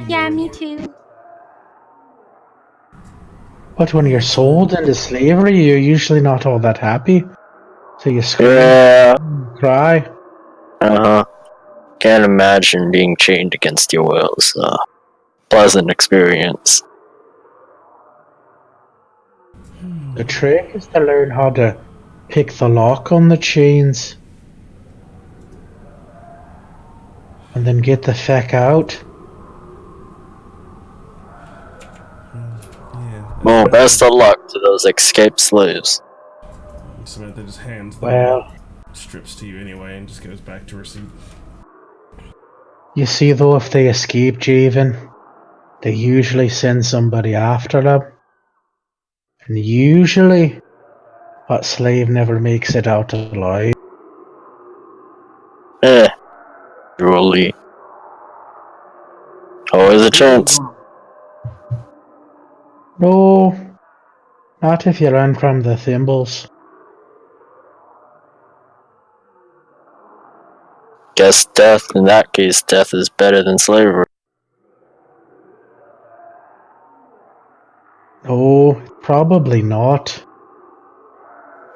Yeah, me too. But when you're sold into slavery, you're usually not all that happy. So you scream, Yeah, cry. uh-huh. Can't imagine being chained against your will, so pleasant experience. The trick is to learn how to pick the lock on the chains. And then get the feck out. Yeah. Well, best of luck to those escaped slaves. Samantha just hands the Well, strips to you anyway and just goes back to her seat. you see though, if they escape, Javen, they usually send somebody after them. And usually, that slave never makes it out alive. Truly. Always a chance. No, not if you run from the thimbles. Guess death, in that case, death is better than slavery. No, probably not.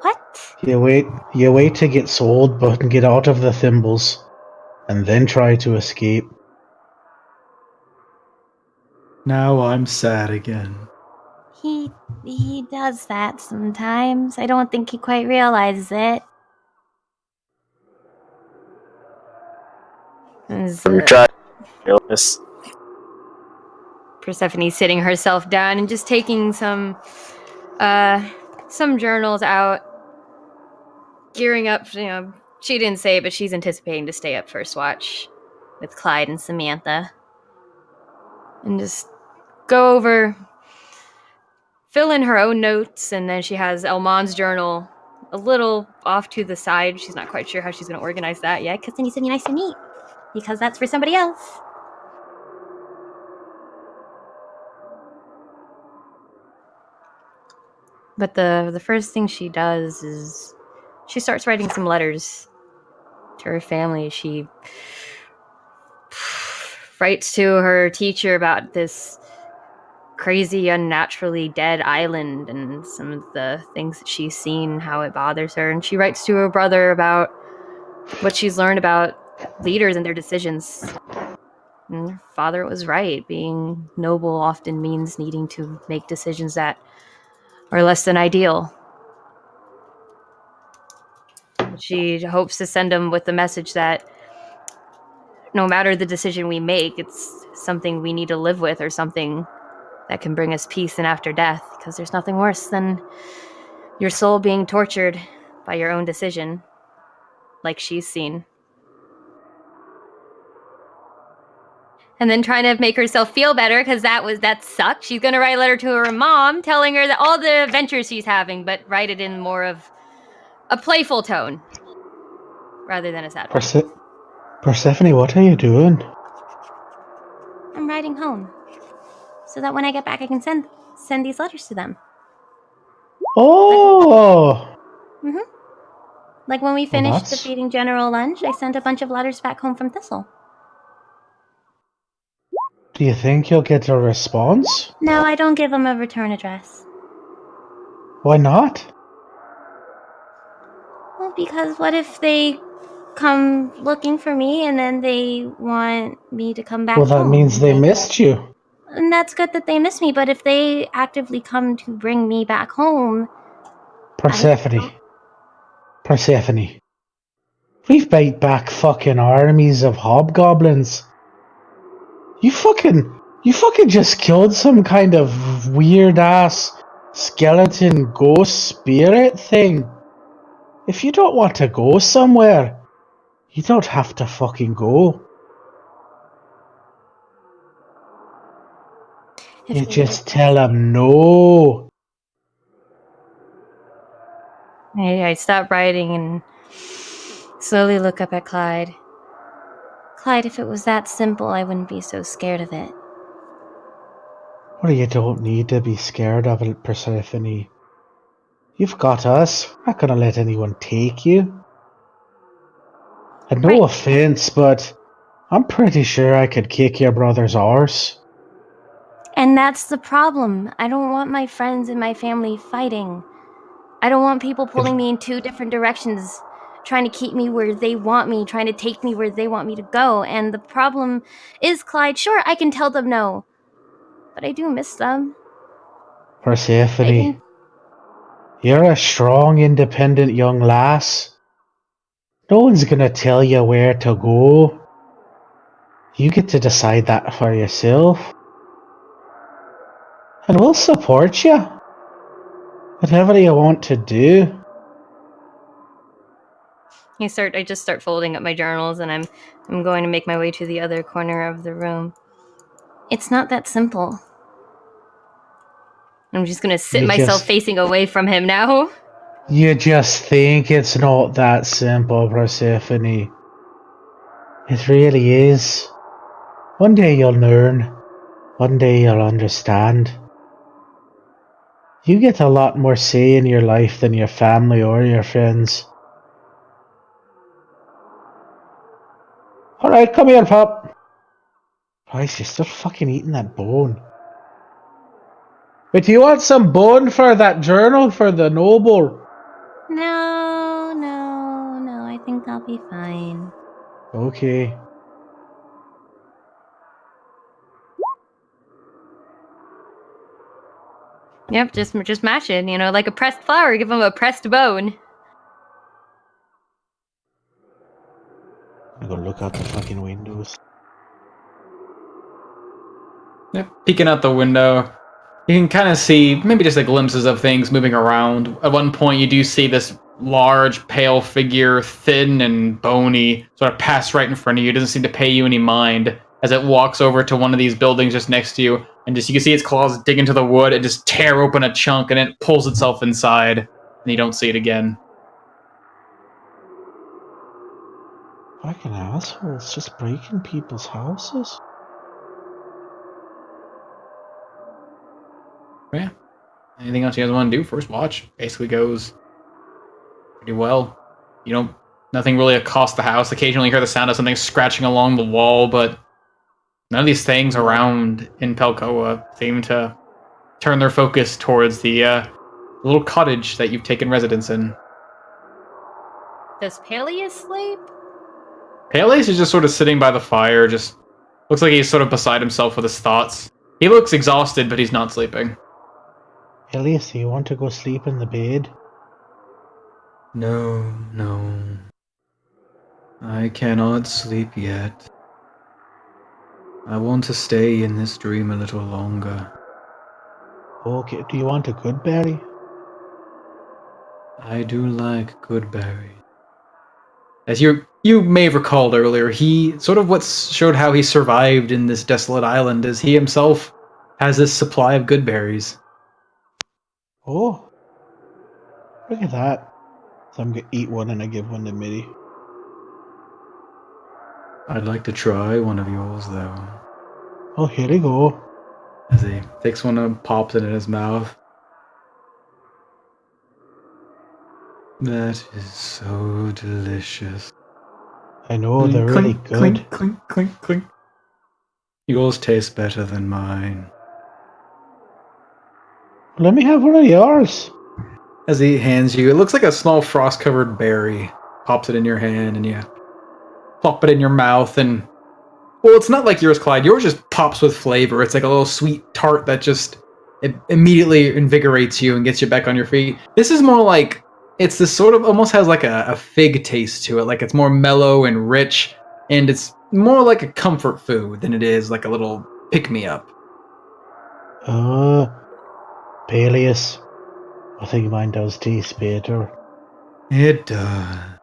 What? You wait to get sold, but get out of the thimbles, and then try to escape. Now I'm sad again. He does that sometimes. I don't think he quite realizes it. Have you tried illness? Persephone's sitting herself down and just taking some journals out, gearing up. You know, she didn't say it, but she's anticipating to stay up first watch with Clyde and Samantha, and just go over, fill in her own notes, and then she has Elmon's journal a little off to the side. She's not quite sure how she's going to organize that yet, because then he's something nice and neat, because that's for somebody else. But the first thing she does is she starts writing some letters to her family. She writes to her teacher about this crazy, unnaturally dead island and some of the things that she's seen, how it bothers her. And she writes to her brother about what she's learned about leaders and their decisions. And her father was right. Being noble often means needing to make decisions that are less than ideal. She hopes to send him with the message that no matter the decision we make, it's something we need to live with, or something that can bring us peace and after death, because there's nothing worse than your soul being tortured by your own decision, like she's seen. And then trying to make herself feel better, because that sucked. She's gonna write a letter to her mom telling her that all the adventures she's having, but write it in more of a playful tone rather than a sad one. Persephone, what are you doing? I'm riding home, so that when I get back, I can send these letters to them. Oh! Like when we finished that's- defeating General Lunge, I sent a bunch of letters back home from Thistle. Do you think you'll get a response? No, I don't give them a return address. Why not? Well, because what if they come looking for me and then they want me to come back Well, that home? means they missed you. And that's good that they miss me, but if they actively come to bring me back home... Persephone. We've beat back fucking armies of hobgoblins. You fucking just killed some kind of weird ass skeleton ghost spirit thing. If you don't want to go somewhere, you don't have to fucking go. You just tell them no. I stop writing and slowly look up at Clyde. Clyde, if it was that simple, I wouldn't be so scared of it. Well, you don't need to be scared of it, Persephone. You've got us. We're not gonna let anyone take you. And no offense, but I'm pretty sure I could kick your brother's arse. And that's the problem. I don't want my friends and my family fighting. I don't want people pulling me in two different directions, trying to keep me where they want me, trying to take me where they want me to go. And the problem is, Clyde, sure, I can tell them no, but I do miss them. Persephone, you're a strong, independent young lass. No one's gonna tell you where to go. You get to decide that for yourself. And we'll support you. Whatever you want to do. I just start folding up my journals, and I'm going to make my way to the other corner of the room. It's not that simple. I'm just gonna sit myself facing away from him now. You just think it's not that simple, Persephone. It really is. One day you'll learn. One day you'll understand. You get a lot more say in your life than your family or your friends. Alright, come here, pup. Christ, you're still fucking eating that bone. Wait, do you want some bone for that journal for the noble? No, I think I'll be fine. Okay. Yep, just mash it, like a pressed flower, give him a pressed bone. I'm gonna look out the fucking windows. Yep, peeking out the window, you can kind of see maybe just glimpses of things moving around. At one point, you do see this large, pale figure, thin and bony, sort of pass right in front of you. It doesn't seem to pay you any mind as it walks over to one of these buildings just next to you, and you can see its claws dig into the wood and just tear open a chunk, and it pulls itself inside, and you don't see it again. Fucking assholes, just breaking people's houses. Yeah. Anything else you guys want to do? First watch basically goes pretty well. Nothing really accosts the house. Occasionally you hear the sound of something scratching along the wall, but none of these things around in Pelcoa seem to turn their focus towards the little cottage that you've taken residence in. Does Peleus sleep? Peleus is just sort of sitting by the fire, just looks like he's sort of beside himself with his thoughts. He looks exhausted, but he's not sleeping. Elias, do you want to go sleep in the bed? No. I cannot sleep yet. I want to stay in this dream a little longer. Okay, do you want a good berry? I do like good berries. As you may have recalled earlier, he sort of what showed how he survived in this desolate island is he himself has this supply of good berries. Oh, look at that. So I'm gonna eat one and I give one to Mitty. I'd like to try one of yours, though. Oh, here we go. As he takes one and pops it in his mouth. That is so delicious. I know, they're really Clink, good. clink, clink, clink, clink. Yours taste better than mine. Let me have one of yours. As he hands you, it looks like a small frost-covered berry. Pops it in your hand, and you plop it in your mouth, and well, it's not like yours, Clyde. Yours just pops with flavor. It's like a little sweet tart that just it immediately invigorates you and gets you back on your feet. This is more like it's this sort of almost has like a fig taste to it. Like it's more mellow and rich, and it's more like a comfort food than it is like a little pick-me-up. Peleus. I think mine does taste better. It does.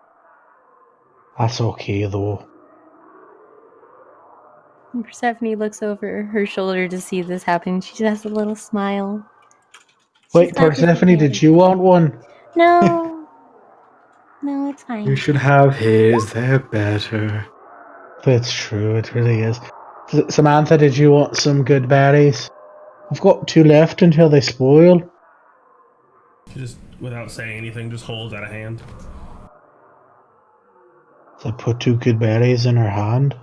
That's okay, though. Persephone looks over her shoulder to see this happen. She just has a little smile. Wait, She's not Persephone, did disappointed. you want one? No. No, it's fine. You should have his. They're better. That's true, it really is. Samantha, did you want some good berries? I've got 2 left until they spoil. She just, without saying anything, just holds out a hand. So I put 2 good berries in her hand.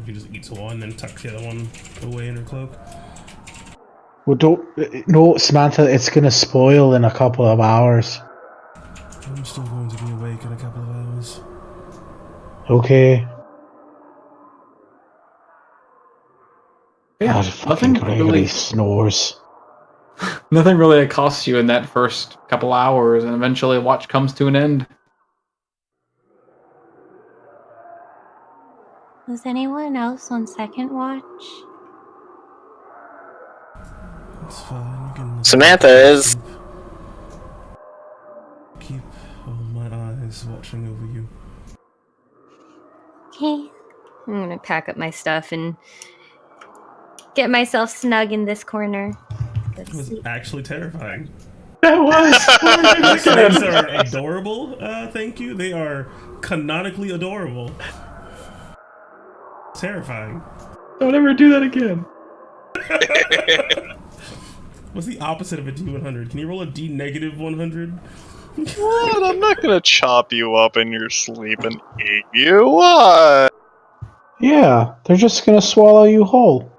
She just eats one, then tucks the other one away in her cloak. Well, don't... No, Samantha, it's gonna spoil in a couple of hours. I'm still going to be awake in a couple of hours. Okay. Yeah, God, fucking nothing Gregory really. snores. Nothing really accosts you in that first couple hours, and eventually watch comes to an end. Was anyone else on second watch? It's fine. You can Samantha is. keep all my eyes watching over you. Okay. I'm gonna pack up my stuff and get myself snug in this corner. It was actually terrifying. That was. Snakes are adorable, thank you. They are canonically adorable. Terrifying. Don't ever do that again. What's the opposite of a D100? Can you roll a D negative 100? What? I'm not gonna chop you up in your sleep and eat you. What? Yeah, they're just gonna swallow you whole.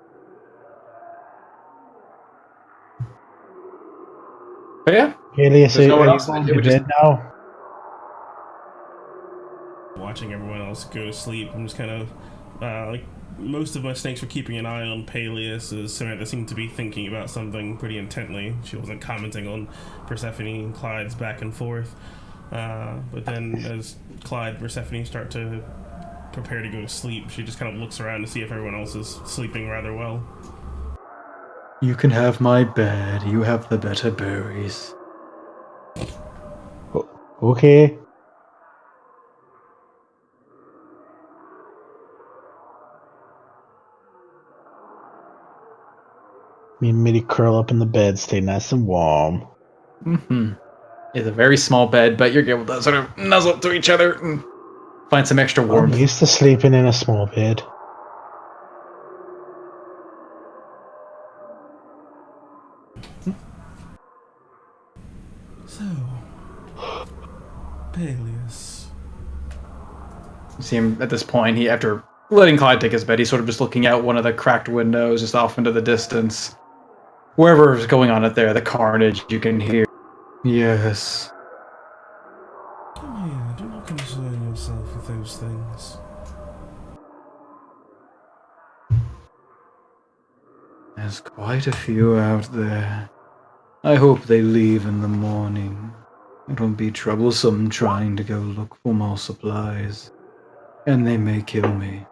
But yeah, Peleus, There's no one are you else, going it to would bed now? Watching everyone else go to sleep, I'm just kind of like most of my snakes were keeping an eye on Peleus, as Samantha seemed to be thinking about something pretty intently. She wasn't commenting on Persephone and Clyde's back and forth. But then as Clyde and Persephone start to prepare to go to sleep, she just kind of looks around to see if everyone else is sleeping rather well. you can have my bed. You have the better berries. Okay. Me and Mitty curl up in the bed, stay nice and warm. Mm-hmm. It's a very small bed, but you're able to sort of nuzzle up to each other and find some extra I'm warmth. used to sleeping in a small bed. So, Peleus. You see him at this point. He, after letting Clyde take his bed, he's sort of just looking out one of the cracked windows, just off into the distance. Wherever's going on out there, the carnage you can hear. Yes. Come here, do not concern yourself with those things. There's quite a few out there. I hope they leave in the morning. It'll be troublesome trying to go look for more supplies. And they may kill me.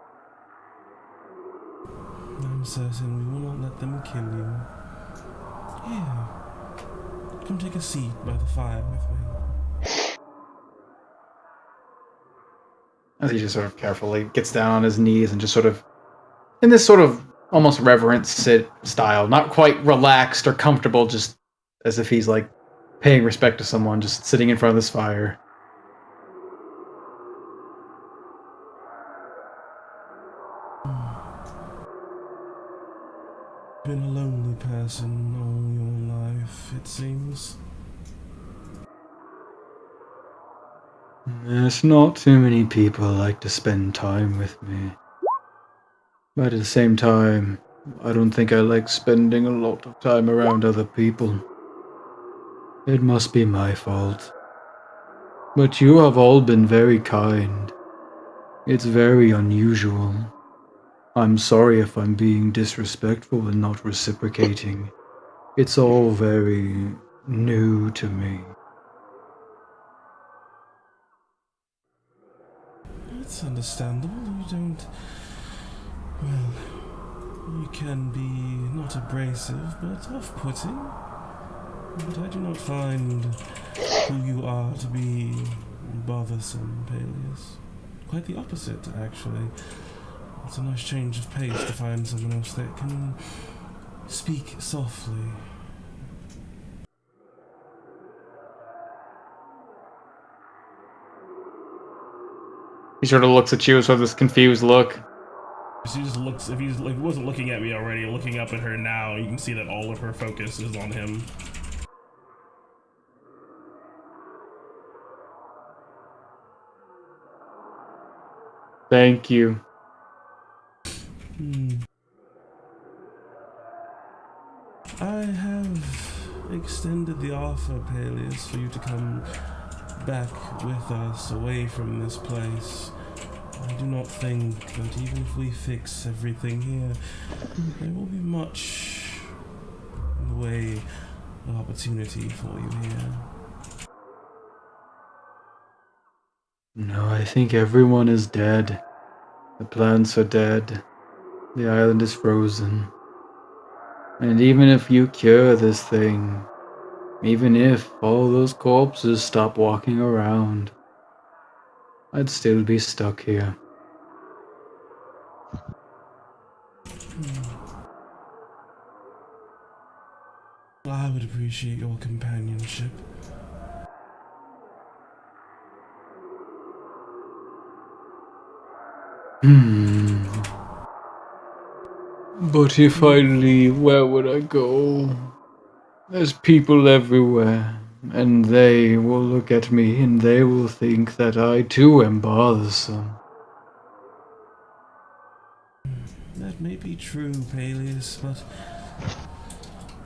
I'm certain we will not let them kill you. Here, come take a seat by the fire with me. As he just sort of carefully gets down on his knees and just sort of, in this sort of almost reverent sit style, not quite relaxed or comfortable, just as if he's like paying respect to someone, just sitting in front of this fire. Been a lonely person all your life, it seems. There's not too many people like to spend time with me. But at the same time, I don't think I like spending a lot of time around other people. It must be my fault. But you have all been very kind. It's very unusual. I'm sorry if I'm being disrespectful and not reciprocating. It's all very new to me. It's understandable. You don't... Well, you can be not abrasive, but off-putting. But I do not find who you are to be bothersome, Peleus. Quite the opposite, actually. It's a nice change of pace to find someone else that can speak softly. He sort of looks at you with sort of this confused look. She just looks, if he wasn't looking at me already, looking up at her now, you can see that all of her focus is on him. Thank you. I have extended the offer, Peleus, for you to come back with us away from this place. I do not think that even if we fix everything here, there will be much in the way of opportunity for you here. No, I think everyone is dead. The plants are dead. The island is frozen. And even if you cure this thing, even if all those corpses stop walking around, I'd still be stuck here. I would appreciate your companionship. But if I leave, where would I go? There's people everywhere, and they will look at me and they will think that I too am bothersome. That may be true, Peleus, but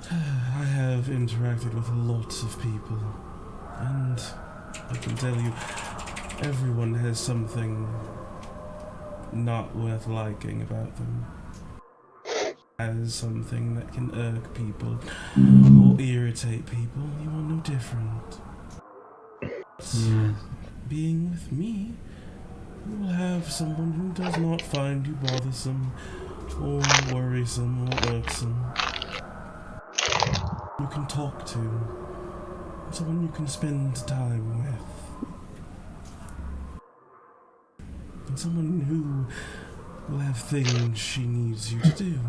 I have interacted with lots of people, and I can tell you, everyone has something not worth liking about them. As something that can irk people or irritate people, you are no different. Being with me, you will have someone who does not find you bothersome or worrisome or irksome. You can talk to, someone you can spend time with, and someone who will have things she needs you to do.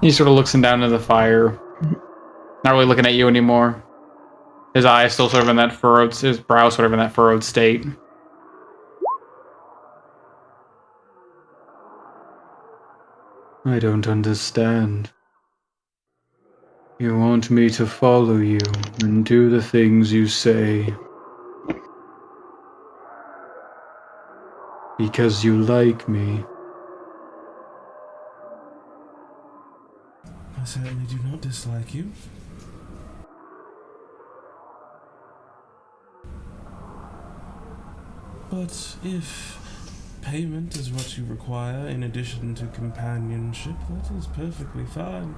He sort of looks down into the fire, not really looking at you anymore. His eyes still sort of in that furrowed, his brow sort of in that furrowed state. I don't understand. You want me to follow you and do the things you say because you like me. I certainly do not dislike you. But if payment is what you require in addition to companionship, that is perfectly fine.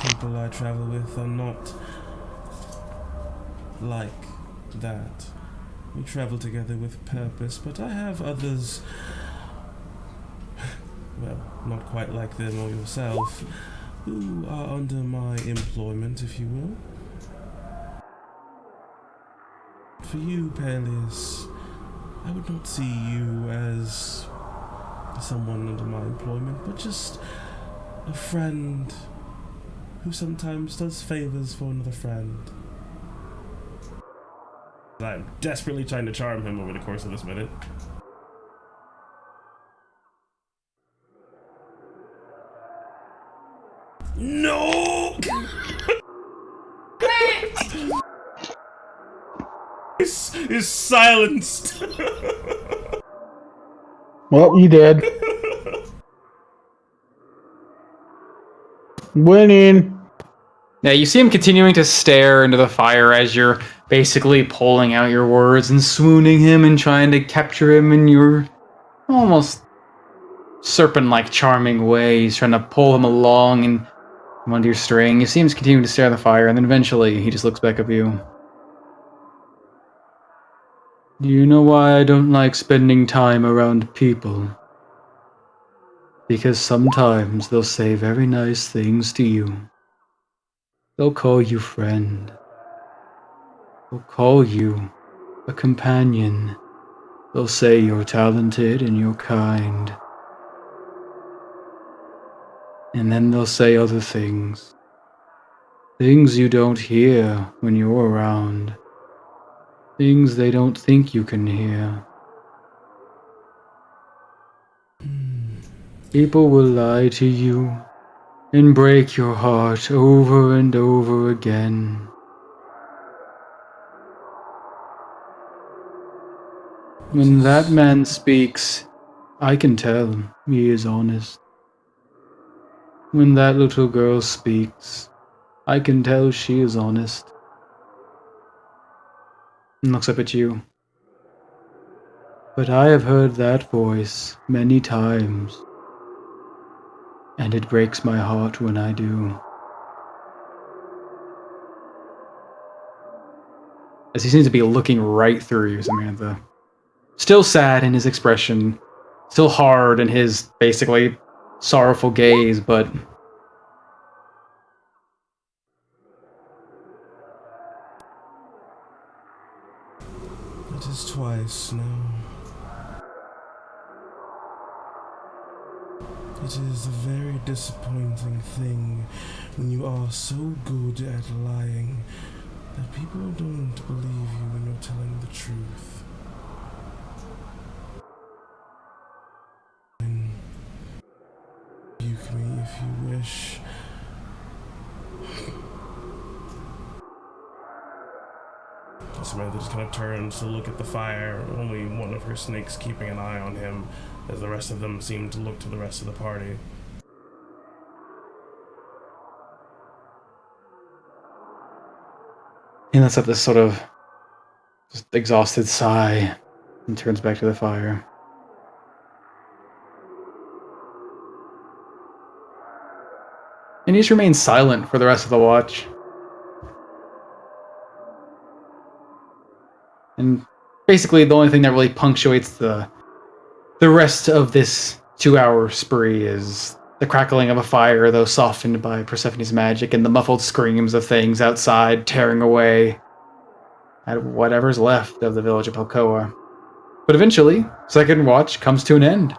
people I travel with are not like that. We travel together with purpose, but I have others, well, not quite like them or yourself, who are under my employment, if you will. For you, Peleus, I would not see you as someone under my employment, but just a friend who sometimes does favors for another friend. I'm desperately trying to charm him over the course of this minute. No! is silenced. Well, you did. Winning. Yeah, you see him continuing to stare into the fire as you're basically pulling out your words and swooning him and trying to capture him in your almost serpent-like charming way. He's trying to pull him along and from under your string. You see him continuing to stare at the fire, and then eventually he just looks back at you. Do you know why I don't like spending time around people? Because sometimes they'll say very nice things to you. They'll call you friend. They'll call you a companion. They'll say you're talented and you're kind. And then they'll say other things. Things you don't hear when you're around. Things they don't think you can hear. People will lie to you and break your heart over and over again. When that man speaks, I can tell he is honest. When that little girl speaks, I can tell she is honest. And looks up at you. But I have heard that voice many times, and it breaks my heart when I do. As he seems to be looking right through you, Samantha. Still sad in his expression, still hard in his basically sorrowful gaze, but It is twice now. It is a very disappointing thing when you are so good at lying that people don't believe you when you're telling the truth. And rebuke me if you wish. Samantha just kind of turns to look at the fire, only one of her snakes keeping an eye on him, as the rest of them seem to look to the rest of the party. he lets out this sort of just exhausted sigh and turns back to the fire. And he just remains silent for the rest of the watch. And basically the only thing that really punctuates the rest of this 2-hour spree is the crackling of a fire, though softened by Persephone's magic, and the muffled screams of things outside tearing away at whatever's left of the village of Helcoa. But eventually, second watch comes to an end.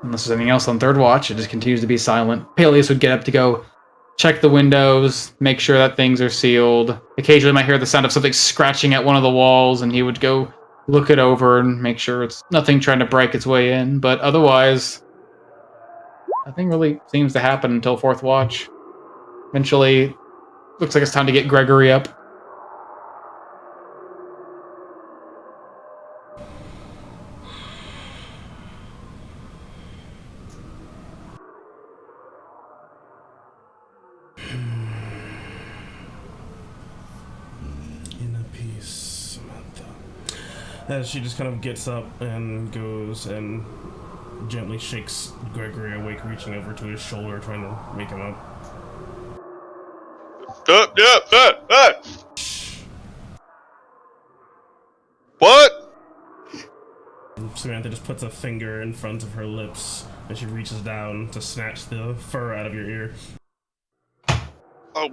Unless there's anything else on third watch, it just continues to be silent. Peleus would get up to go check the windows, make sure that things are sealed. Occasionally might hear the sound of something scratching at one of the walls, and he would go look it over and make sure it's nothing trying to break its way in. But otherwise, nothing really seems to happen until fourth watch. Eventually, looks like it's time to get Gregory up. As she just kind of gets up and goes and gently shakes Gregory awake, reaching over to his shoulder, trying to wake him up. What? Samantha just puts a finger in front of her lips and she reaches down to snatch the fur out of your ear. Oh,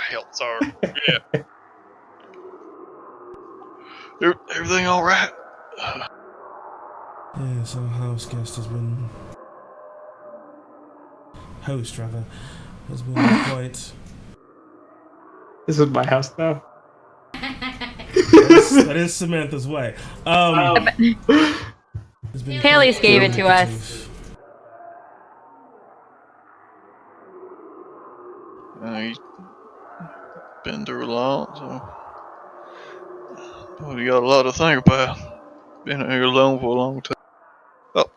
hell, sorry. Yeah. Everything all right? Yes, our house guest has been... Host, rather, has been quite... This is my house now. That is Samantha's way. Haley's gave it to us. He's been through a lot, so... Well, you got a lot to think about. Been here alone for a long time.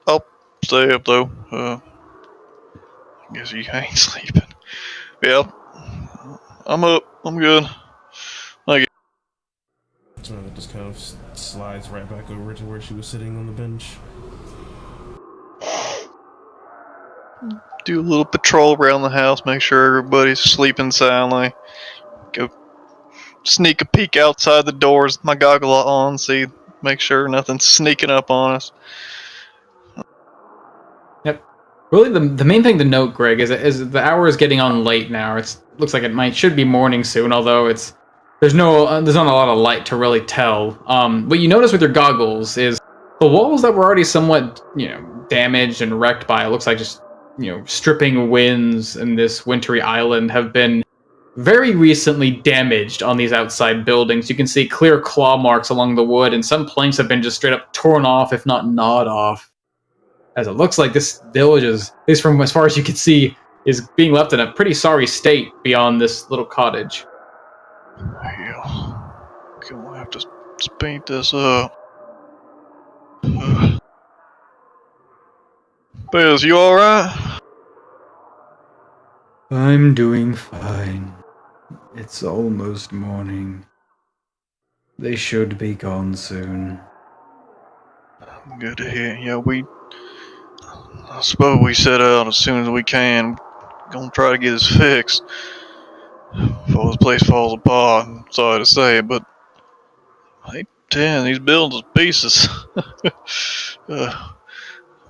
I'll stay up, though. I guess you ain't sleeping. Yeah, I'm up. I'm good. Samantha just kind of slides right back over to where she was sitting on the bench. Do a little patrol around the house, make sure everybody's sleeping soundly. Go sneak a peek outside the doors, my goggle on, see, make sure nothing's sneaking up on us. Yep. Really, the main thing to note, Greg, is the hour is getting on late now. It looks like it should be morning soon, although there's not a lot of light to really tell. What you notice with your goggles is the walls that were already somewhat, damaged and wrecked by, it looks like just, stripping winds in this wintry island have been very recently damaged on these outside buildings. You can see clear claw marks along the wood, and some planks have been just straight up torn off, if not gnawed off. As it looks like this village is, at least from as far as you can see, is being left in a pretty sorry state beyond this little cottage. Hell, gonna have to speed this up. Biz, you alright? I'm doing fine. It's almost morning. They should be gone soon. Good to hear. Yeah, I suppose we set out as soon as we can. Gonna try to get this fixed before this place falls apart. I'm sorry to say it, but hey, these buildings to pieces.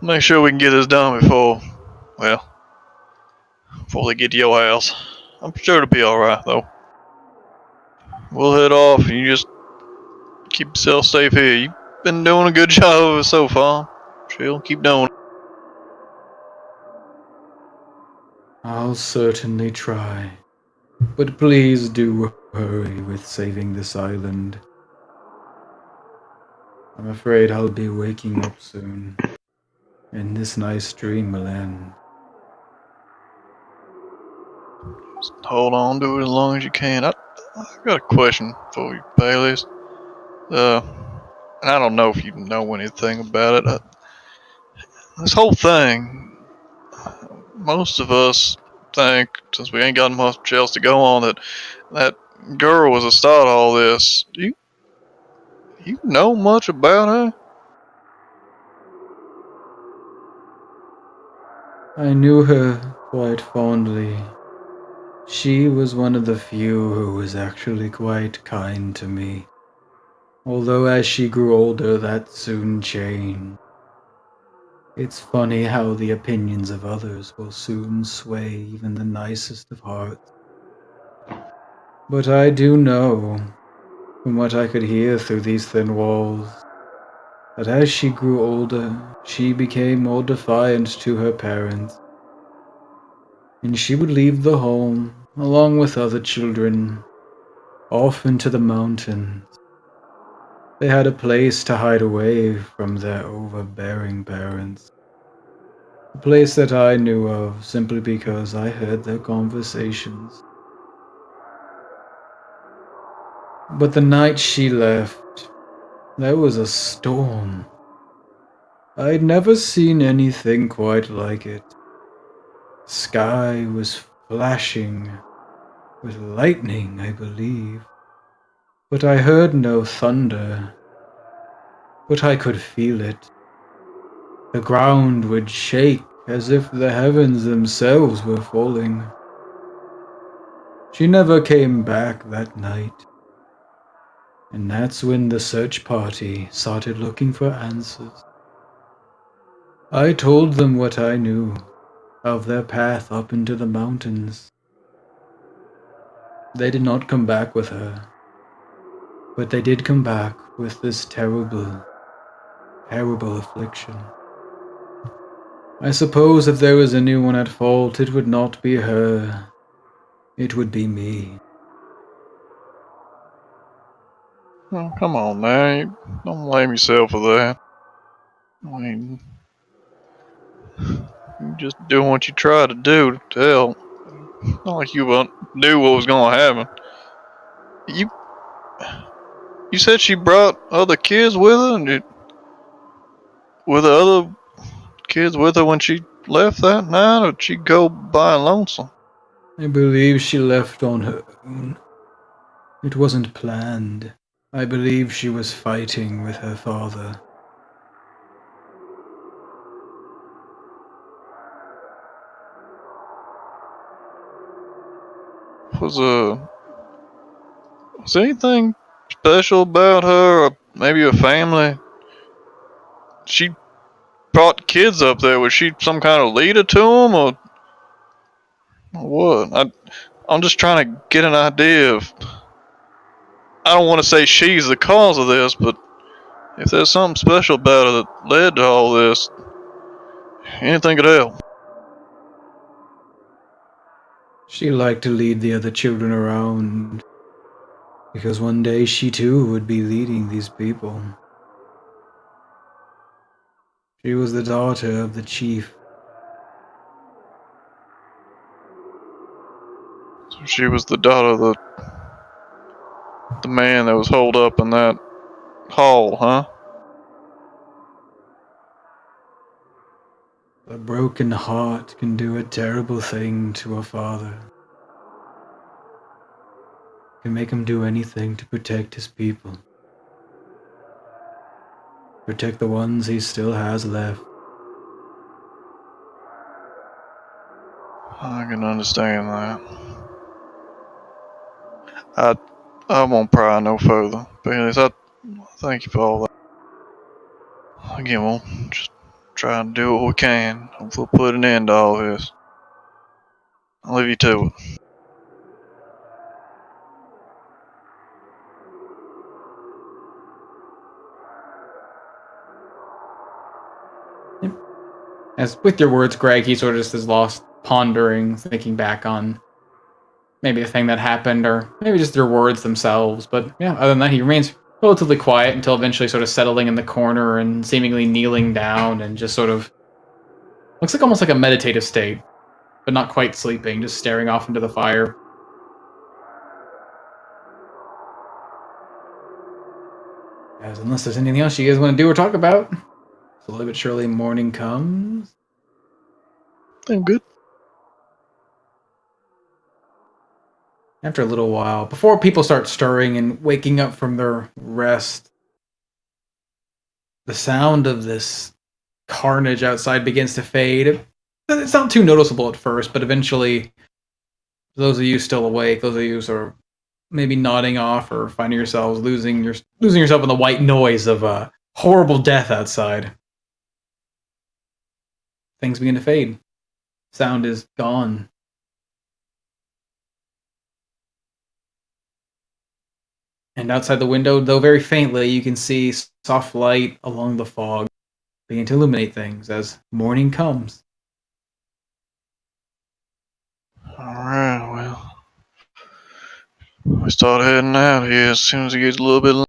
Make sure we can get this done before they get to your house. I'm sure it'll be alright, though. We'll head off, and you just keep yourself safe here. You've been doing a good job of it so far. Sure, keep doing it. I'll certainly try. But please do hurry with saving this island. I'm afraid I'll be waking up soon, and this nice dream will end. Just hold on to it as long as you can. I got a question for you, Bailey's. And I don't know if you know anything about it. This whole thing, most of us think, since we ain't got much else to go on, that girl was the start of all this. You know much about her? I knew her quite fondly. She was one of the few who was actually quite kind to me. Although as she grew older, that soon changed. It's funny how the opinions of others will soon sway even the nicest of hearts. But I do know, from what I could hear through these thin walls, that as she grew older, she became more defiant to her parents, and she would leave the home, along with other children, off into the mountains. They had a place to hide away from their overbearing parents. A place that I knew of simply because I heard their conversations. But the night she left, there was a storm. I'd never seen anything quite like it. The sky was flashing with lightning, I believe. But I heard no thunder. But I could feel it. The ground would shake as if the heavens themselves were falling. She never came back that night. And that's when the search party started looking for answers. I told them what I knew of their path up into the mountains. They did not come back with her, but they did come back with this terrible, terrible affliction. I suppose if there was anyone at fault, it would not be her. It would be me. Oh, come on, man. Don't blame yourself for that. I mean, you just doing what you try to do to help. Not like you knew what was gonna happen. You said she brought other kids with her, and were the other kids with her when she left that night, or did she go by lonesome? I believe she left on her own. It wasn't planned. I believe she was fighting with her father. Was anything special about her, or maybe her family? She brought kids up there. Was she some kind of leader to them, or what? I'm just trying to get an idea of. I don't want to say she's the cause of this, but if there's something special about her that led to all this, anything could help. She liked to lead the other children around, because one day she too would be leading these people. She was the daughter of the chief. So she was the daughter of the man that was holed up in that hall, huh? A broken heart can do a terrible thing to a father. Can make him do anything to protect his people. Protect the ones he still has left. I can understand that. I won't pry no further. But anyways, I thank you for all that. Again, we'll just try and do what we can. We'll put an end to all this. I'll leave you to it. As with your words, Greg, he sort of just is lost, pondering, thinking back on maybe a thing that happened, or maybe just their words themselves. But yeah, other than that, he remains relatively quiet until eventually sort of settling in the corner and seemingly kneeling down and just sort of looks like almost like a meditative state, but not quite sleeping, just staring off into the fire. As unless there's anything else you guys want to do or talk about, slowly but surely morning comes. I'm good. After a little while, before people start stirring and waking up from their rest, the sound of this carnage outside begins to fade. It's not too noticeable at first, but eventually, those of you still awake, those of you sort of maybe nodding off or finding yourselves losing yourself in the white noise of a horrible death outside. Things begin to fade. Sound is gone. And outside the window, though very faintly, you can see soft light along the fog begin to illuminate things as morning comes. Alright, well. We start heading out here as soon as it gets a little bit.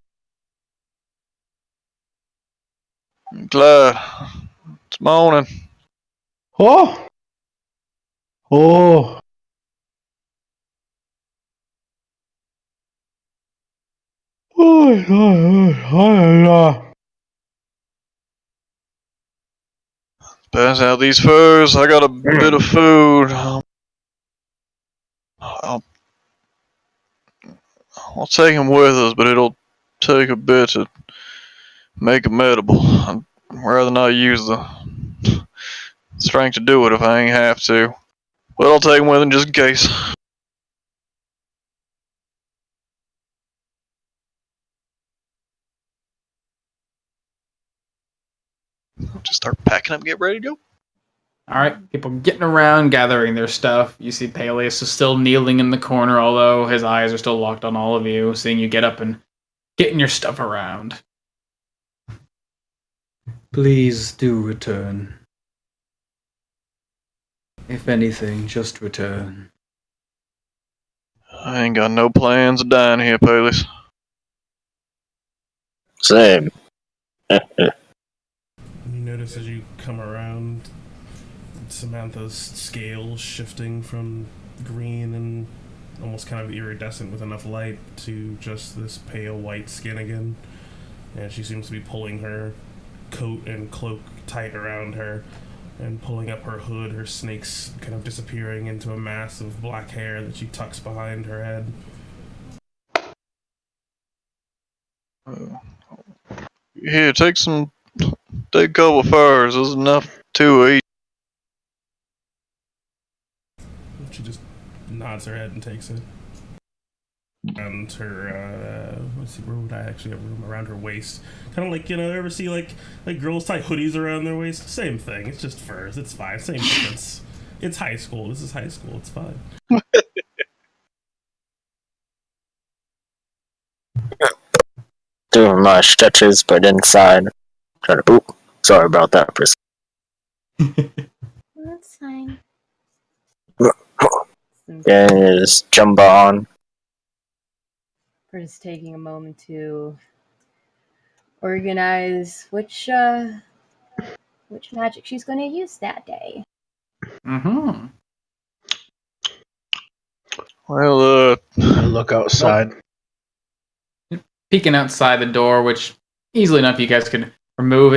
I'm glad. It's morning. Oh! Oh! Oh, Pass out these furs. I got a bit of food. I'll take them with us, but it'll take a bit to make them edible. I'd rather not use the strength to do it if I ain't have to. But I'll take him with him just in case. Just start packing up and get ready to go. All right, people getting around, gathering their stuff. You see Peleus is still kneeling in the corner, although his eyes are still locked on all of you, seeing you get up and getting your stuff around. Please do return. If anything, just return. I ain't got no plans of dying here, Peleus. Same. You notice as you come around, Samantha's scales shifting from green and almost kind of iridescent with enough light to just this pale white skin again. And she seems to be pulling her coat and cloak tight around her and pulling up her hood, her snakes kind of disappearing into a mass of black hair that she tucks behind her head. Here, take a couple of furs. There's enough to eat. She just nods her head and takes it. Around her, let's see, where would I actually have room? Around her waist. Kind of like, ever see like girls tie hoodies around their waist? Same thing. It's just furs. It's fine. Same difference. It's high school. This is high school. It's fine. Doing my stretches, but inside. Trying to poop. Sorry about that, Chris. That's fine. Yeah, just jump on. We're just taking a moment to organize which magic she's going to use that day. Mm-hmm. Well, I look outside. Peeking outside the door, which easily enough you guys can remove.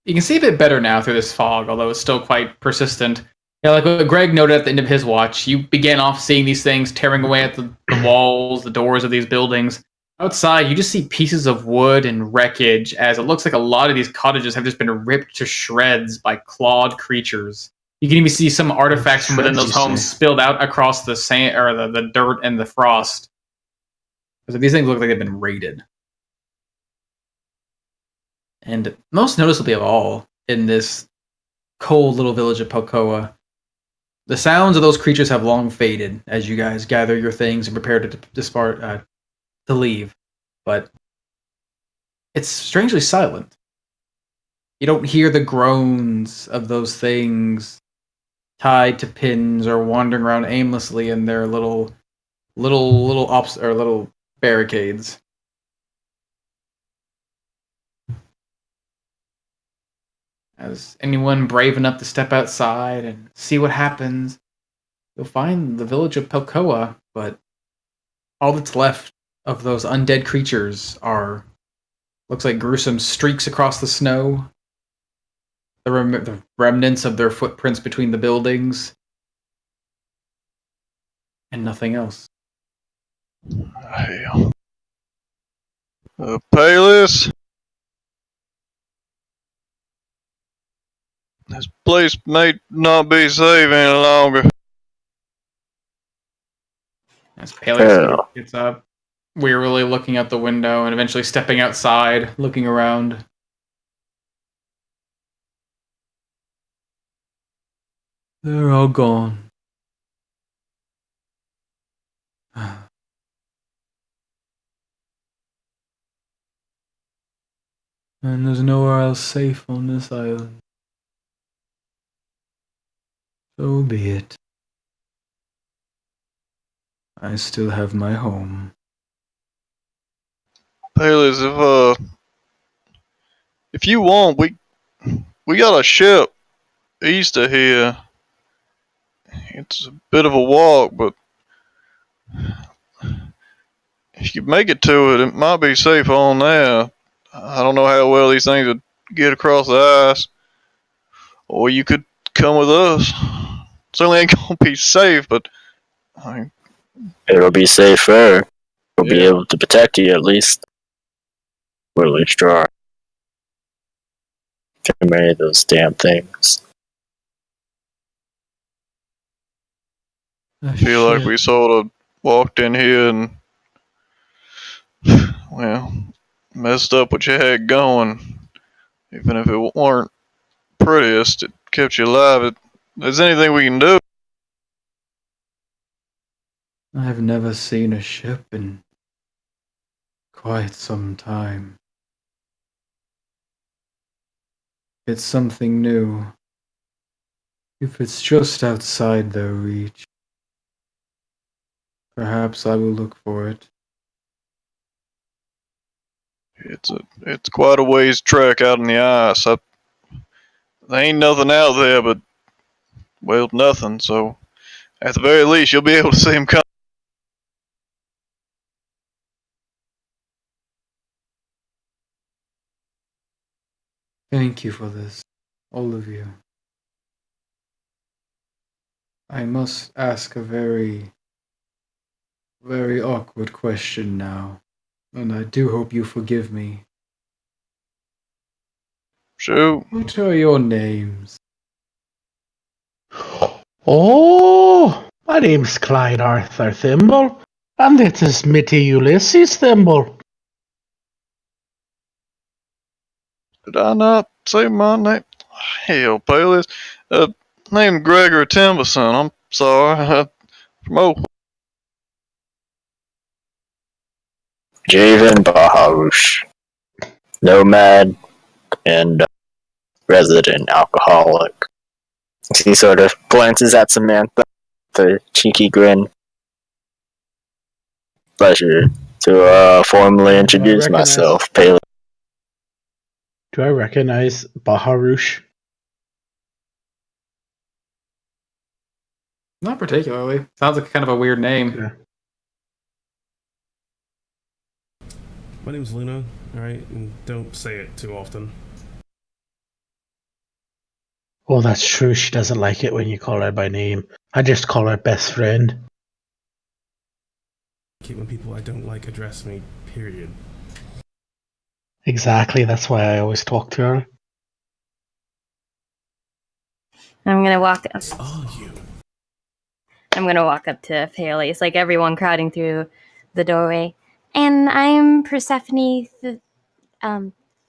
You can see a bit better now through this fog, although it's still quite persistent. Yeah, like what Greg noted at the end of his watch, you began off seeing these things tearing away at the walls, the doors of these buildings. Outside, you just see pieces of wood and wreckage, as it looks like a lot of these cottages have just been ripped to shreds by clawed creatures. You can even see some artifacts from within those homes spilled out across the sand or the dirt and the frost. So these things look like they've been raided. And most noticeably of all, in this cold little village of Pocoa, the sounds of those creatures have long faded as you guys gather your things and prepare to leave. But it's strangely silent. You don't hear the groans of those things tied to pins or wandering around aimlessly in their little barricades. As anyone brave enough to step outside and see what happens, you'll find the village of Pelcoa, but all that's left of those undead creatures looks like gruesome streaks across the snow, the remnants of their footprints between the buildings, and nothing else. hell. Peleus? This place may not be safe any longer. As Peleus gets up, wearily looking out the window and eventually stepping outside, looking around. They're all gone. And there's nowhere else safe on this island. So be it. I still have my home. Peleus, if you want, we got a ship east of here. It's a bit of a walk, but if you make it to it, it might be safe on there. I don't know how well these things would get across the ice. Or you could come with us. Certainly ain't gonna be safe, but It'll be safer. We'll be able to protect you at least. We'll at least try. Too many of those damn things. I feel like we sort of walked in here and, well, messed up what you had going. Even if it weren't prettiest, it kept you alive. If there's anything we can do. I've never seen a ship in quite some time. It's something new. If it's just outside their reach, perhaps I will look for it. It's quite a ways trek out in the ice. There ain't nothing out there but, well, nothing. So at the very least, you'll be able to see him come. Thank you for this, all of you. I must ask a very, very awkward question now, and I do hope you forgive me. Shoot. What are your names? Oh, my name's Clyde Arthur Thimble, and it is Mitty Ulysses Thimble. Did I not say my name? Hell, Payless. Named Gregor Timberson. I'm sorry. From Oak. Javen Baharush, nomad and resident alcoholic. He sort of glances at Samantha with a cheeky grin. Pleasure to formally introduce myself, Paley. Do I recognize Baharush? Not particularly. Sounds like kind of a weird name. Yeah. My name's Luna, alright? And don't say it too often. Oh, that's true. She doesn't like it when you call her by name. I just call her best friend. I hate when people I don't like address me, period. Exactly. That's why I always talk to her. I'm gonna walk up. Oh, you. I'm gonna walk up to Paley. It's like everyone crowding through the doorway. And I'm Persephone,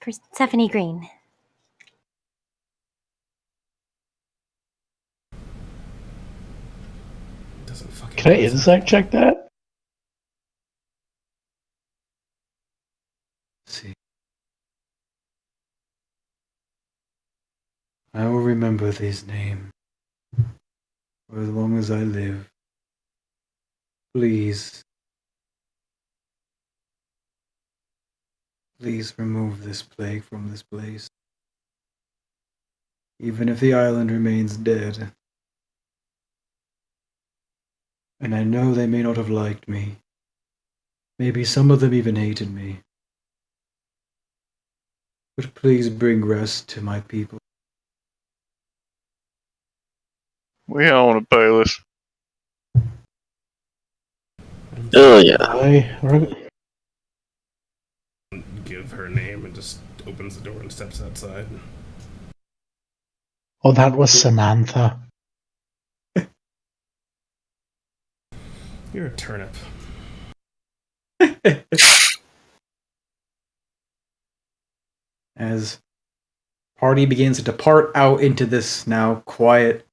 Persephone Green. Doesn't fucking Can I matter. insight check that? Let's see. I will remember these names for as long as I live. Please. Please remove this plague from this place. Even if the island remains dead. And I know they may not have liked me. Maybe some of them even hated me. But please bring rest to my people. We own a Payless. Oh yeah. Give her name and just opens the door and steps outside. Oh, that was Samantha. You're a turnip. As party begins to depart out into this now quiet,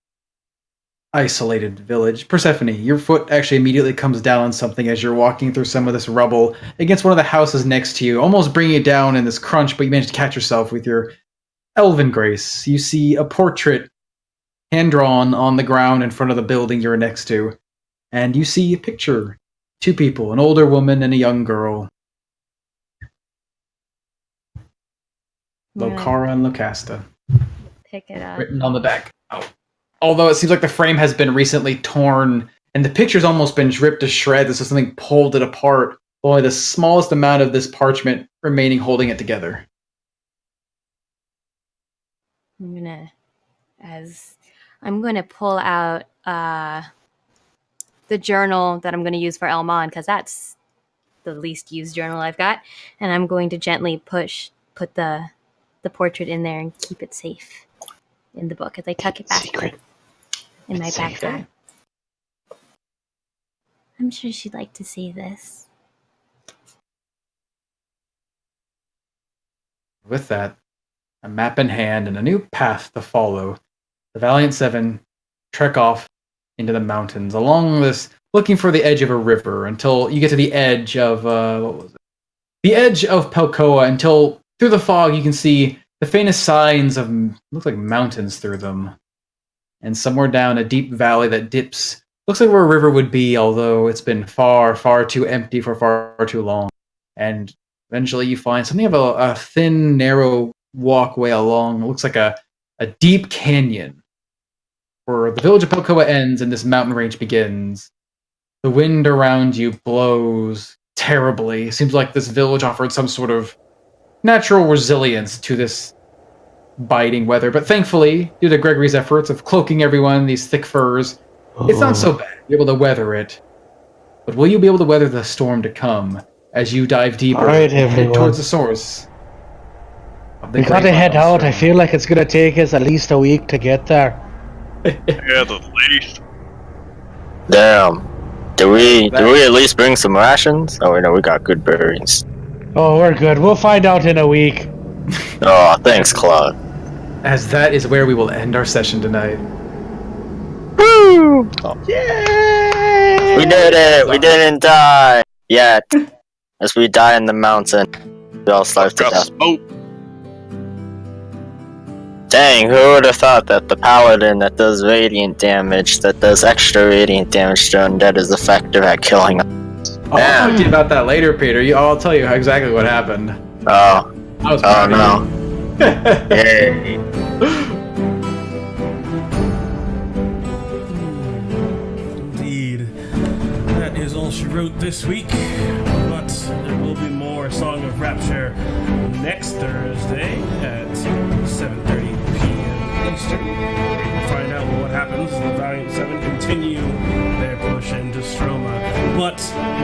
isolated village. Persephone, your foot actually immediately comes down on something as you're walking through some of this rubble against one of the houses next to you, almost bringing it down in this crunch, but you manage to catch yourself with your elven grace. You see a portrait hand-drawn on the ground in front of the building you're next to, and you see a picture. Two people, an older woman and a young girl. Lokara and Locasta. Pick it up. Written on the back. Oh. Although it seems like the frame has been recently torn, and the picture's almost been ripped to shreds as if something pulled it apart, only the smallest amount of this parchment remaining holding it together. I'm gonna pull out the journal that I'm gonna use for Elmon, because that's the least used journal I've got, and I'm going to gently put the portrait in there and keep it safe in the book as I tuck it back in my backpack. I'm sure she'd like to see this. With that, a map in hand and a new path to follow, the Valiant Seven trek off into the mountains along this, looking for the edge of a river until you get to the edge of the edge of Pelcoa. Until through the fog you can see the faintest signs of looks like mountains through them, and somewhere down a deep valley that dips. Looks like where a river would be, although it's been far, far too empty for far too long. And eventually you find something of a thin, narrow walkway along. It looks like a deep canyon where the village of Pelcoa ends and this mountain range begins. The wind around you blows terribly. It seems like this village offered some sort of natural resilience to this biting weather. But thankfully, due to Gregory's efforts of cloaking everyone in these thick furs, it's not so bad. You're able to weather it. But will you be able to weather the storm to come as you dive deeper Alright, and head everyone. towards the source? We gotta head out. I feel like it's gonna take us at least a week to get there. Yeah, the least. Damn. Do we at least bring some rations? Oh, no, we got good berries. Oh, we're good. We'll find out in a week. Oh, thanks, Claude. As that is where we will end our session tonight. Woo! Yay! We did it! We didn't die yet. As we die in the mountain, we all starve to Got death. smoke. Dang, who would have thought that the paladin that does radiant damage, that does extra radiant damage to undead, is effective at killing them? I'll talk to you about that later, Peter. I'll tell you exactly what happened. Oh. I was Oh proud of no. you. Yay. Indeed. That is all she wrote this week. But there will be more Song of Rapture next Thursday at 7:30 p.m. Eastern. We'll find out what happens as the Valiant Seven continue their push into Stroma. But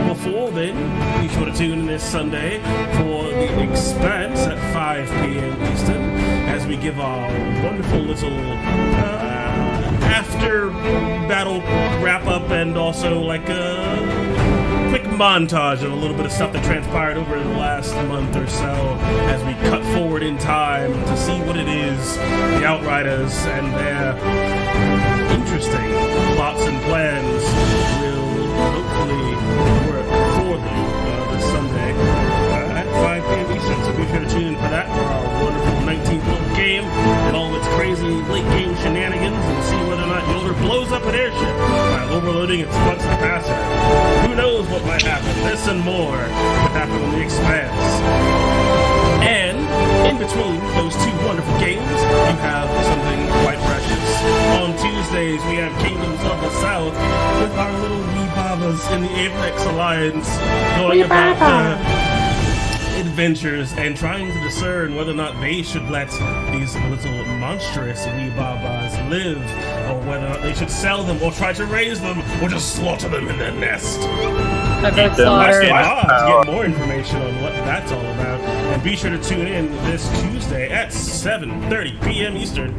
before then, be sure to tune in this Sunday for The Expanse at 5 p.m. Eastern as we give our wonderful little after battle wrap up and also like a quick montage of a little bit of stuff that transpired over the last month or so as we cut forward in time to see what it is the Outriders and their interesting plots and plans will hopefully work for them this Sunday at 5 p.m. Eastern. So be sure to tune in for that for our wonderful 19th little game and all its crazy late game shenanigans and see whether or not Yoder blows up an airship by overloading its flux capacitor. Who knows what might happen? This and more could happen on The Expanse. And in between those two wonderful games, you have something quite precious. On Tuesdays, we have Kingdoms of the South with our little wee babas in the Apex Alliance going about adventures and trying to discern whether or not they should let these little monstrous wee babas live, or whether or not they should sell them, or try to raise them, or just slaughter them in their nest. I've heard slaughter. To get more information on what that's all about, and be sure to tune in this Tuesday at 7:30 p.m. Eastern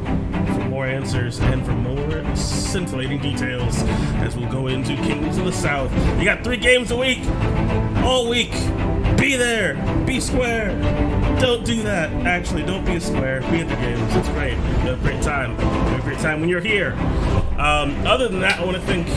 for more answers and for more scintillating details as we'll go into Kingdoms of the South. You got 3 games a week, all week. Be there, be square. Don't do that. Actually, don't be a square. Be at the games. It's great. You have a great time. You have a great time when you're here. Other than that, I want to thank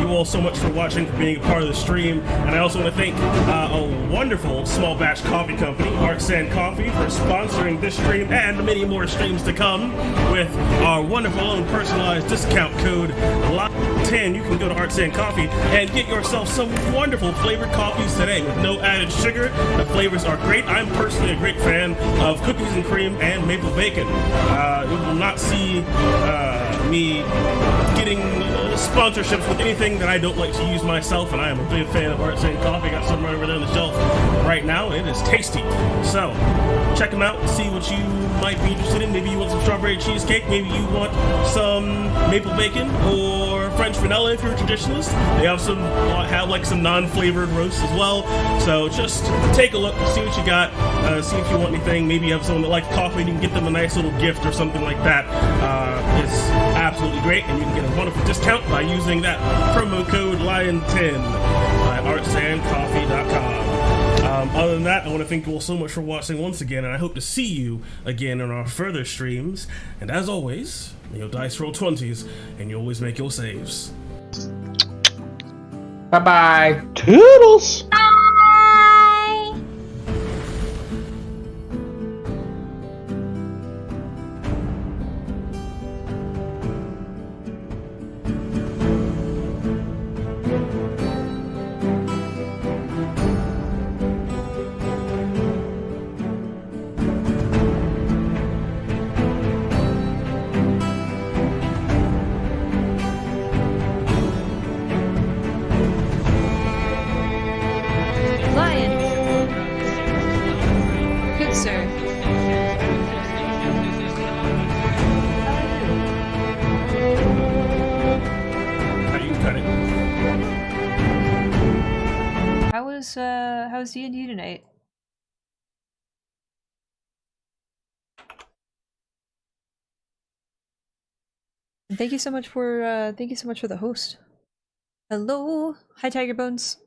you all so much for watching, for being a part of the stream, and I also want to thank a wonderful small batch coffee company, Artisan Coffee, for sponsoring this stream and many more streams to come with our wonderful own personalized discount code LOCK10. You can go to Artisan Coffee and get yourself some wonderful flavored coffees today with no added sugar. The flavors are great. I'm personally a great fan of cookies and cream and maple bacon. You will not see me getting sponsorships with anything that I don't like to use myself, and I am a big fan of Artisan Coffee. Got some right over there on the shelf right now, and it is tasty. So check them out, see what you might be interested in. Maybe you want some strawberry cheesecake, maybe you want some maple bacon or French vanilla if you're a traditionalist. They have some non-flavored roasts as well. So just take a look, see what you got, see if you want anything. Maybe you have someone that likes coffee and you can get them a nice little gift or something like that. It's absolutely great, and you can get a wonderful discount by using that promo code LION10. at artsandcoffee.com. Other than that, I want to thank you all so much for watching once again, and I hope to see you again in our further streams. And as always, may your dice roll 20s, and you always make your saves. Bye-bye. Toodles! Bye. Lion. Good sir. How you cut it? How's D&D tonight? And thank you so much for the host. Hello. Hi Tiger Bones.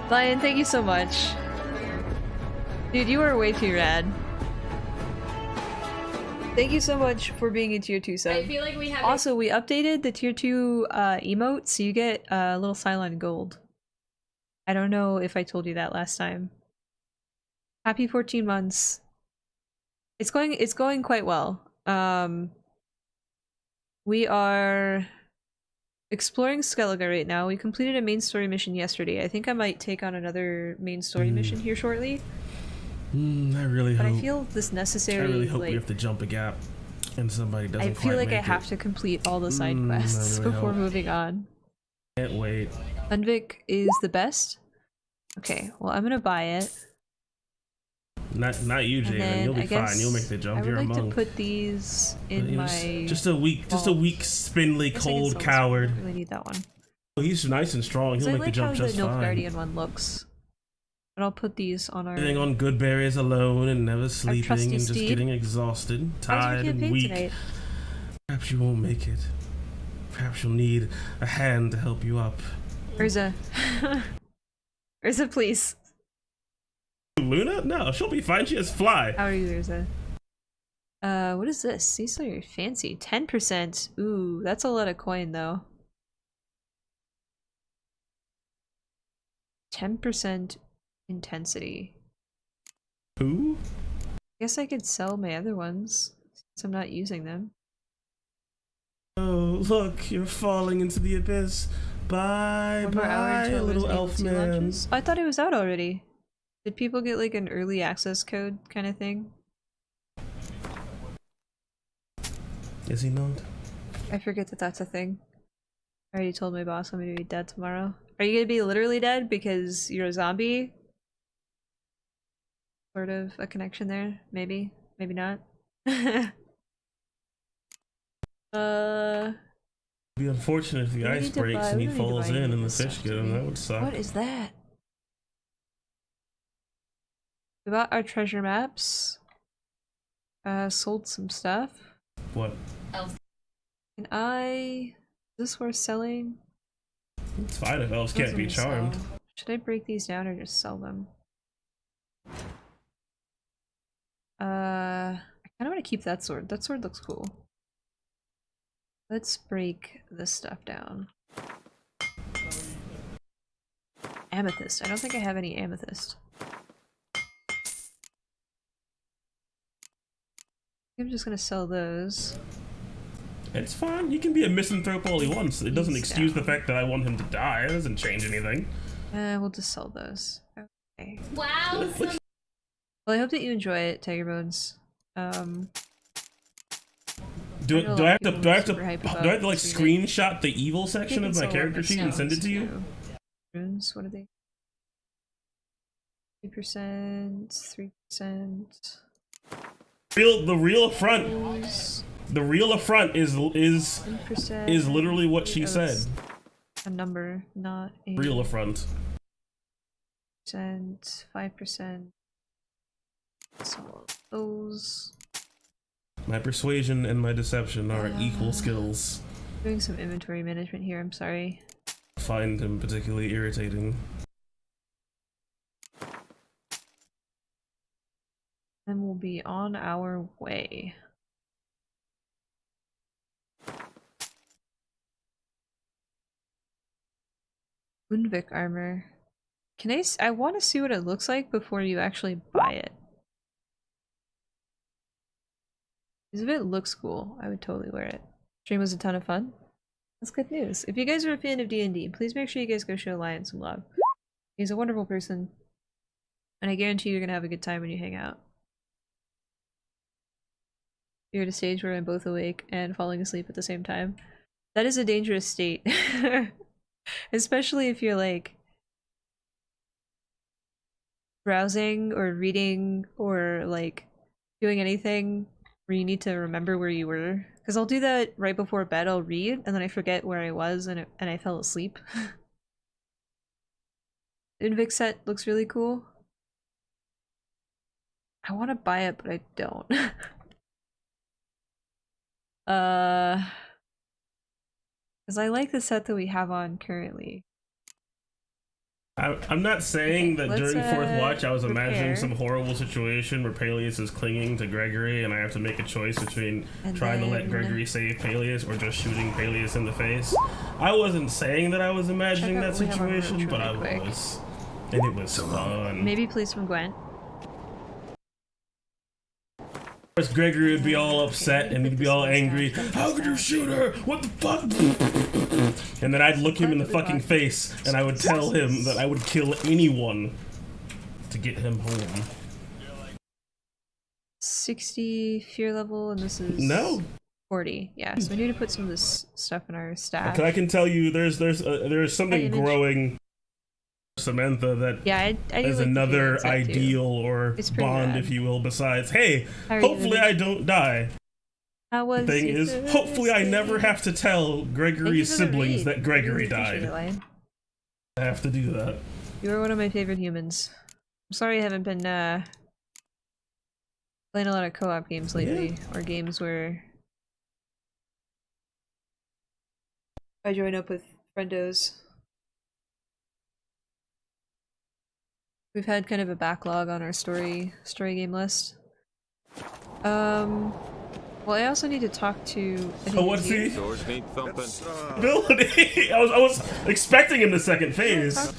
Lion, thank you so much. Dude, you are way too rad. Thank you so much for being a tier 2 sub. I feel like we have Also, we updated the tier 2 emote, so you get a little Cylon gold. I don't know if I told you that last time. Happy 14 months. It's going quite well. We are exploring Skellige right now. We completed a main story mission yesterday. I think I might take on another main story mission here shortly. I really But hope. I feel this necessary. I really hope like, we have to jump a gap, and somebody doesn't. I feel quite like I make have it. to complete all the side quests I really before hope. moving on. Can't wait. Unvik is the best. Okay, well I'm gonna buy it. Not you, And Jalen. then You'll be I guess fine. You'll make the I jump. would You're a like to monk. put these in You know, my. just a weak, spindly, I guess I can cold sell this one. coward. I don't really need that one. Oh, he's nice and strong. 'Cause He'll I make the like how jump the just Nilfgaardian fine. one looks. But I'll put these on our. Living on good berries alone and never sleeping trusty and just steed. getting exhausted, How's your tired, and campaign weak. tonight? Perhaps you won't make it. Perhaps you'll need a hand to help you up. Urza. Urza, please. Luna? No, she'll be fine. She has fly. How are you, Urza? What is this? These are fancy. 10%. Ooh, that's a lot of coin, though. 10% intensity. Who? Guess I could sell my other ones, since I'm not using them. Oh, look, you're falling into the abyss. Bye, One more hour bye, until little Resident elf Evil 2 man. launches? I thought it was out already. Did people get like an early access code kind of thing? Is he not? I forget that that's a thing. I already told my boss I'm gonna be dead tomorrow. Are you gonna be literally dead because you're a zombie? Sort of a connection there, maybe, maybe not. It'd be unfortunate if the We ice need to breaks buy- and we he don't need to falls buy any in of and the this fish stuff, get do him. we? That would suck. What is that? We bought our treasure maps. Sold some stuff. What? Can I... Is this worth selling? It's fine if elves Those can't be I'm gonna charmed. sell. Should I break these down or just sell them? I kind of want to keep that sword. That sword looks cool. Let's break this stuff down. Amethyst. I don't think I have any amethyst. I'm just gonna sell those. It's fine. You can be a misanthrope all he wants. It doesn't He's excuse the down. fact that I want him to die. It doesn't change anything. We'll just sell those. Okay. Wow. Well, I hope that you enjoy it, Tiger Bones. Do I know a do lot I of have to people do I are have to super hype do I about have to like receiving it. screenshot the evil section They of can my sell character weapon sheet and send it stones, to you? too. Runes, what are they? 3%, 3%. The real affront. Those, The real affront is 1%. literally what she Oh, said. it's a number, not a Real affront. percent, 5%. So those. My persuasion and my deception are equal skills. Doing some inventory management here, I'm sorry. Find him particularly irritating. And we'll be on our way. Undeath armor. Can I want to see what it looks like before you actually buy it. Because if it looks cool, I would totally wear it. Stream was a ton of fun. That's good news. If you guys are a fan of D&D, please make sure you guys go show Lion some love. He's a wonderful person. And I guarantee you're gonna have a good time when you hang out. You're at a stage where I'm both awake and falling asleep at the same time. That is a dangerous state. Especially if you're like browsing or reading or like doing anything where you need to remember where you were. Because I'll do that right before bed, I'll read and then I forget where I was and I fell asleep. The Undeath set looks really cool. I want to buy it, but I don't. Because I like the set that we have on currently. I'm not saying that during Fourth Watch I was imagining prepare. some horrible situation where Peleus is clinging to Gregory and I have to make a choice between And trying to let then- Gregory save Peleus or just shooting Peleus in the face. I wasn't saying that I was imagining Check out that what we have on situation, Rapture but I really quick. was. And it was fun. Maybe please from Gwent. Of course, Gregory would be all upset and he'd be all angry. How could you shoot her? What the fuck? And then I'd look him in the fucking face and I would tell him that I would kill anyone to get him home. 60 fear level, and this is No. 40. Yeah, so we need to put some of this stuff in our staff. I can tell you there's something image. growing Samantha that Yeah, I do is like the another fear set, too. ideal or It's pretty bond, rad. if you will, besides, hey, How are you hopefully doing? I don't die. How was Thing your is, hopefully I never Thursday? have to tell Thank you Gregory's for the siblings read. that Gregory Really appreciate it, died. Lion. I have to do that. You are one of my favorite humans. I'm sorry I haven't been playing a lot of co-op games lately, or games where I join up with friendos. We've had kind of a backlog on our story game list. Well, I also need to talk to. I think Oh, what's it's you. he? Doors need thumping. Ability. I was expecting him the second phase.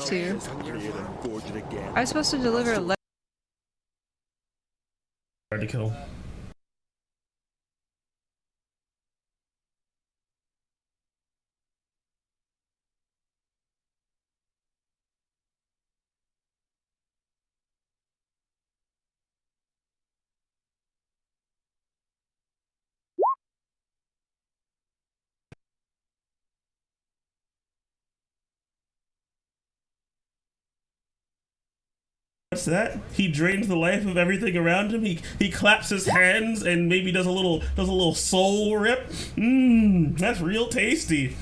Two. I was supposed to deliver a letter. Hard to kill. What's that? He drains the life of everything around him. He claps his hands and maybe does a little soul rip. Mmm, that's real tasty.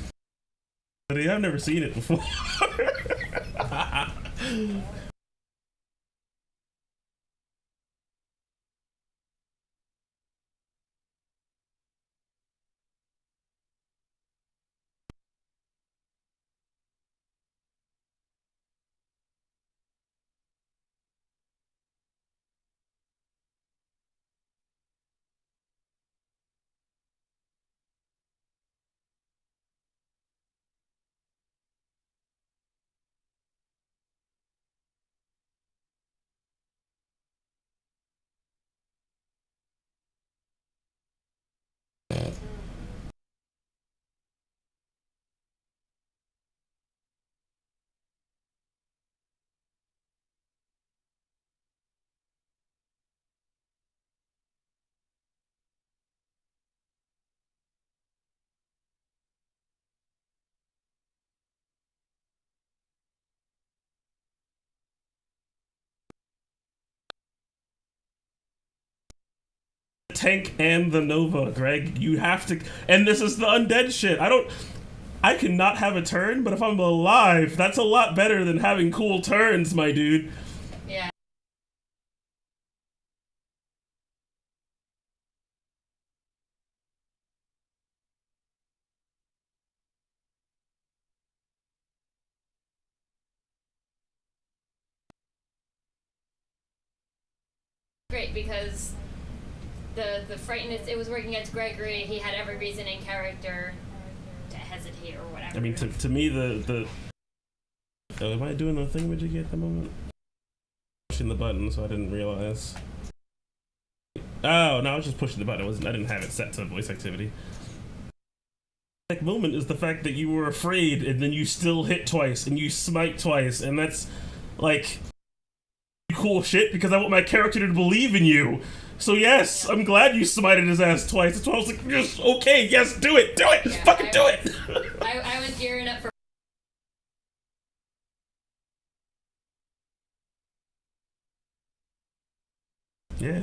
But I've never seen it before. Tank and the Nova, Greg. You have to, and this is the undead shit. I cannot have a turn, but if I'm alive, that's a lot better than having cool turns, my dude. because the frightenness, it was working against Gregory. He had every reason in character to hesitate or whatever. I mean, to me, am I doing the thingamajiggy at the moment? Pushing the button, so I didn't realize. Oh, no, I was just pushing the button. I didn't have it set to voice activity. The moment is the fact that you were afraid and then you still hit twice and you smite twice, and that's like cool shit because I want my character to believe in you. So yes, I'm glad you smited his ass twice. That's why I was like, yes, okay, yes, do it, Yeah, fucking do it. I was gearing up for. Yeah.